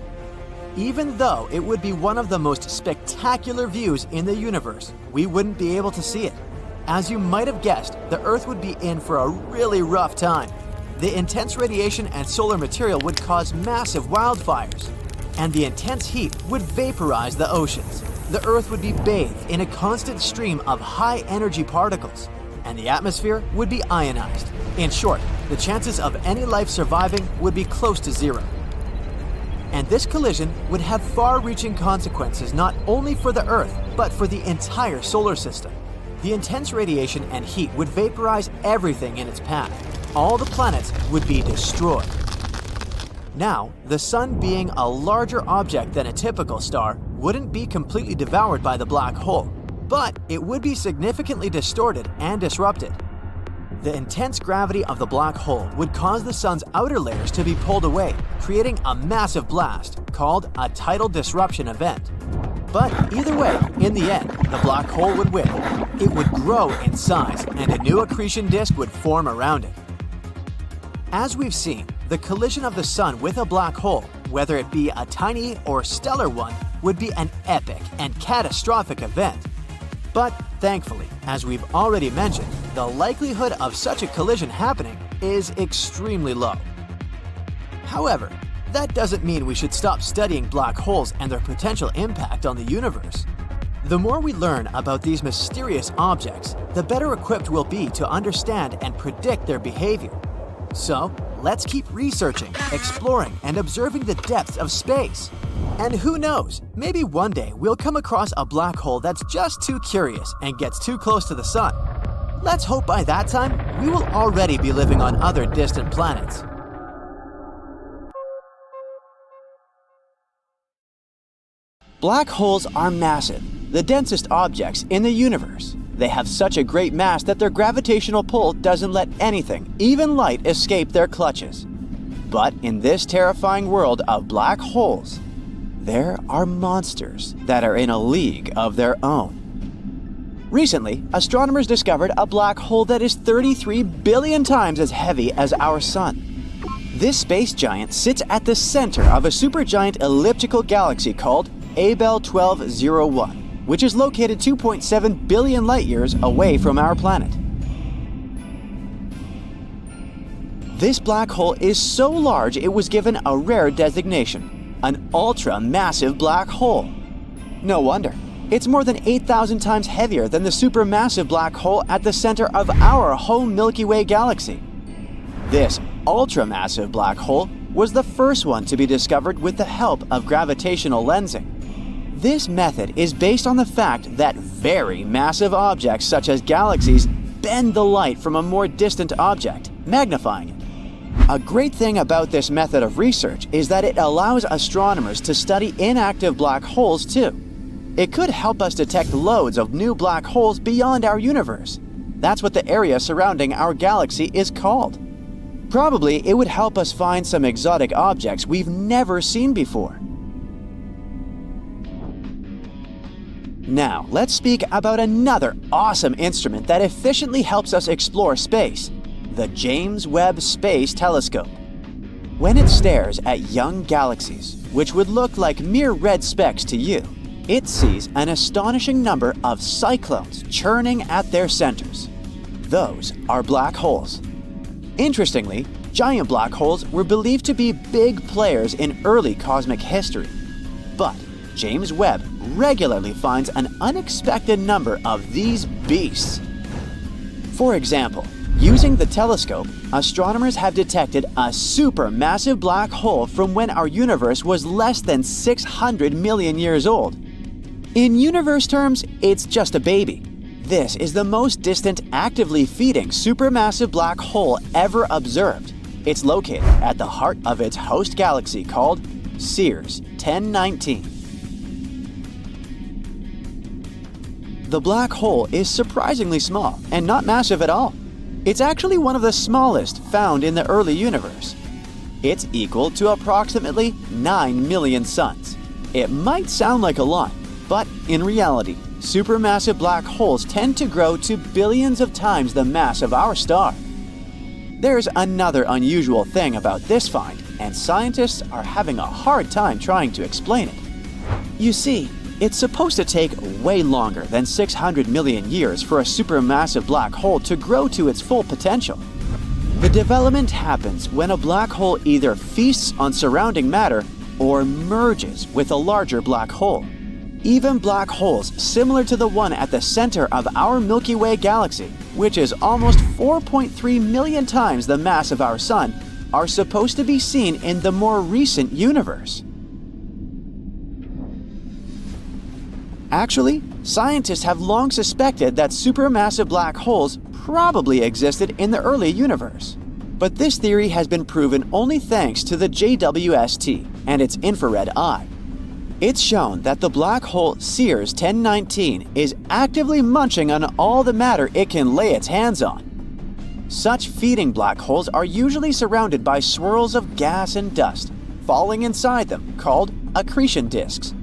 Even though it would be one of the most spectacular views in the universe, we wouldn't be able to see it. As you might have guessed, the Earth would be in for a really rough time. The intense radiation and solar material would cause massive wildfires, and the intense heat would vaporize the oceans. The Earth would be bathed in a constant stream of high-energy particles, and the atmosphere would be ionized. In short, the chances of any life surviving would be close to zero. And this collision would have far-reaching consequences not only for the Earth, but for the entire solar system. The intense radiation and heat would vaporize everything in its path. All the planets would be destroyed. Now, the Sun, being a larger object than a typical star, wouldn't be completely devoured by the black hole, but it would be significantly distorted and disrupted. The intense gravity of the black hole would cause the Sun's outer layers to be pulled away, creating a massive blast called a tidal disruption event. But either way, in the end, the black hole would win. It would grow in size, and a new accretion disk would form around it. As we've seen, the collision of the Sun with a black hole, whether it be a tiny or stellar one, would be an epic and catastrophic event. But thankfully, as we've already mentioned, the likelihood of such a collision happening is extremely low. However, that doesn't mean we should stop studying black holes and their potential impact on the universe. The more we learn about these mysterious objects, the better equipped we'll be to understand and predict their behavior. So, let's keep researching, exploring, and observing the depths of space. And who knows, maybe one day we'll come across a black hole that's just too curious and gets too close to the Sun. Let's hope by that time, we will already be living on other distant planets. Black holes are massive, the densest objects in the universe. They have such a great mass that their gravitational pull doesn't let anything, even light, escape their clutches. But in this terrifying world of black holes, there are monsters that are in a league of their own. Recently, astronomers discovered a black hole that is 33 billion times as heavy as our Sun. This space giant sits at the center of a supergiant elliptical galaxy called Abell 1201, which is located 2.7 billion light-years away from our planet. This black hole is so large it was given a rare designation, an ultra-massive black hole. No wonder. It's more than 8,000 times heavier than the supermassive black hole at the center of our home Milky Way galaxy. This ultramassive black hole was the first one to be discovered with the help of gravitational lensing. This method is based on the fact that very massive objects such as galaxies bend the light from a more distant object, magnifying it. A great thing about this method of research is that it allows astronomers to study inactive black holes too. It could help us detect loads of new black holes beyond our universe. That's what the area surrounding our galaxy is called. Probably it would help us find some exotic objects we've never seen before. Now, let's speak about another awesome instrument that efficiently helps us explore space, the James Webb Space Telescope. When it stares at young galaxies, which would look like mere red specks to you, it sees an astonishing number of cyclones churning at their centers. Those are black holes. Interestingly, giant black holes were believed to be big players in early cosmic history. But James Webb regularly finds an unexpected number of these beasts. For example, using the telescope, astronomers have detected a supermassive black hole from when our universe was less than 600 million years old. In universe terms, it's just a baby. This is the most distant actively feeding supermassive black hole ever observed. It's located at the heart of its host galaxy called Sears 1019. The black hole is surprisingly small and not massive at all. It's actually one of the smallest found in the early universe. It's equal to approximately 9 million suns. It might sound like a lot, but in reality, supermassive black holes tend to grow to billions of times the mass of our star. There's another unusual thing about this find, and scientists are having a hard time trying to explain it. You see, It's supposed to take way longer than 600 million years for a supermassive black hole to grow to its full potential. The development happens when a black hole either feasts on surrounding matter or merges with a larger black hole. Even black holes similar to the one at the center of our Milky Way galaxy, which is almost 4.3 million times the mass of our Sun, are supposed to be seen in the more recent universe. Actually, scientists have long suspected that supermassive black holes probably existed in the early universe. But this theory has been proven only thanks to the JWST and its infrared eye. It's shown that the black hole Sears 1019 is actively munching on all the matter it can lay its hands on. Such feeding black holes are usually surrounded by swirls of gas and dust, falling inside them, called accretion disks.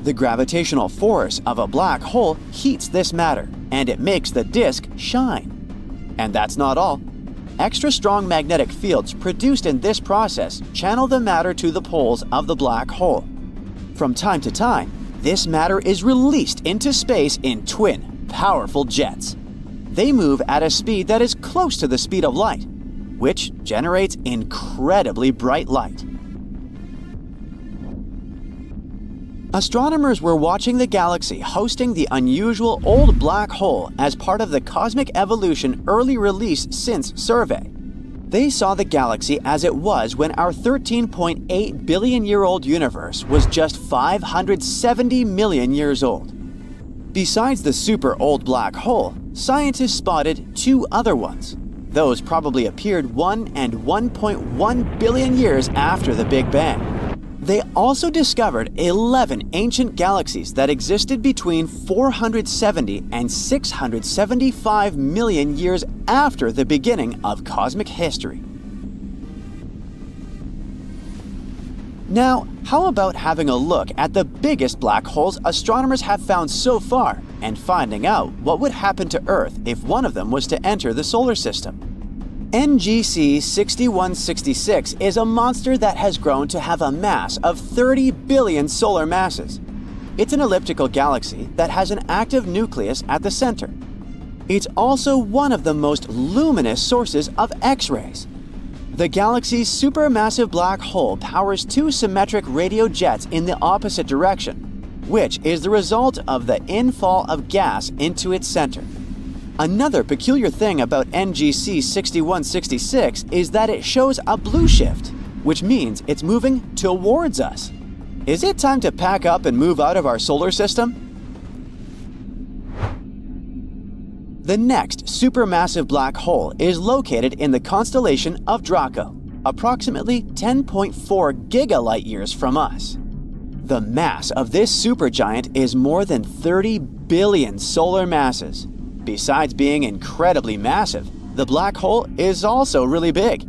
The gravitational force of a black hole heats this matter, and it makes the disk shine. And that's not all. Extra strong magnetic fields produced in this process channel the matter to the poles of the black hole. From time to time, this matter is released into space in twin, powerful jets. They move at a speed that is close to the speed of light, which generates incredibly bright light. Astronomers were watching the galaxy hosting the unusual old black hole as part of the Cosmic Evolution Early Release Since survey. They saw the galaxy as it was when our 13.8 billion-year-old universe was just 570 million years old. Besides the super old black hole, scientists spotted two other ones. Those probably appeared 1 and 1.1 billion years after the Big Bang. They also discovered 11 ancient galaxies that existed between 470 and 675 million years after the beginning of cosmic history. Now, how about having a look at the biggest black holes astronomers have found so far and finding out what would happen to Earth if one of them was to enter the solar system? NGC 6166 is a monster that has grown to have a mass of 30 billion solar masses. It's an elliptical galaxy that has an active nucleus at the center. It's also one of the most luminous sources of X-rays. The galaxy's supermassive black hole powers two symmetric radio jets in the opposite direction, which is the result of the infall of gas into its center. Another peculiar thing about NGC 6166 is that it shows a blue shift, which means it's moving towards us. Is it time to pack up and move out of our solar system? The next supermassive black hole is located in the constellation of Draco, approximately 10.4 gigalight-years from us. The mass of this supergiant is more than 30 billion solar masses. Besides being incredibly massive, the black hole is also really big.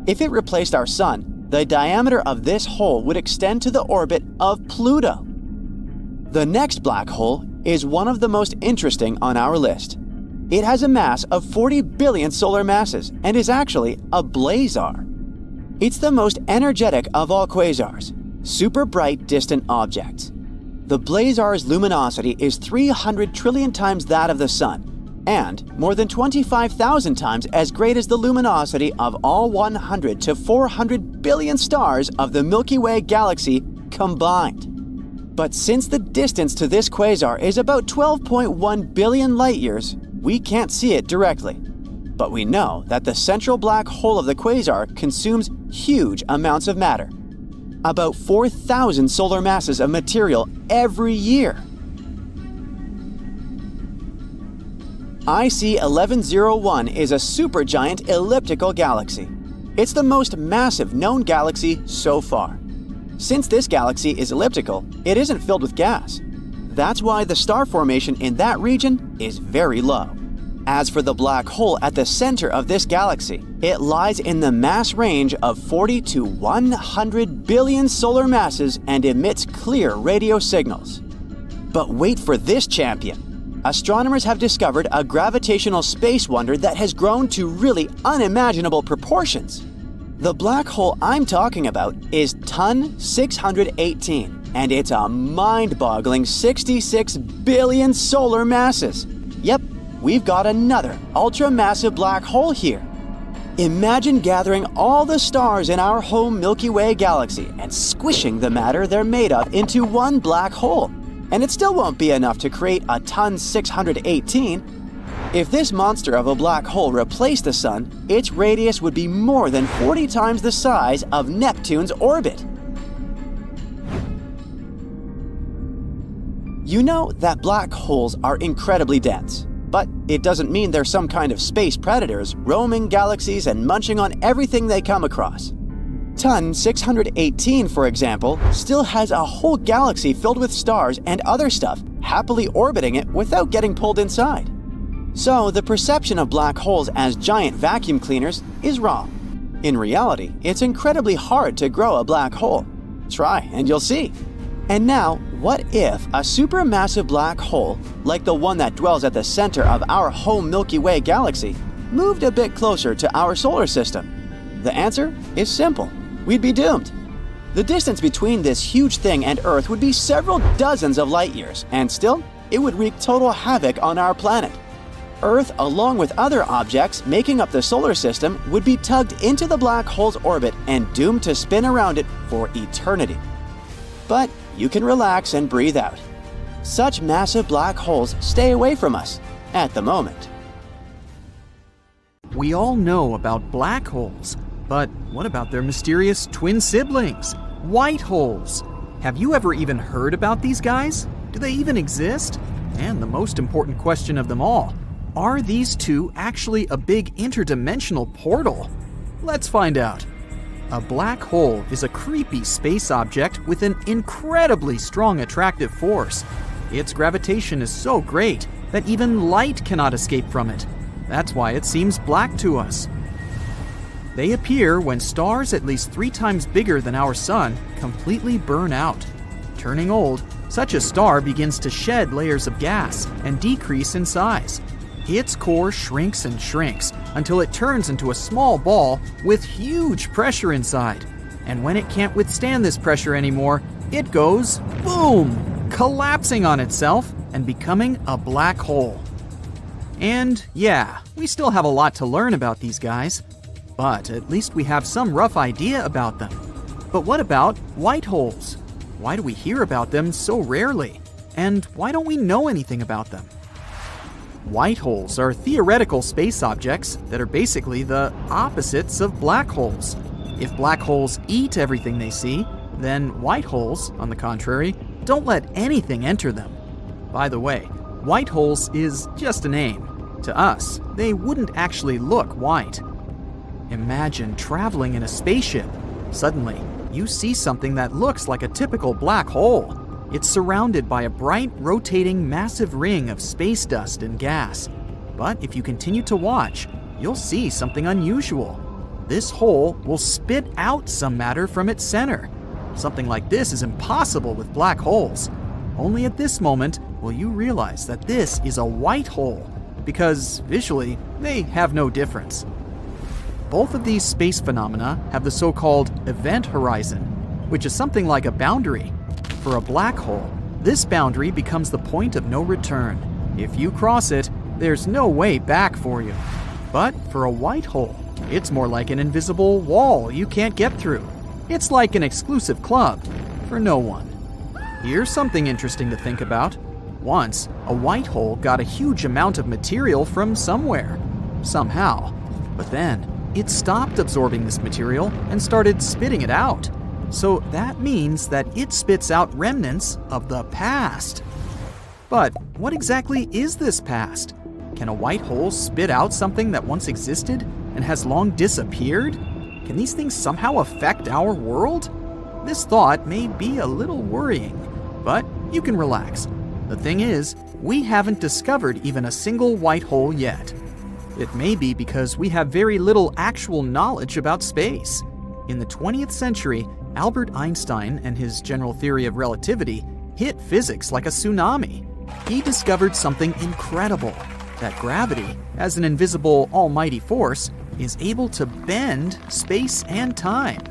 If it replaced our Sun, the diameter of this hole would extend to the orbit of Pluto. The next black hole is one of the most interesting on our list. It has a mass of 40 billion solar masses and is actually a blazar. It's the most energetic of all quasars, super bright distant objects. The blazar's luminosity is 300 trillion times that of the Sun, and more than 25,000 times as great as the luminosity of all 100 to 400 billion stars of the Milky Way galaxy combined. But since the distance to this quasar is about 12.1 billion light-years, we can't see it directly. But we know that the central black hole of the quasar consumes huge amounts of matter. About 4,000 solar masses of material every year. IC 1101 is a supergiant elliptical galaxy. It's the most massive known galaxy so far. Since this galaxy is elliptical, it isn't filled with gas. That's why the star formation in that region is very low. As for the black hole at the center of this galaxy, it lies in the mass range of 40 to 100 billion solar masses and emits clear radio signals. But wait for this champion. Astronomers have discovered a gravitational space wonder that has grown to really unimaginable proportions. The black hole I'm talking about is TON 618. and it's a mind-boggling 66 billion solar masses. Yep, we've got another ultra-massive black hole here. Imagine gathering all the stars in our home Milky Way galaxy and squishing the matter they're made of into one black hole. And it still won't be enough to create a ton 618. If this monster of a black hole replaced the Sun, its radius would be more than 40 times the size of Neptune's orbit. You know that black holes are incredibly dense. But it doesn't mean they're some kind of space predators roaming galaxies and munching on everything they come across. Ton 618, for example, still has a whole galaxy filled with stars and other stuff happily orbiting it without getting pulled inside. So the perception of black holes as giant vacuum cleaners is wrong. In reality, it's incredibly hard to grow a black hole. Try and you'll see. And now, what if a supermassive black hole, like the one that dwells at the center of our home Milky Way galaxy, moved a bit closer to our solar system? The answer is simple. We'd be doomed. The distance between this huge thing and Earth would be several dozens of light years, and still, it would wreak total havoc on our planet. Earth, along with other objects making up the solar system, would be tugged into the black hole's orbit and doomed to spin around it for eternity. But you can relax and breathe out. Such massive black holes stay away from us at the moment. We all know about black holes, but what about their mysterious twin siblings, white holes? Have you ever even heard about these guys? Do they even exist? And the most important question of them all, are these two actually a big interdimensional portal? Let's find out. A black hole is a creepy space object with an incredibly strong attractive force. Its gravitation is so great that even light cannot escape from it. That's why it seems black to us. They appear when stars at least 3 times bigger than our Sun completely burn out. Turning old, such a star begins to shed layers of gas and decrease in size. Its core shrinks and shrinks until it turns into a small ball with huge pressure inside. And when it can't withstand this pressure anymore, it goes boom, collapsing on itself and becoming a black hole. And yeah, we still have a lot to learn about these guys, but at least we have some rough idea about them. But what about white holes? Why do we hear about them so rarely? And why don't we know anything about them? White holes are theoretical space objects that are basically the opposites of black holes. If black holes eat everything they see, then white holes, on the contrary, don't let anything enter them. By the way, white holes is just a name. To us, they wouldn't actually look white. Imagine traveling in a spaceship. Suddenly, you see something that looks like a typical black hole. It's surrounded by a bright, rotating, massive ring of space dust and gas. But if you continue to watch, you'll see something unusual. This hole will spit out some matter from its center. Something like this is impossible with black holes. Only at this moment will you realize that this is a white hole, because visually, they have no difference. Both of these space phenomena have the so-called event horizon, which is something like a boundary. For a black hole, this boundary becomes the point of no return. If you cross it, there's no way back for you. But for a white hole, it's more like an invisible wall you can't get through. It's like an exclusive club for no one. Here's something interesting to think about. Once, a white hole got a huge amount of material from somewhere, somehow. But then, it stopped absorbing this material and started spitting it out. So that means that it spits out remnants of the past. But what exactly is this past? Can a white hole spit out something that once existed and has long disappeared? Can these things somehow affect our world? This thought may be a little worrying, but you can relax. The thing is, we haven't discovered even a single white hole yet. It may be because we have very little actual knowledge about space. In the 20th century, Albert Einstein and his general theory of relativity hit physics like a tsunami. He discovered something incredible, that gravity, as an invisible almighty force, is able to bend space and time.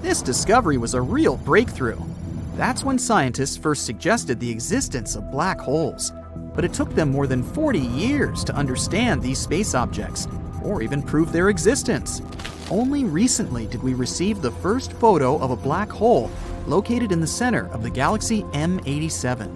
This discovery was a real breakthrough. That's when scientists first suggested the existence of black holes. But it took them more than 40 years to understand these space objects, or even prove their existence. Only recently did we receive the first photo of a black hole located in the center of the galaxy M87.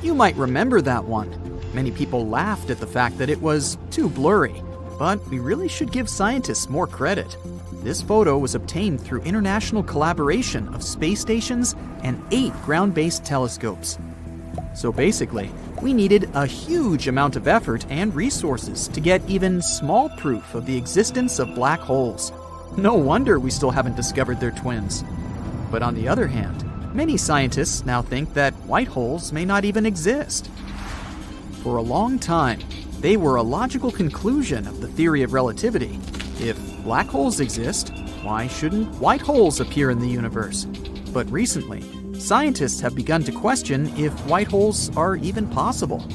You might remember that one. Many people laughed at the fact that it was too blurry, but we really should give scientists more credit. This photo was obtained through international collaboration of space stations and 8 ground-based telescopes. So basically, we needed a huge amount of effort and resources to get even small proof of the existence of black holes. No wonder we still haven't discovered their twins. But on the other hand, many scientists now think that white holes may not even exist. For a long time, they were a logical conclusion of the theory of relativity. If black holes exist, why shouldn't white holes appear in the universe? But recently, scientists have begun to question if white holes are even possible.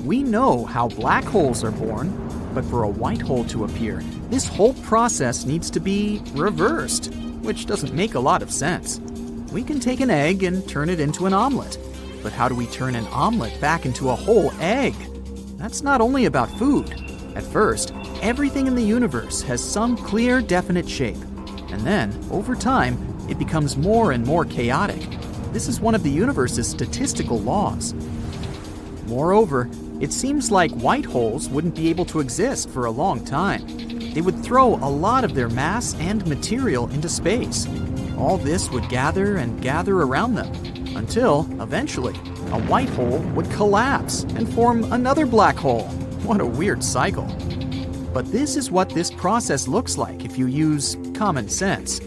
We know how black holes are born, but for a white hole to appear, this whole process needs to be reversed, which doesn't make a lot of sense. We can take an egg and turn it into an omelet, but how do we turn an omelet back into a whole egg? That's not only about food. At first, everything in the universe has some clear, definite shape, and then, over time, it becomes more and more chaotic. This is one of the universe's statistical laws. Moreover, it seems like white holes wouldn't be able to exist for a long time. They would throw a lot of their mass and material into space. All this would gather and gather around them, until, eventually, a white hole would collapse and form another black hole. What a weird cycle. But this is what this process looks like if you use common sense.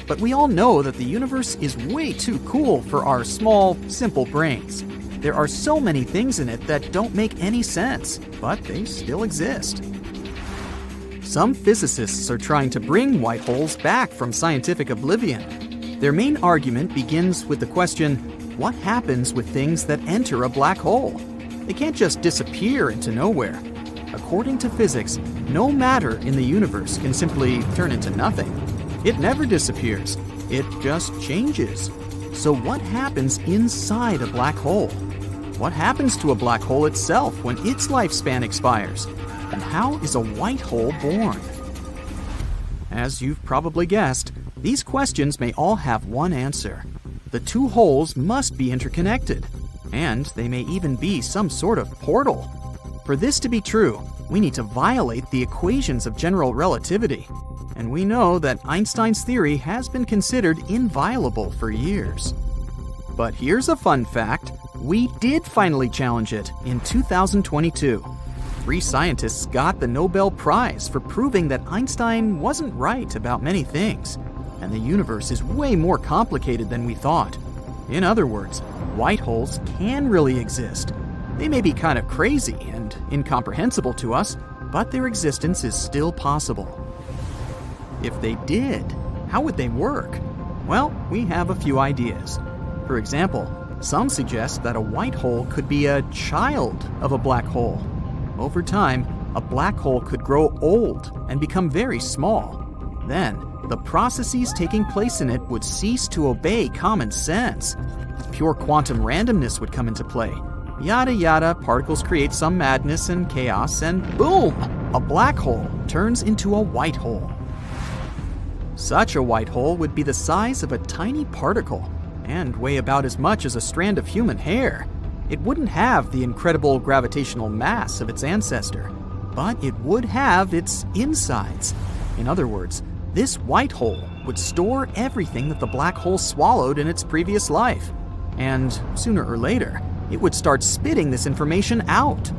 But we all know that the universe is way too cool for our small, simple brains. There are so many things in it that don't make any sense, but they still exist. Some physicists are trying to bring white holes back from scientific oblivion. Their main argument begins with the question, what happens with things that enter a black hole? They can't just disappear into nowhere. According to physics, no matter in the universe can simply turn into nothing. It never disappears. It just changes. So what happens inside a black hole? What happens to a black hole itself when its lifespan expires? And how is a white hole born? As you've probably guessed, these questions may all have one answer. The two holes must be interconnected, and they may even be some sort of portal. For this to be true, we need to violate the equations of general relativity. And we know that Einstein's theory has been considered inviolable for years. But here's a fun fact. We did finally challenge it in 2022. 3 scientists got the Nobel Prize for proving that Einstein wasn't right about many things, and the universe is way more complicated than we thought. In other words, white holes can really exist. They may be kind of crazy and incomprehensible to us, but their existence is still possible. If they did, how would they work? Well, we have a few ideas. For example, some suggest that a white hole could be a child of a black hole. Over time, a black hole could grow old and become very small. Then, the processes taking place in it would cease to obey common sense. Pure quantum randomness would come into play. Yada yada, particles create some madness and chaos, and boom! A black hole turns into a white hole. Such a white hole would be the size of a tiny particle and weigh about as much as a strand of human hair. It wouldn't have the incredible gravitational mass of its ancestor, but it would have its insides. In other words, this white hole would store everything that the black hole swallowed in its previous life, and sooner or later, it would start spitting this information out.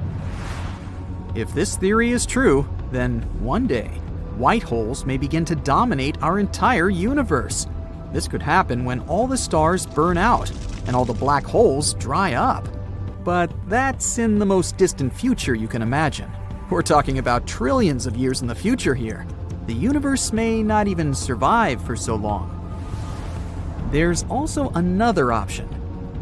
If this theory is true, then one day, white holes may begin to dominate our entire universe. This could happen when all the stars burn out and all the black holes dry up. But that's in the most distant future you can imagine. We're talking about trillions of years in the future here. The universe may not even survive for so long. There's also another option.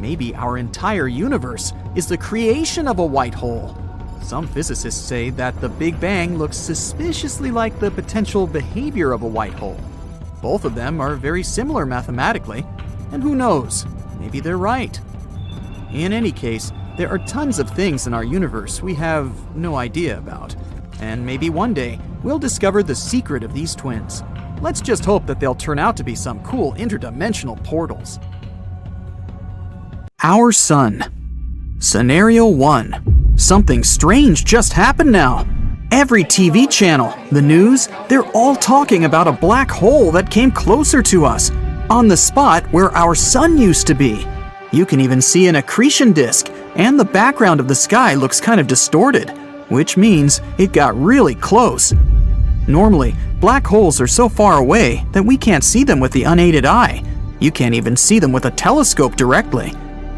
Maybe our entire universe is the creation of a white hole. Some physicists say that the Big Bang looks suspiciously like the potential behavior of a white hole. Both of them are very similar mathematically, And who knows, maybe they're right. In any case, there are tons of things in our universe we have no idea about. And maybe one day, we'll discover the secret of these twins. Let's just hope that they'll turn out to be some cool interdimensional portals. Our Sun. Scenario 1. Something strange just happened now. Every TV channel, the news, they're all talking about a black hole that came closer to us, on the spot where our sun used to be. You can even see an accretion disk, and the background of the sky looks kind of distorted, which means it got really close. Normally, black holes are so far away that we can't see them with the unaided eye. You can't even see them with a telescope directly.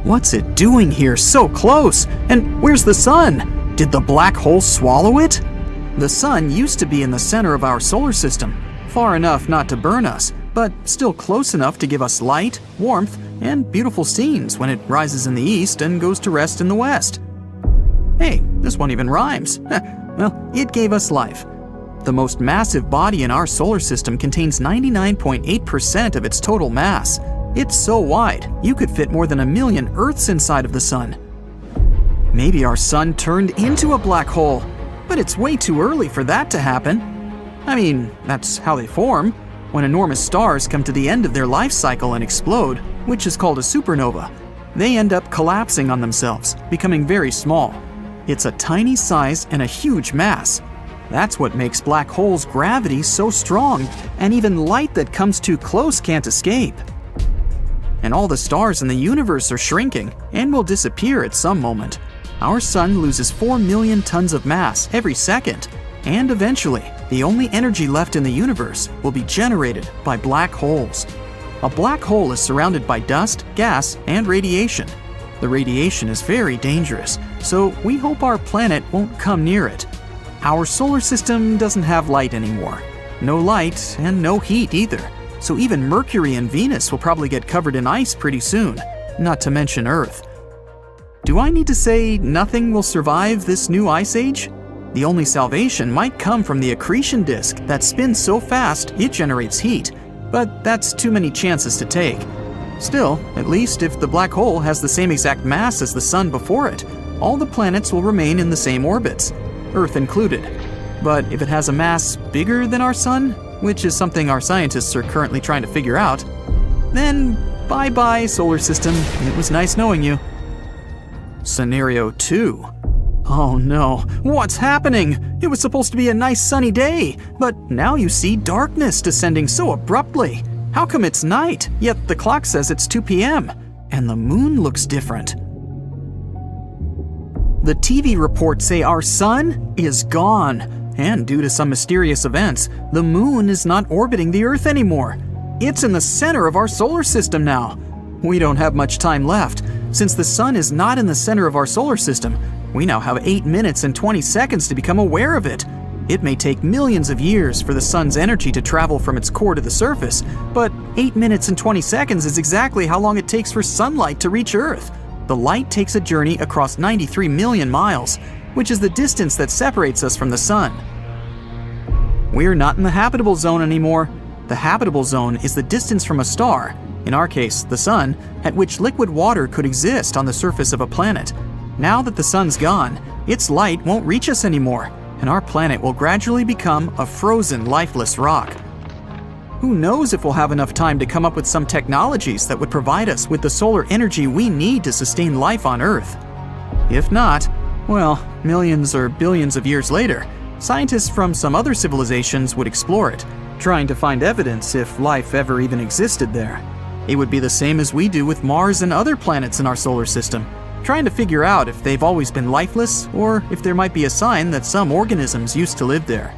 What's it doing here so close? And where's the sun? Did the black hole swallow it? The sun used to be in the center of our solar system, far enough not to burn us, but still close enough to give us light, warmth, and beautiful scenes when it rises in the east and goes to rest in the west. Hey, this one even rhymes. Well, it gave us life. The most massive body in our solar system contains 99.8% of its total mass. It's so wide, you could fit more than 1 million Earths inside of the sun. Maybe our sun turned into a black hole, but it's way too early for that to happen. I mean, that's how they form, when enormous stars come to the end of their life cycle and explode, which is called a supernova. They end up collapsing on themselves, becoming very small. It's a tiny size and a huge mass. That's what makes black holes' gravity so strong, and even light that comes too close can't escape. And all the stars in the universe are shrinking and will disappear at some moment. Our sun loses 4 million tons of mass every second, and eventually, the only energy left in the universe will be generated by black holes. A black hole is surrounded by dust, gas, and radiation. The radiation is very dangerous, so we hope our planet won't come near it. Our solar system doesn't have light anymore. No light and no heat either, so even Mercury and Venus will probably get covered in ice pretty soon, not to mention Earth. Do I need to say nothing will survive this new ice age? The only salvation might come from the accretion disk that spins so fast it generates heat, but that's too many chances to take. Still, at least if the black hole has the same exact mass as the sun before it, all the planets will remain in the same orbits, Earth included. But if it has a mass bigger than our sun, which is something our scientists are currently trying to figure out, then bye-bye, solar system. It was nice knowing you. Scenario 2. Oh no, what's happening? It was supposed to be a nice sunny day, but now you see darkness descending so abruptly. How come it's night, yet the clock says it's 2 p.m., and the moon looks different? The TV reports say our sun is gone, and due to some mysterious events, the moon is not orbiting the Earth anymore. It's in the center of our solar system now. We don't have much time left. Since the sun is not in the center of our solar system, we now have 8 minutes and 20 seconds to become aware of it. It may take millions of years for the sun's energy to travel from its core to the surface, but 8 minutes and 20 seconds is exactly how long it takes for sunlight to reach Earth. The light takes a journey across 93 million miles, which is the distance that separates us from the sun. We're not in the habitable zone anymore. The habitable zone is the distance from a star, in our case, the sun, at which liquid water could exist on the surface of a planet. Now that the sun's gone, its light won't reach us anymore, and our planet will gradually become a frozen, lifeless rock. Who knows if we'll have enough time to come up with some technologies that would provide us with the solar energy we need to sustain life on Earth. If not, well, millions or billions of years later, scientists from some other civilizations would explore it, trying to find evidence if life ever even existed there. It would be the same as we do with Mars and other planets in our solar system, trying to figure out if they've always been lifeless or if there might be a sign that some organisms used to live there.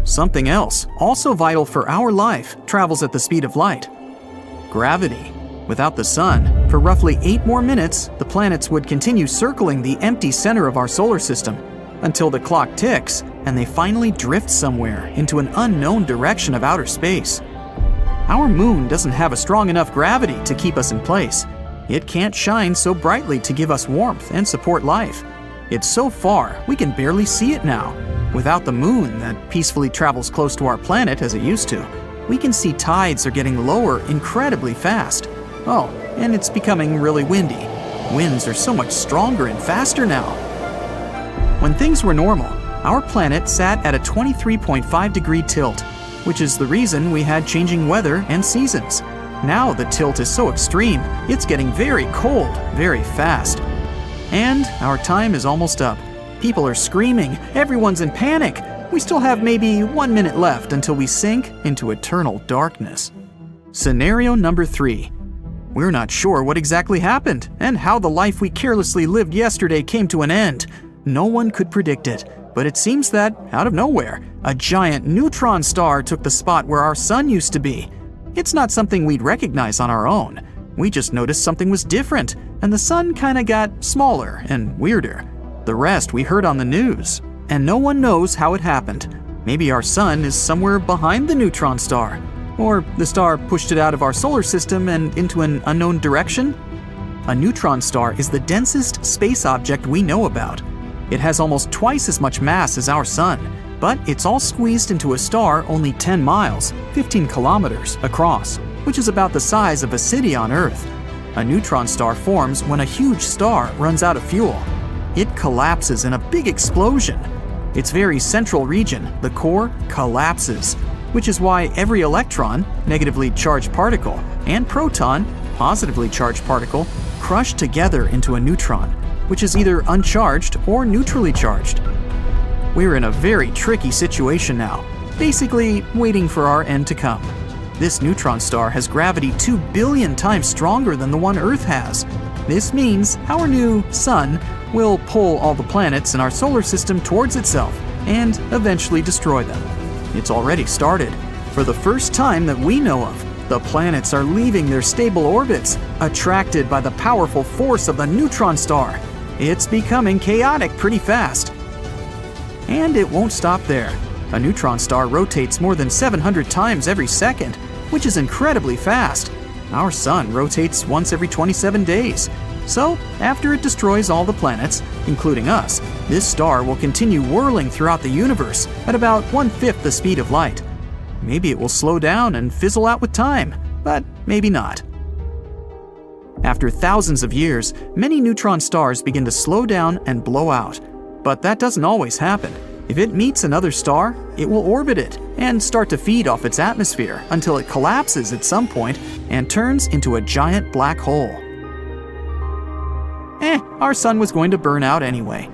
Something else, also vital for our life, travels at the speed of light. Gravity. Without the sun, for roughly 8 more minutes, the planets would continue circling the empty center of our solar system until the clock ticks and they finally drift somewhere into an unknown direction of outer space. Our moon doesn't have a strong enough gravity to keep us in place. It can't shine so brightly to give us warmth and support life. It's so far, we can barely see it now. Without the moon that peacefully travels close to our planet as it used to, we can see tides are getting lower incredibly fast. Oh, and it's becoming really windy. Winds are so much stronger and faster now. When things were normal, our planet sat at a 23.5-degree tilt, which is the reason we had changing weather and seasons. Now the tilt is so extreme, it's getting very cold, very fast. And our time is almost up. People are screaming, everyone's in panic. We still have maybe 1 minute left until we sink into eternal darkness. Scenario number 3. We're not sure what exactly happened and how the life we carelessly lived yesterday came to an end. No one could predict it, but it seems that, out of nowhere, a giant neutron star took the spot where our sun used to be. It's not something we'd recognize on our own. We just noticed something was different, and the sun kinda got smaller and weirder. The rest we heard on the news, and no one knows how it happened. Maybe our sun is somewhere behind the neutron star, or the star pushed it out of our solar system and into an unknown direction. A neutron star is the densest space object we know about. It has almost twice as much mass as our sun, but it's all squeezed into a star only 10 miles, 15 kilometers, across, which is about the size of a city on Earth. A neutron star forms when a huge star runs out of fuel. It collapses in a big explosion. Its very central region, the core, collapses, which is why every electron, negatively charged particle, and proton, positively charged particle, crush together into a neutron, which is either uncharged or neutrally charged. We're in a very tricky situation now, basically waiting for our end to come. This neutron star has gravity 2 billion times stronger than the one Earth has. This means our new sun will pull all the planets in our solar system towards itself and eventually destroy them. It's already started. For the first time that we know of, the planets are leaving their stable orbits, attracted by the powerful force of the neutron star. It's becoming chaotic pretty fast. And it won't stop there. A neutron star rotates more than 700 times every second, which is incredibly fast. Our sun rotates once every 27 days. So, after it destroys all the planets, including us, this star will continue whirling throughout the universe at about 1/5 the speed of light. Maybe it will slow down and fizzle out with time, but maybe not. After thousands of years, many neutron stars begin to slow down and blow out. But that doesn't always happen. If it meets another star, it will orbit it and start to feed off its atmosphere until it collapses at some point and turns into a giant black hole. Our sun was going to burn out anyway.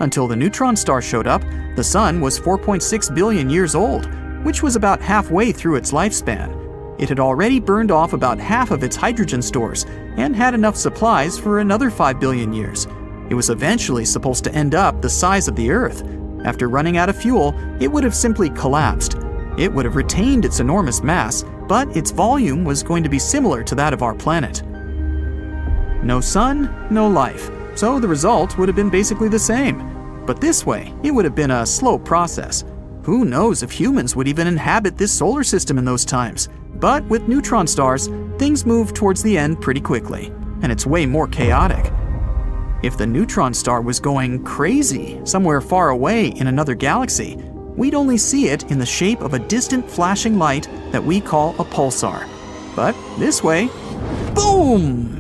Until the neutron star showed up, the sun was 4.6 billion years old, which was about halfway through its lifespan. It had already burned off about half of its hydrogen stores and had enough supplies for another 5 billion years. It was eventually supposed to end up the size of the Earth. After running out of fuel, it would have simply collapsed. It would have retained its enormous mass, but its volume was going to be similar to that of our planet. No sun, no life, so the result would have been basically the same. But this way, it would have been a slow process. Who knows if humans would even inhabit this solar system in those times? But with neutron stars, things move towards the end pretty quickly, and it's way more chaotic. If the neutron star was going crazy somewhere far away in another galaxy, we'd only see it in the shape of a distant flashing light that we call a pulsar. But this way, boom!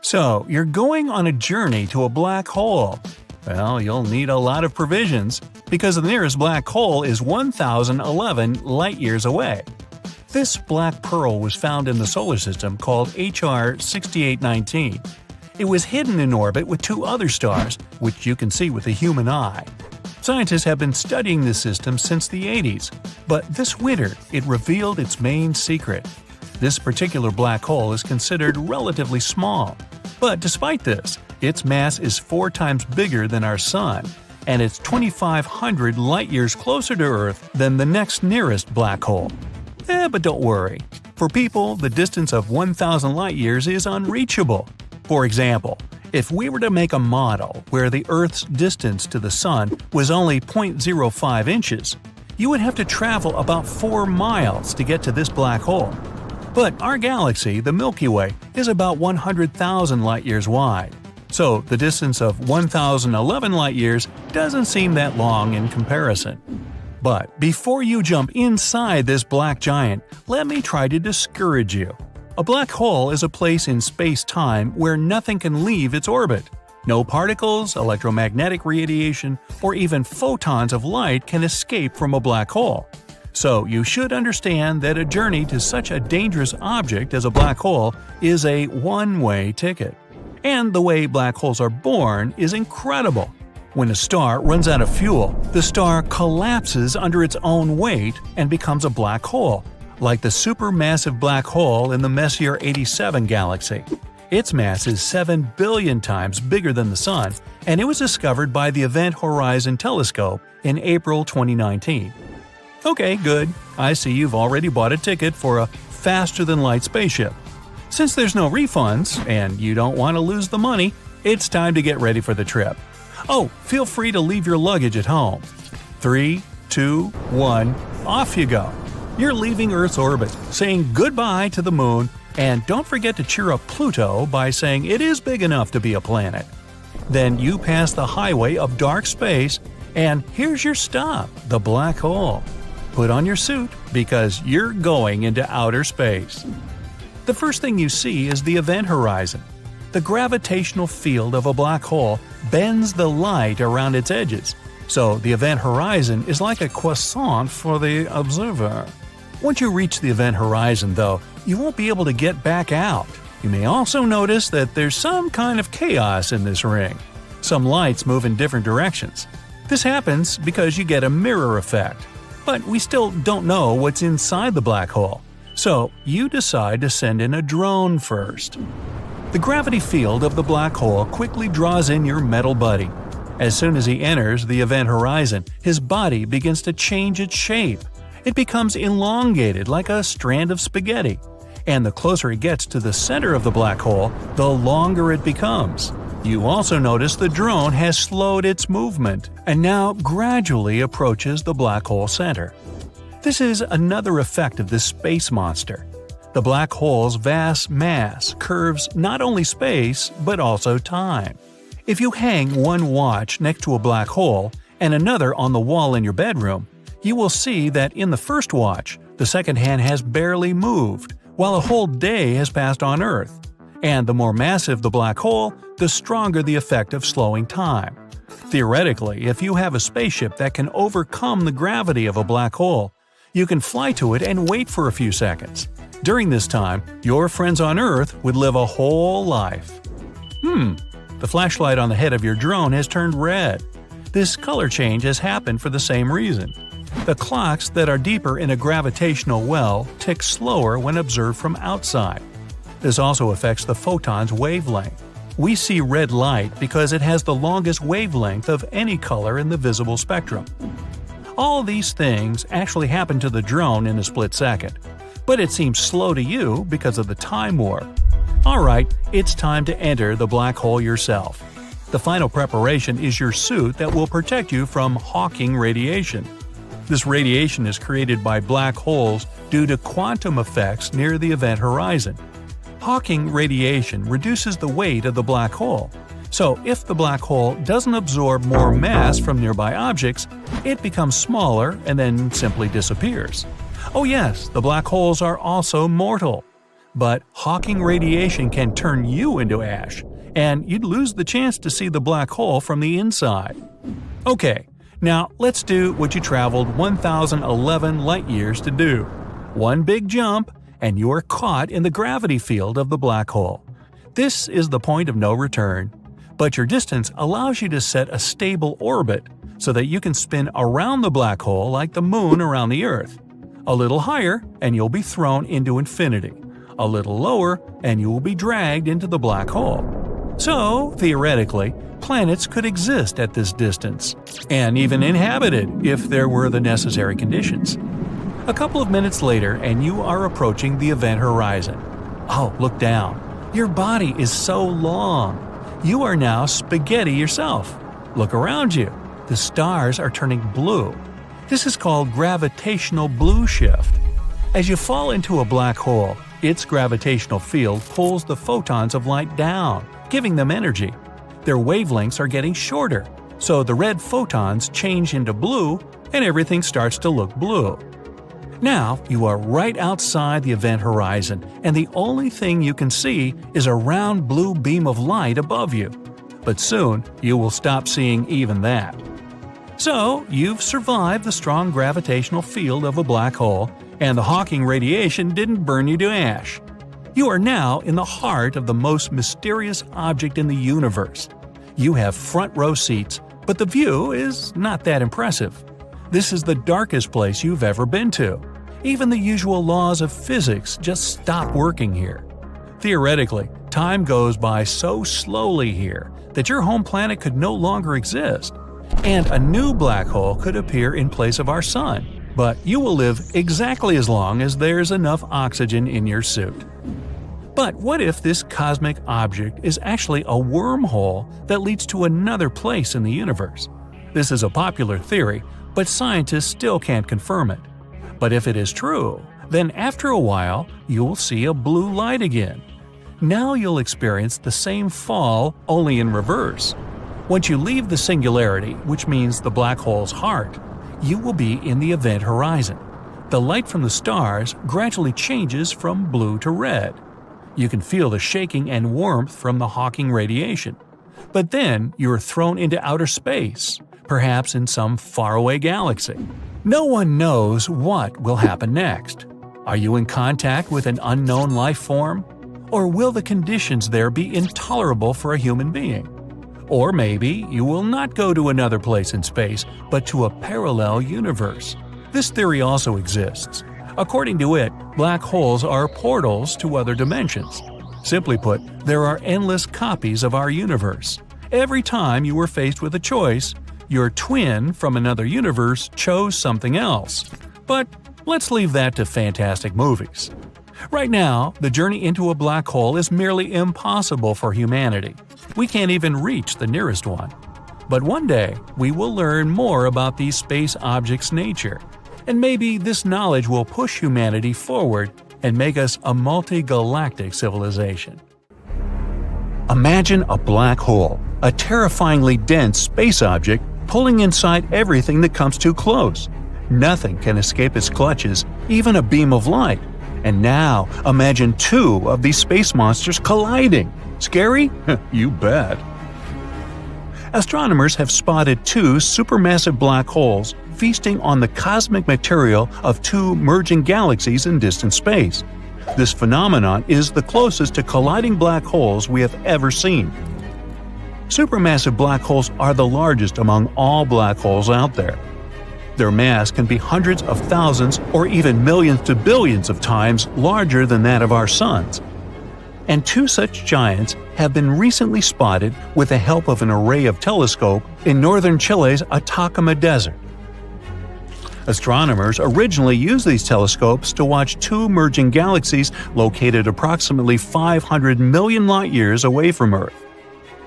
So, you're going on a journey to a black hole. Well, you'll need a lot of provisions, because the nearest black hole is 1,011 light-years away. This black pearl was found in the solar system called HR 6819. It was hidden in orbit with 2 other stars, which you can see with the human eye. Scientists have been studying this system since the 80s, but this winter it revealed its main secret. This particular black hole is considered relatively small, but despite this, its mass is 4 times bigger than our Sun, and it's 2,500 light-years closer to Earth than the next nearest black hole. But don't worry. For people, the distance of 1,000 light-years is unreachable. For example, if we were to make a model where the Earth's distance to the Sun was only 0.05 inches, you would have to travel about 4 miles to get to this black hole. But our galaxy, the Milky Way, is about 100,000 light-years wide. So the distance of 1,011 light-years doesn't seem that long in comparison. But before you jump inside this black giant, let me try to discourage you. A black hole is a place in space-time where nothing can leave its orbit. No particles, electromagnetic radiation, or even photons of light can escape from a black hole. So you should understand that a journey to such a dangerous object as a black hole is a one-way ticket. And the way black holes are born is incredible. When a star runs out of fuel, the star collapses under its own weight and becomes a black hole, like the supermassive black hole in the Messier 87 galaxy. Its mass is 7 billion times bigger than the Sun, and it was discovered by the Event Horizon Telescope in April 2019. Okay, good. I see you've already bought a ticket for a faster-than-light spaceship. Since there's no refunds, and you don't want to lose the money, it's time to get ready for the trip. Oh, feel free to leave your luggage at home. 3, 2, 1, off you go. You're leaving Earth's orbit, saying goodbye to the moon, and don't forget to cheer up Pluto by saying it is big enough to be a planet. Then you pass the highway of dark space, and here's your stop, the black hole. Put on your suit because you're going into outer space. The first thing you see is the event horizon. The gravitational field of a black hole bends the light around its edges, so the event horizon is like a croissant for the observer. Once you reach the event horizon, though, you won't be able to get back out. You may also notice that there's some kind of chaos in this ring. Some lights move in different directions. This happens because you get a mirror effect. But we still don't know what's inside the black hole, so you decide to send in a drone first. The gravity field of the black hole quickly draws in your metal buddy. As soon as he enters the event horizon, his body begins to change its shape. It becomes elongated like a strand of spaghetti, and the closer it gets to the center of the black hole, the longer it becomes. You also notice the drone has slowed its movement and now gradually approaches the black hole center. This is another effect of this space monster. The black hole's vast mass curves not only space but also time. If you hang one watch next to a black hole and another on the wall in your bedroom, you will see that in the first watch, the second hand has barely moved, while a whole day has passed on Earth. And the more massive the black hole, the stronger the effect of slowing time. Theoretically, if you have a spaceship that can overcome the gravity of a black hole, you can fly to it and wait for a few seconds. During this time, your friends on Earth would live a whole life. The flashlight on the head of your drone has turned red. This color change has happened for the same reason. The clocks that are deeper in a gravitational well tick slower when observed from outside. This also affects the photon's wavelength. We see red light because it has the longest wavelength of any color in the visible spectrum. All these things actually happen to the drone in a split second, but it seems slow to you because of the time warp. Alright, it's time to enter the black hole yourself. The final preparation is your suit that will protect you from Hawking radiation. This radiation is created by black holes due to quantum effects near the event horizon. Hawking radiation reduces the weight of the black hole, so if the black hole doesn't absorb more mass from nearby objects, it becomes smaller and then simply disappears. Oh yes, the black holes are also mortal. But Hawking radiation can turn you into ash, and you'd lose the chance to see the black hole from the inside. Okay, now let's do what you traveled 1,011 light-years to do. One big jump, and you are caught in the gravity field of the black hole. This is the point of no return, but your distance allows you to set a stable orbit so that you can spin around the black hole like the moon around the Earth. A little higher, and you'll be thrown into infinity. A little lower, and you will be dragged into the black hole. So, theoretically, planets could exist at this distance, and even inhabited if there were the necessary conditions. A couple of minutes later, and you are approaching the event horizon. Oh, look down. Your body is so long. You are now spaghetti yourself. Look around you. The stars are turning blue. This is called gravitational blue shift. As you fall into a black hole, its gravitational field pulls the photons of light down, giving them energy. Their wavelengths are getting shorter, So the red photons change into blue and everything starts to look blue. Now you are right outside the event horizon, and the only thing you can see is a round blue beam of light above you. But soon you will stop seeing even that. So you've survived the strong gravitational field of a black hole, and the Hawking radiation didn't burn you to ash. You are now in the heart of the most mysterious object in the universe. You have front row seats, but the view is not that impressive. This is the darkest place you've ever been to. Even the usual laws of physics just stop working here. Theoretically, time goes by so slowly here that your home planet could no longer exist, and a new black hole could appear in place of our Sun, but you will live exactly as long as there's enough oxygen in your suit. But what if this cosmic object is actually a wormhole that leads to another place in the universe? This is a popular theory, but scientists still can't confirm it. But if it is true, then after a while, you'll see a blue light again. Now you'll experience the same fall, only in reverse. Once you leave the singularity, which means the black hole's heart, you will be in the event horizon. The light from the stars gradually changes from blue to red. You can feel the shaking and warmth from the Hawking radiation. But then you are thrown into outer space, perhaps in some faraway galaxy. No one knows what will happen next. Are you in contact with an unknown life form? Or will the conditions there be intolerable for a human being? Or maybe you will not go to another place in space, but to a parallel universe. This theory also exists. According to it, black holes are portals to other dimensions. Simply put, there are endless copies of our universe. Every time you were faced with a choice, your twin from another universe chose something else. But let's leave that to fantastic movies. Right now, the journey into a black hole is merely impossible for humanity. We can't even reach the nearest one. But one day, we will learn more about these space objects' nature. And maybe this knowledge will push humanity forward and make us a multi-galactic civilization. Imagine a black hole, a terrifyingly dense space object pulling inside everything that comes too close. Nothing can escape its clutches, even a beam of light. And now, imagine two of these space monsters colliding. Scary? You bet. Astronomers have spotted two supermassive black holes feasting on the cosmic material of two merging galaxies in distant space. This phenomenon is the closest to colliding black holes we have ever seen. Supermassive black holes are the largest among all black holes out there. Their mass can be hundreds of thousands or even millions to billions of times larger than that of our suns. And two such giants have been recently spotted with the help of an array of telescopes in northern Chile's Atacama Desert. Astronomers originally used these telescopes to watch two merging galaxies located approximately 500 million light-years away from Earth.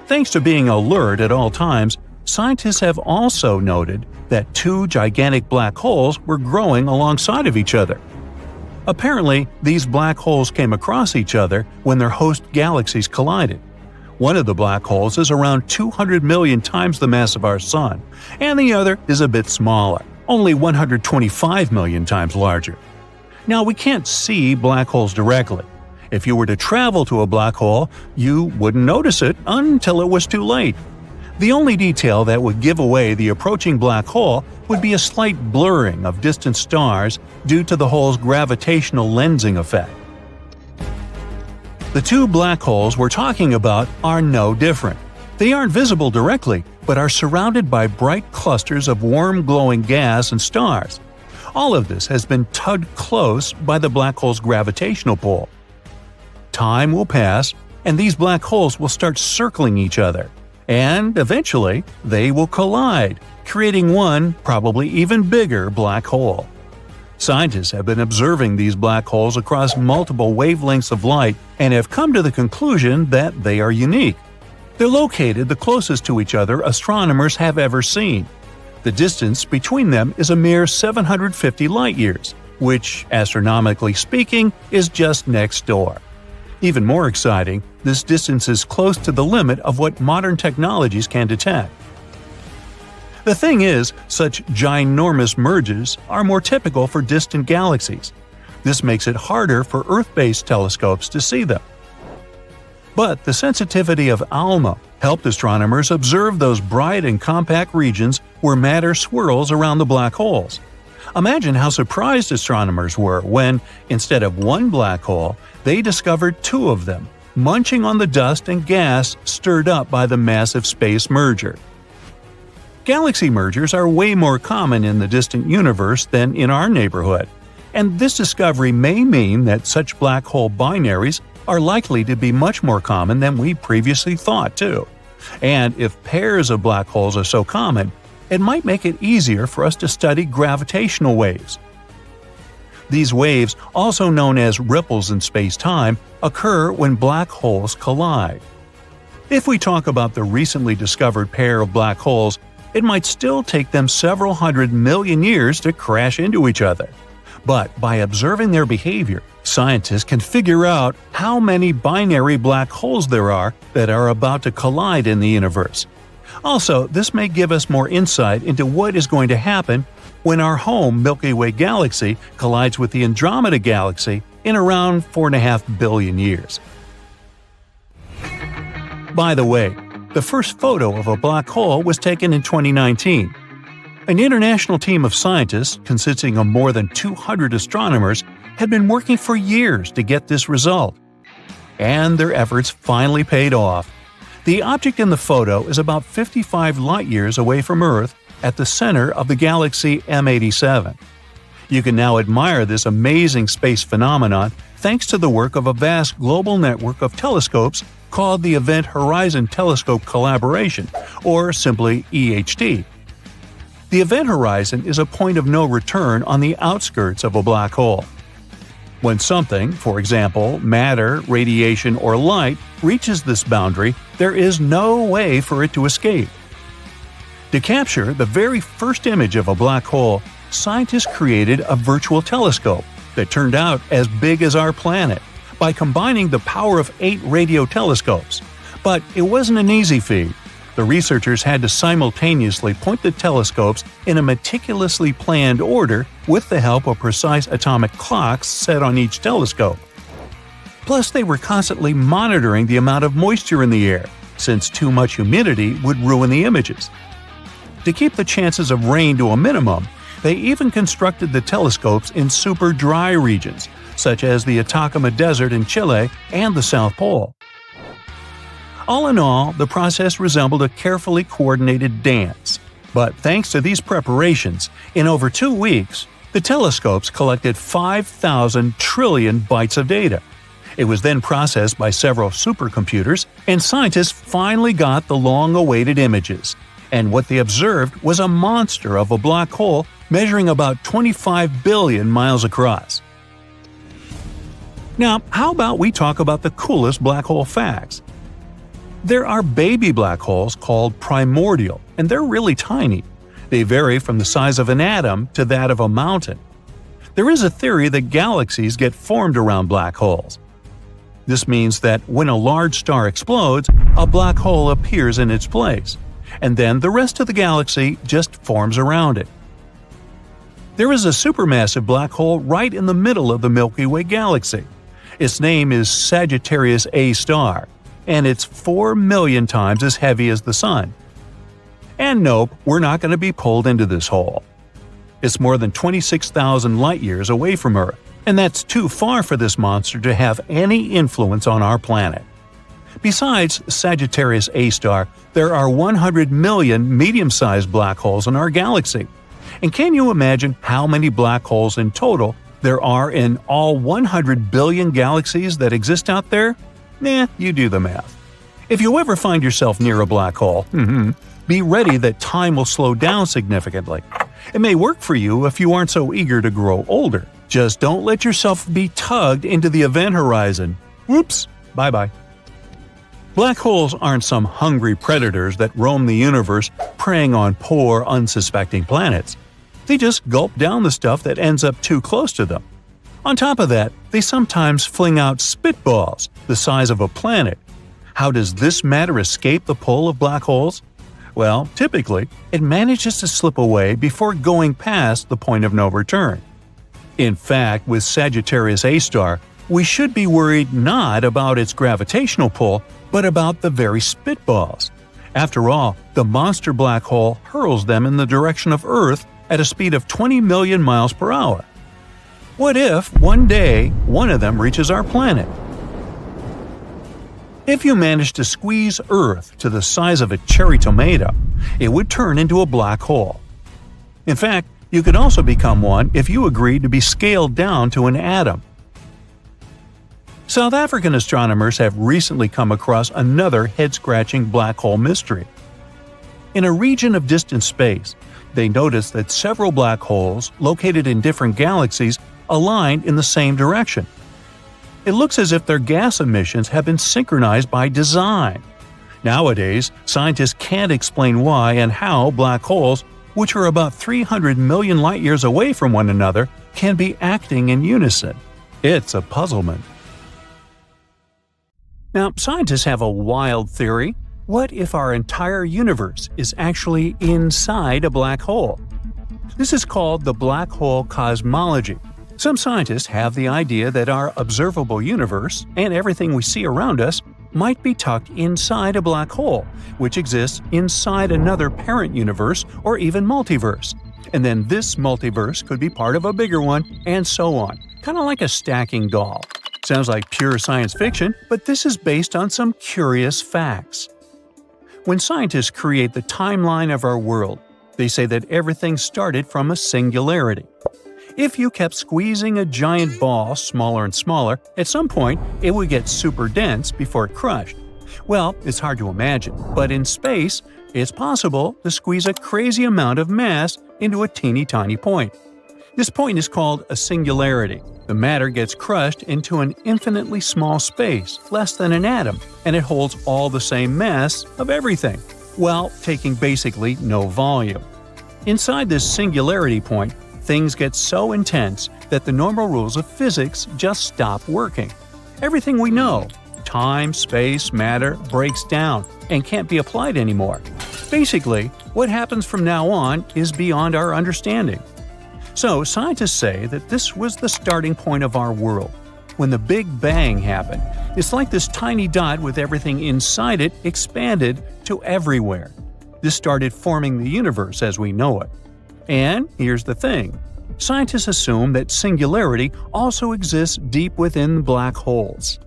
Thanks to being alert at all times, scientists have also noted that two gigantic black holes were growing alongside of each other. Apparently, these black holes came across each other when their host galaxies collided. One of the black holes is around 200 million times the mass of our Sun, and the other is a bit smaller, only 125 million times larger. Now, we can't see black holes directly. If you were to travel to a black hole, you wouldn't notice it until it was too late. The only detail that would give away the approaching black hole would be a slight blurring of distant stars due to the hole's gravitational lensing effect. The two black holes we're talking about are no different. They aren't visible directly, but are surrounded by bright clusters of warm glowing gas and stars. All of this has been tugged close by the black hole's gravitational pull. Time will pass, and these black holes will start circling each other. And eventually, they will collide, creating one, probably even bigger, black hole. Scientists have been observing these black holes across multiple wavelengths of light and have come to the conclusion that they are unique. They're located the closest to each other astronomers have ever seen. The distance between them is a mere 750 light-years, which, astronomically speaking, is just next door. Even more exciting, this distance is close to the limit of what modern technologies can detect. The thing is, such ginormous merges are more typical for distant galaxies. This makes it harder for Earth-based telescopes to see them. But the sensitivity of ALMA helped astronomers observe those bright and compact regions where matter swirls around the black holes. Imagine how surprised astronomers were when, instead of one black hole, they discovered two of them, munching on the dust and gas stirred up by the massive space merger. Galaxy mergers are way more common in the distant universe than in our neighborhood, and this discovery may mean that such black hole binaries are likely to be much more common than we previously thought, too. And if pairs of black holes are so common, it might make it easier for us to study gravitational waves. These waves, also known as ripples in space-time, occur when black holes collide. If we talk about the recently discovered pair of black holes, it might still take them several 100 million years to crash into each other. But by observing their behavior, scientists can figure out how many binary black holes there are that are about to collide in the universe. Also, this may give us more insight into what is going to happen when our home Milky Way galaxy collides with the Andromeda galaxy in around 4.5 billion years. By the way, the first photo of a black hole was taken in 2019. An international team of scientists, consisting of more than 200 astronomers, had been working for years to get this result. And their efforts finally paid off. The object in the photo is about 55 light-years away from Earth at the center of the galaxy M87. You can now admire this amazing space phenomenon thanks to the work of a vast global network of telescopes called the Event Horizon Telescope Collaboration, or simply EHT. The event horizon is a point of no return on the outskirts of a black hole. When something, for example, matter, radiation, or light, reaches this boundary, there is no way for it to escape. To capture the very first image of a black hole, scientists created a virtual telescope that turned out as big as our planet by combining the power of 8 radio telescopes. But it wasn't an easy feat. The researchers had to simultaneously point the telescopes in a meticulously planned order with the help of precise atomic clocks set on each telescope. Plus, they were constantly monitoring the amount of moisture in the air, since too much humidity would ruin the images. To keep the chances of rain to a minimum, they even constructed the telescopes in super dry regions, such as the Atacama Desert in Chile and the South Pole. All in all, the process resembled a carefully coordinated dance. But thanks to these preparations, in over 2 weeks, the telescopes collected 5,000 trillion bytes of data. It was then processed by several supercomputers, and scientists finally got the long-awaited images. And what they observed was a monster of a black hole measuring about 25 billion miles across. Now, how about we talk about the coolest black hole facts? There are baby black holes called primordial, and they're really tiny. They vary from the size of an atom to that of a mountain. There is a theory that galaxies get formed around black holes. This means that when a large star explodes, a black hole appears in its place, and then the rest of the galaxy just forms around it. There is a supermassive black hole right in the middle of the Milky Way galaxy. Its name is Sagittarius A star, and it's 4 million times as heavy as the Sun. And nope, we're not going to be pulled into this hole. It's more than 26,000 light-years away from Earth, and that's too far for this monster to have any influence on our planet. Besides Sagittarius A star, there are 100 million medium-sized black holes in our galaxy. And can you imagine how many black holes in total there are in all 100 billion galaxies that exist out there? You do the math. If you ever find yourself near a black hole, be ready that time will slow down significantly. It may work for you if you aren't so eager to grow older. Just don't let yourself be tugged into the event horizon. Whoops, bye-bye. Black holes aren't some hungry predators that roam the universe preying on poor, unsuspecting planets. They just gulp down the stuff that ends up too close to them. On top of that, they sometimes fling out spitballs the size of a planet. How does this matter escape the pull of black holes? Well, typically, it manages to slip away before going past the point of no return. In fact, with Sagittarius A star, we should be worried not about its gravitational pull, but about the very spitballs. After all, the monster black hole hurls them in the direction of Earth at a speed of 20 million miles per hour. What if, one day, one of them reaches our planet? If you managed to squeeze Earth to the size of a cherry tomato, it would turn into a black hole. In fact, you could also become one if you agreed to be scaled down to an atom. South African astronomers have recently come across another head-scratching black hole mystery. In a region of distant space, they noticed that several black holes located in different galaxies aligned in the same direction. It looks as if their gas emissions have been synchronized by design. Nowadays, scientists can't explain why and how black holes, which are about 300 million light-years away from one another, can be acting in unison. It's a puzzlement. Now, scientists have a wild theory. What if our entire universe is actually inside a black hole? This is called the black hole cosmology. Some scientists have the idea that our observable universe and everything we see around us might be tucked inside a black hole, which exists inside another parent universe or even multiverse. And then this multiverse could be part of a bigger one, and so on, kind of like a stacking doll. Sounds like pure science fiction, but this is based on some curious facts. When scientists create the timeline of our world, they say that everything started from a singularity. If you kept squeezing a giant ball smaller and smaller, at some point it would get super dense before it crushed. Well, it's hard to imagine, but in space, it's possible to squeeze a crazy amount of mass into a teeny tiny point. This point is called a singularity. The matter gets crushed into an infinitely small space, less than an atom, and it holds all the same mass of everything, while taking basically no volume. Inside this singularity point, things get so intense that the normal rules of physics just stop working. Everything we know, time, space, matter, breaks down and can't be applied anymore. Basically, what happens from now on is beyond our understanding. So, scientists say that this was the starting point of our world. When the Big Bang happened, it's like this tiny dot with everything inside it expanded to everywhere. This started forming the universe as we know it. And here's the thing. Scientists assume that singularity also exists deep within black holes.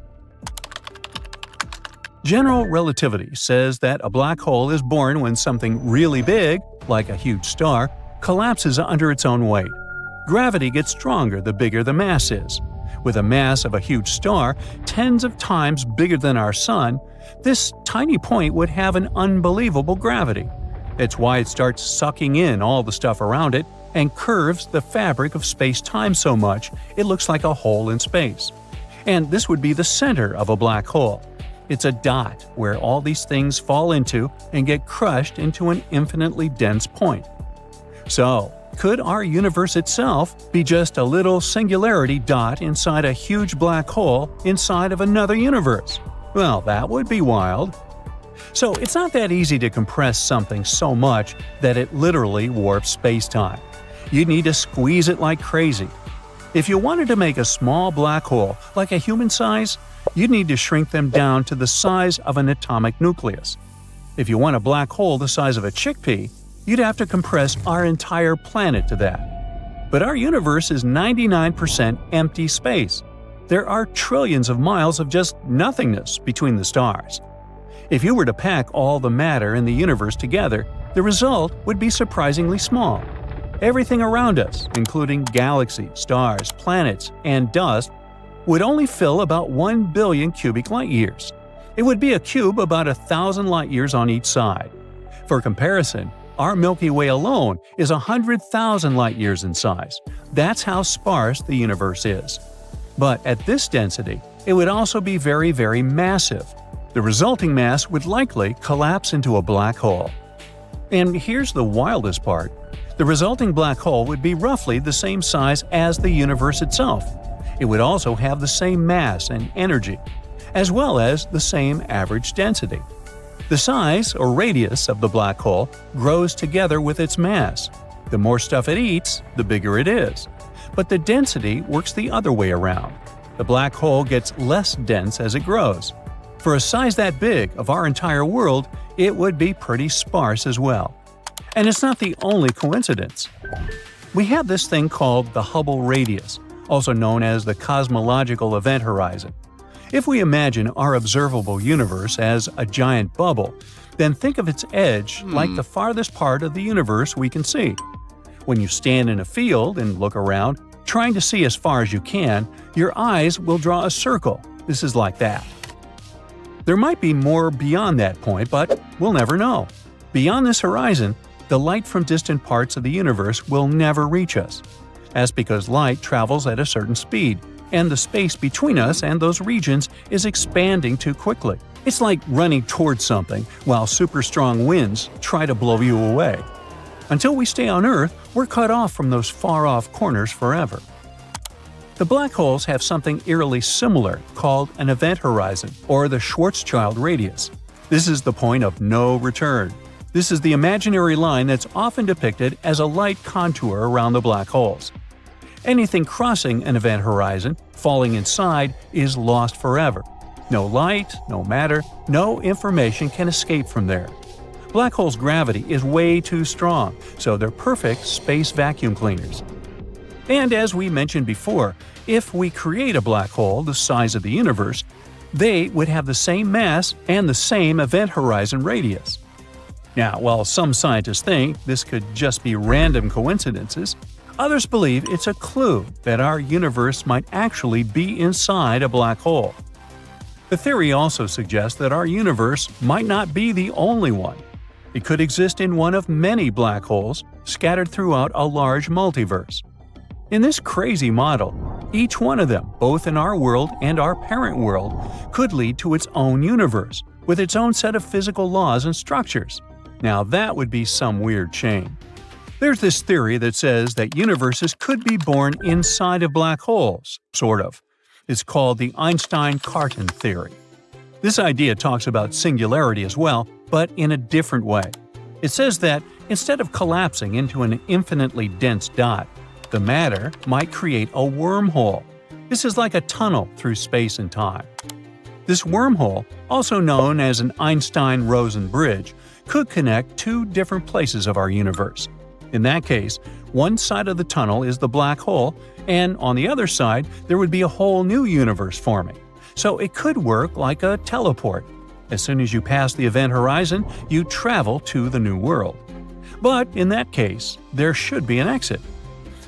General relativity says that a black hole is born when something really big, like a huge star, collapses under its own weight. Gravity gets stronger the bigger the mass is. With a mass of a huge star, tens of times bigger than our Sun, this tiny point would have an unbelievable gravity. It's why it starts sucking in all the stuff around it and curves the fabric of space-time so much it looks like a hole in space. And this would be the center of a black hole. It's a dot where all these things fall into and get crushed into an infinitely dense point. So, could our universe itself be just a little singularity dot inside a huge black hole inside of another universe? Well, that would be wild. So, it's not that easy to compress something so much that it literally warps space-time. You'd need to squeeze it like crazy. If you wanted to make a small black hole, like a human size, you'd need to shrink them down to the size of an atomic nucleus. If you want a black hole the size of a chickpea, you'd have to compress our entire planet to that. But our universe is 99% empty space. There are trillions of miles of just nothingness between the stars. If you were to pack all the matter in the universe together, the result would be surprisingly small. Everything around us, including galaxies, stars, planets, and dust, would only fill about 1 billion cubic light-years. It would be a cube about 1,000 light-years on each side. For comparison, our Milky Way alone is 100,000 light-years in size. That's how sparse the universe is. But at this density, it would also be very, very massive. The resulting mass would likely collapse into a black hole. And here's the wildest part. The resulting black hole would be roughly the same size as the universe itself. It would also have the same mass and energy, as well as the same average density. The size or radius of the black hole grows together with its mass. The more stuff it eats, the bigger it is. But the density works the other way around. The black hole gets less dense as it grows. For a size that big of our entire world, it would be pretty sparse as well. And it's not the only coincidence. We have this thing called the Hubble radius, also known as the cosmological event horizon. If we imagine our observable universe as a giant bubble, then think of its edge like the farthest part of the universe we can see. When you stand in a field and look around, trying to see as far as you can, your eyes will draw a circle. This is like that. There might be more beyond that point, but we'll never know. Beyond this horizon, the light from distant parts of the universe will never reach us. That's because light travels at a certain speed, and the space between us and those regions is expanding too quickly. It's like running towards something while super strong winds try to blow you away. Until we stay on Earth, we're cut off from those far-off corners forever. The black holes have something eerily similar called an event horizon, or the Schwarzschild radius. This is the point of no return. This is the imaginary line that's often depicted as a light contour around the black holes. Anything crossing an event horizon, falling inside, is lost forever. No light, no matter, no information can escape from there. Black holes' gravity is way too strong, so they're perfect space vacuum cleaners. And as we mentioned before, if we create a black hole the size of the universe, they would have the same mass and the same event horizon radius. Now, while some scientists think this could just be random coincidences, others believe it's a clue that our universe might actually be inside a black hole. The theory also suggests that our universe might not be the only one. It could exist in one of many black holes scattered throughout a large multiverse. In this crazy model, each one of them, both in our world and our parent world, could lead to its own universe, with its own set of physical laws and structures. Now that would be some weird chain. There's this theory that says that universes could be born inside of black holes, sort of. It's called the Einstein-Cartan theory. This idea talks about singularity as well, but in a different way. It says that instead of collapsing into an infinitely dense dot, the matter might create a wormhole. This is like a tunnel through space and time. This wormhole, also known as an Einstein-Rosen bridge, could connect two different places of our universe. In that case, one side of the tunnel is the black hole, and on the other side, there would be a whole new universe forming. So it could work like a teleport. As soon as you pass the event horizon, you travel to the new world. But in that case, there should be an exit.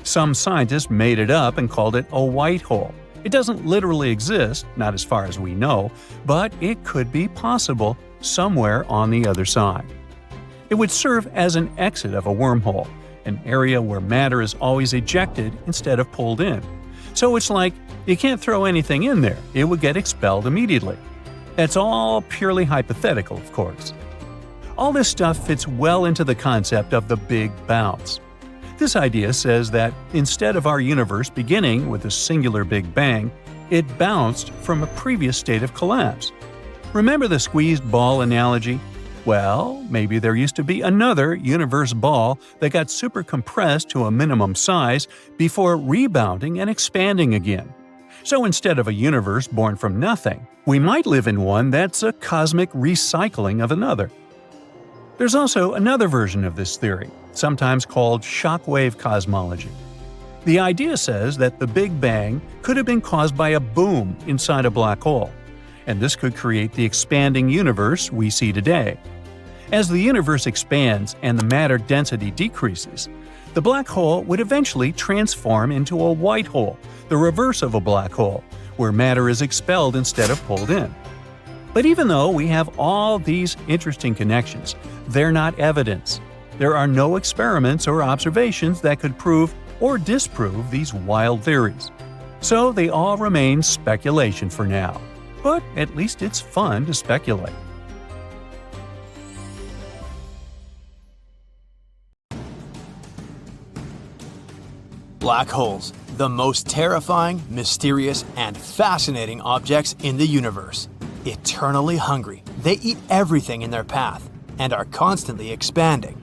Some scientists made it up and called it a white hole. It doesn't literally exist, not as far as we know, but it could be possible somewhere on the other side. It would serve as an exit of a wormhole, an area where matter is always ejected instead of pulled in. So it's like you can't throw anything in there, it would get expelled immediately. That's all purely hypothetical, of course. All this stuff fits well into the concept of the Big Bounce. This idea says that instead of our universe beginning with a singular Big Bang, it bounced from a previous state of collapse. Remember the squeezed ball analogy? Well, maybe there used to be another universe ball that got super compressed to a minimum size before rebounding and expanding again. So instead of a universe born from nothing, we might live in one that's a cosmic recycling of another. There's also another version of this theory, sometimes called shockwave cosmology. The idea says that the Big Bang could have been caused by a boom inside a black hole, and this could create the expanding universe we see today. As the universe expands and the matter density decreases, the black hole would eventually transform into a white hole, the reverse of a black hole, where matter is expelled instead of pulled in. But even though we have all these interesting connections, they're not evidence. There are no experiments or observations that could prove or disprove these wild theories. So they all remain speculation for now. But at least it's fun to speculate. Black holes, the most terrifying, mysterious, and fascinating objects in the universe. Eternally hungry, They eat everything in their path and are constantly expanding.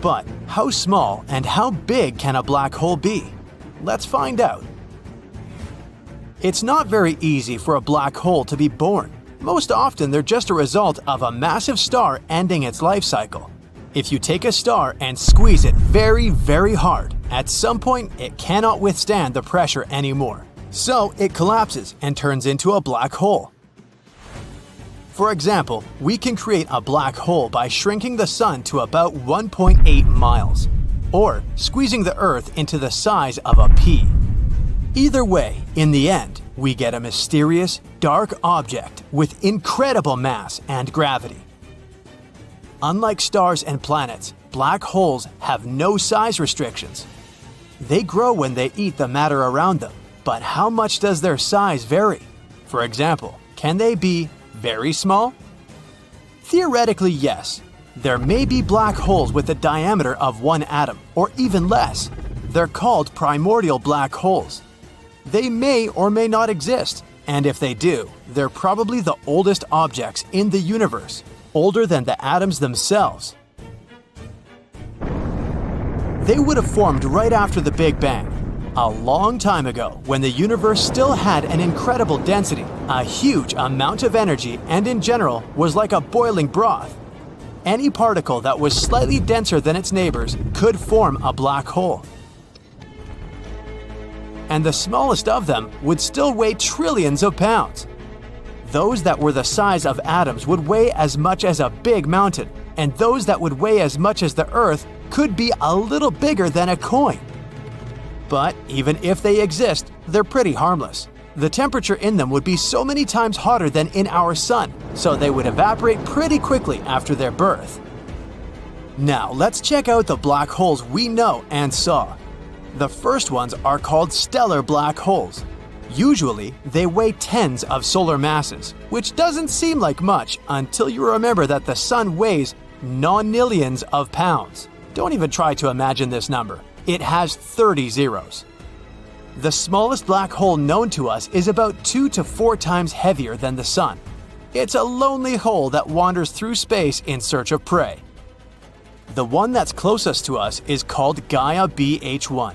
But how small and how big can a black hole be? Let's find out. It's not very easy for a black hole to be born. Most often they're just a result of a massive star ending its life cycle. If you take a star and squeeze it very, very hard, at some point it cannot withstand the pressure anymore. So it collapses and turns into a black hole. For example, we can create a black hole by shrinking the sun to about 1.8 miles, or squeezing the Earth into the size of a pea. Either way, in the end, we get a mysterious, dark object with incredible mass and gravity. Unlike stars and planets, black holes have no size restrictions. They grow when they eat the matter around them, but how much does their size vary? For example, can they be very small? Theoretically, yes. There may be black holes with a diameter of 1 atom, or even less. They're called primordial black holes. They may or may not exist, and if they do, they're probably the oldest objects in the universe, older than the atoms themselves. They would have formed right after the Big Bang, a long time ago when the universe still had an incredible density, a huge amount of energy, and in general was like a boiling broth. Any particle that was slightly denser than its neighbors could form a black hole. And the smallest of them would still weigh trillions of pounds. Those that were the size of atoms would weigh as much as a big mountain, and those that would weigh as much as the Earth could be a little bigger than a coin. But even if they exist, they're pretty harmless. The temperature in them would be so many times hotter than in our sun, so they would evaporate pretty quickly after their birth. Now let's check out the black holes we know and saw. The first ones are called stellar black holes. Usually, they weigh tens of solar masses, which doesn't seem like much until you remember that the sun weighs nonillions of pounds. Don't even try to imagine this number. It has 30 zeros. The smallest black hole known to us is about 2 to 4 times heavier than the sun. It's a lonely hole that wanders through space in search of prey. The one that's closest to us is called Gaia BH1.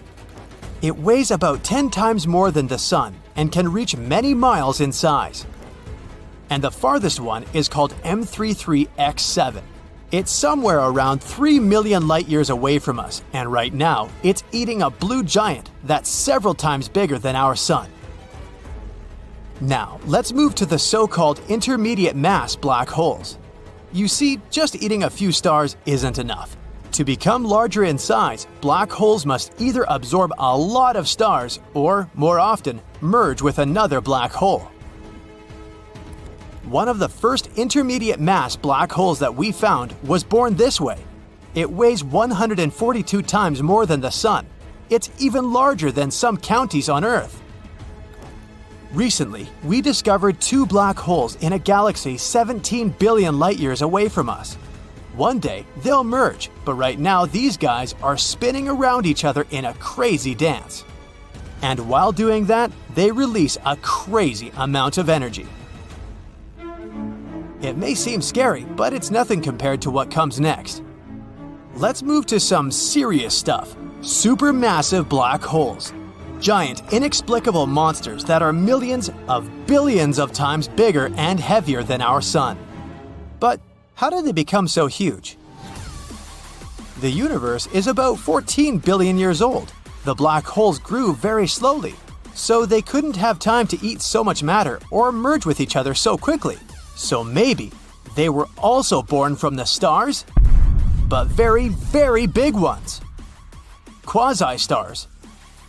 It weighs about 10 times more than the sun and can reach many miles in size. And the farthest one is called M33X7. It's somewhere around 3 million light-years away from us, and right now, it's eating a blue giant that's several times bigger than our sun. Now, let's move to the so-called intermediate mass black holes. You see, just eating a few stars isn't enough. To become larger in size, black holes must either absorb a lot of stars or, more often, merge with another black hole. One of the first intermediate mass black holes that we found was born this way. It weighs 142 times more than the sun. It's even larger than some counties on Earth. Recently, we discovered 2 black holes in a galaxy 17 billion light-years away from us. One day, they'll merge, but right now these guys are spinning around each other in a crazy dance. And while doing that, they release a crazy amount of energy. It may seem scary, but it's nothing compared to what comes next. Let's move to some serious stuff. Supermassive black holes. Giant, inexplicable monsters that are millions of billions of times bigger and heavier than our sun. But how did they become so huge? The universe is about 14 billion years old. The black holes grew very slowly, so they couldn't have time to eat so much matter or merge with each other so quickly. So maybe they were also born from the stars? But very, very big ones. Quasi-stars.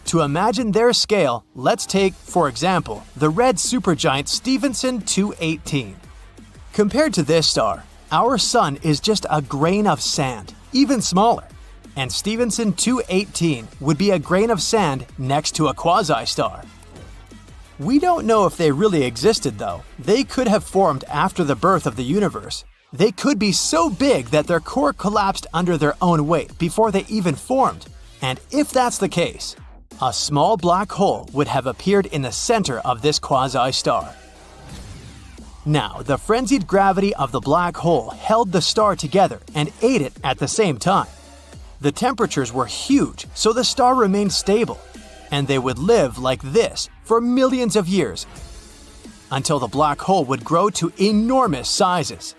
To imagine their scale, let's take, for example, the red supergiant Stephenson 218. Compared to this star, our sun is just a grain of sand, even smaller. And Stephenson 218 would be a grain of sand next to a quasi-star. We don't know if they really existed though. They could have formed after the birth of the universe. They could be so big that their core collapsed under their own weight before they even formed. And if that's the case, a small black hole would have appeared in the center of this quasi-star. Now, the frenzied gravity of the black hole held the star together and ate it at the same time. The temperatures were huge, so the star remained stable, and they would live like this for millions of years until the black hole would grow to enormous sizes.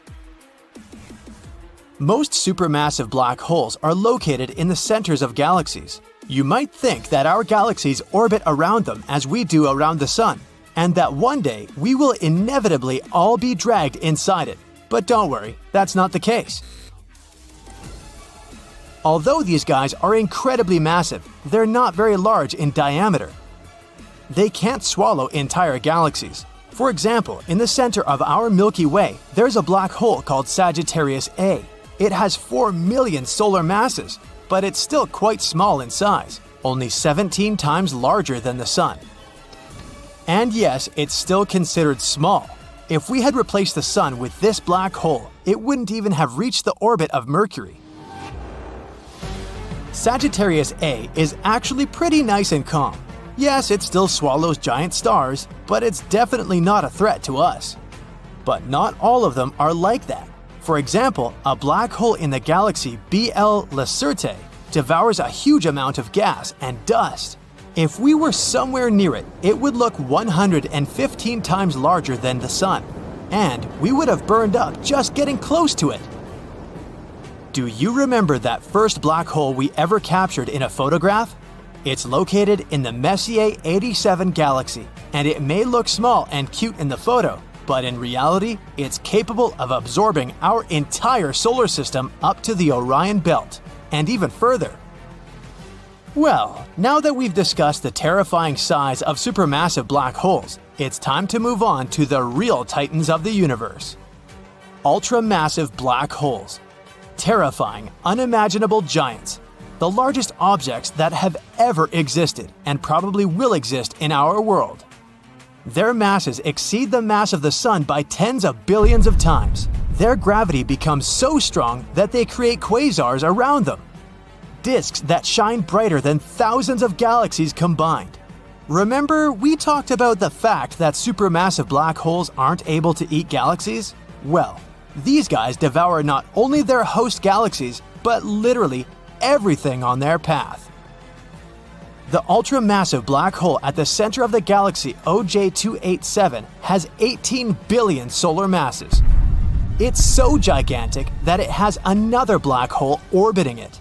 Most supermassive black holes are located in the centers of galaxies. You might think that our galaxies orbit around them as we do around the Sun, and that one day we will inevitably all be dragged inside it. But don't worry, that's not the case. Although these guys are incredibly massive, they're not very large in diameter. They can't swallow entire galaxies. For example, in the center of our Milky Way, there's a black hole called Sagittarius A. It has 4 million solar masses, but it's still quite small in size, only 17 times larger than the Sun. And yes, it's still considered small. If we had replaced the Sun with this black hole, it wouldn't even have reached the orbit of Mercury. Sagittarius A is actually pretty nice and calm. Yes, it still swallows giant stars, but it's definitely not a threat to us. But not all of them are like that. For example, a black hole in the galaxy BL Lacertae devours a huge amount of gas and dust. If we were somewhere near it, it would look 115 times larger than the Sun, and we would have burned up just getting close to it. Do you remember that first black hole we ever captured in a photograph? It's located in the Messier 87 galaxy, and it may look small and cute in the photo, but in reality, it's capable of absorbing our entire solar system up to the Orion Belt, and even further. Well, now that we've discussed the terrifying size of supermassive black holes, it's time to move on to the real titans of the universe. Ultramassive black holes. Terrifying, unimaginable giants. The largest objects that have ever existed and probably will exist in our world. Their masses exceed the mass of the Sun by tens of billions of times. Their gravity becomes so strong that they create quasars around them. Disks that shine brighter than thousands of galaxies combined. Remember, we talked about the fact that supermassive black holes aren't able to eat galaxies? Well, these guys devour not only their host galaxies, but literally everything on their path. The ultramassive black hole at the center of the galaxy OJ287 has 18 billion solar masses. It's so gigantic that it has another black hole orbiting it.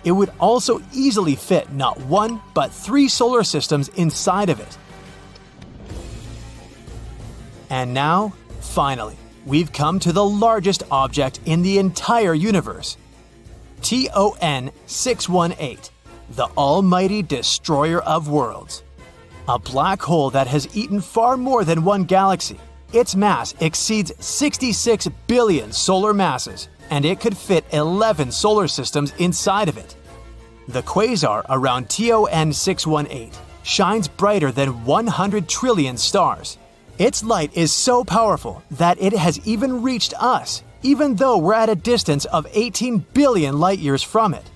It would also easily fit not one, but 3 solar systems inside of it. And now, finally, we've come to the largest object in the entire universe. TON 618, the almighty destroyer of worlds. A black hole that has eaten far more than one galaxy. Its mass exceeds 66 billion solar masses, and it could fit 11 solar systems inside of it. The quasar around TON 618 shines brighter than 100 trillion stars. Its light is so powerful that it has even reached us, even though we're at a distance of 18 billion light-years from it.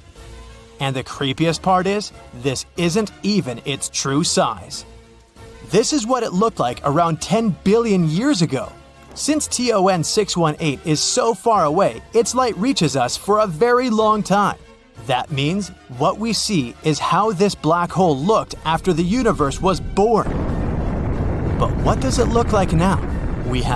And the creepiest part is, this isn't even its true size. This is what it looked like around 10 billion years ago. Since TON 618 is so far away, its light reaches us for a very long time. That means what we see is how this black hole looked after the universe was born. But what does it look like now? We have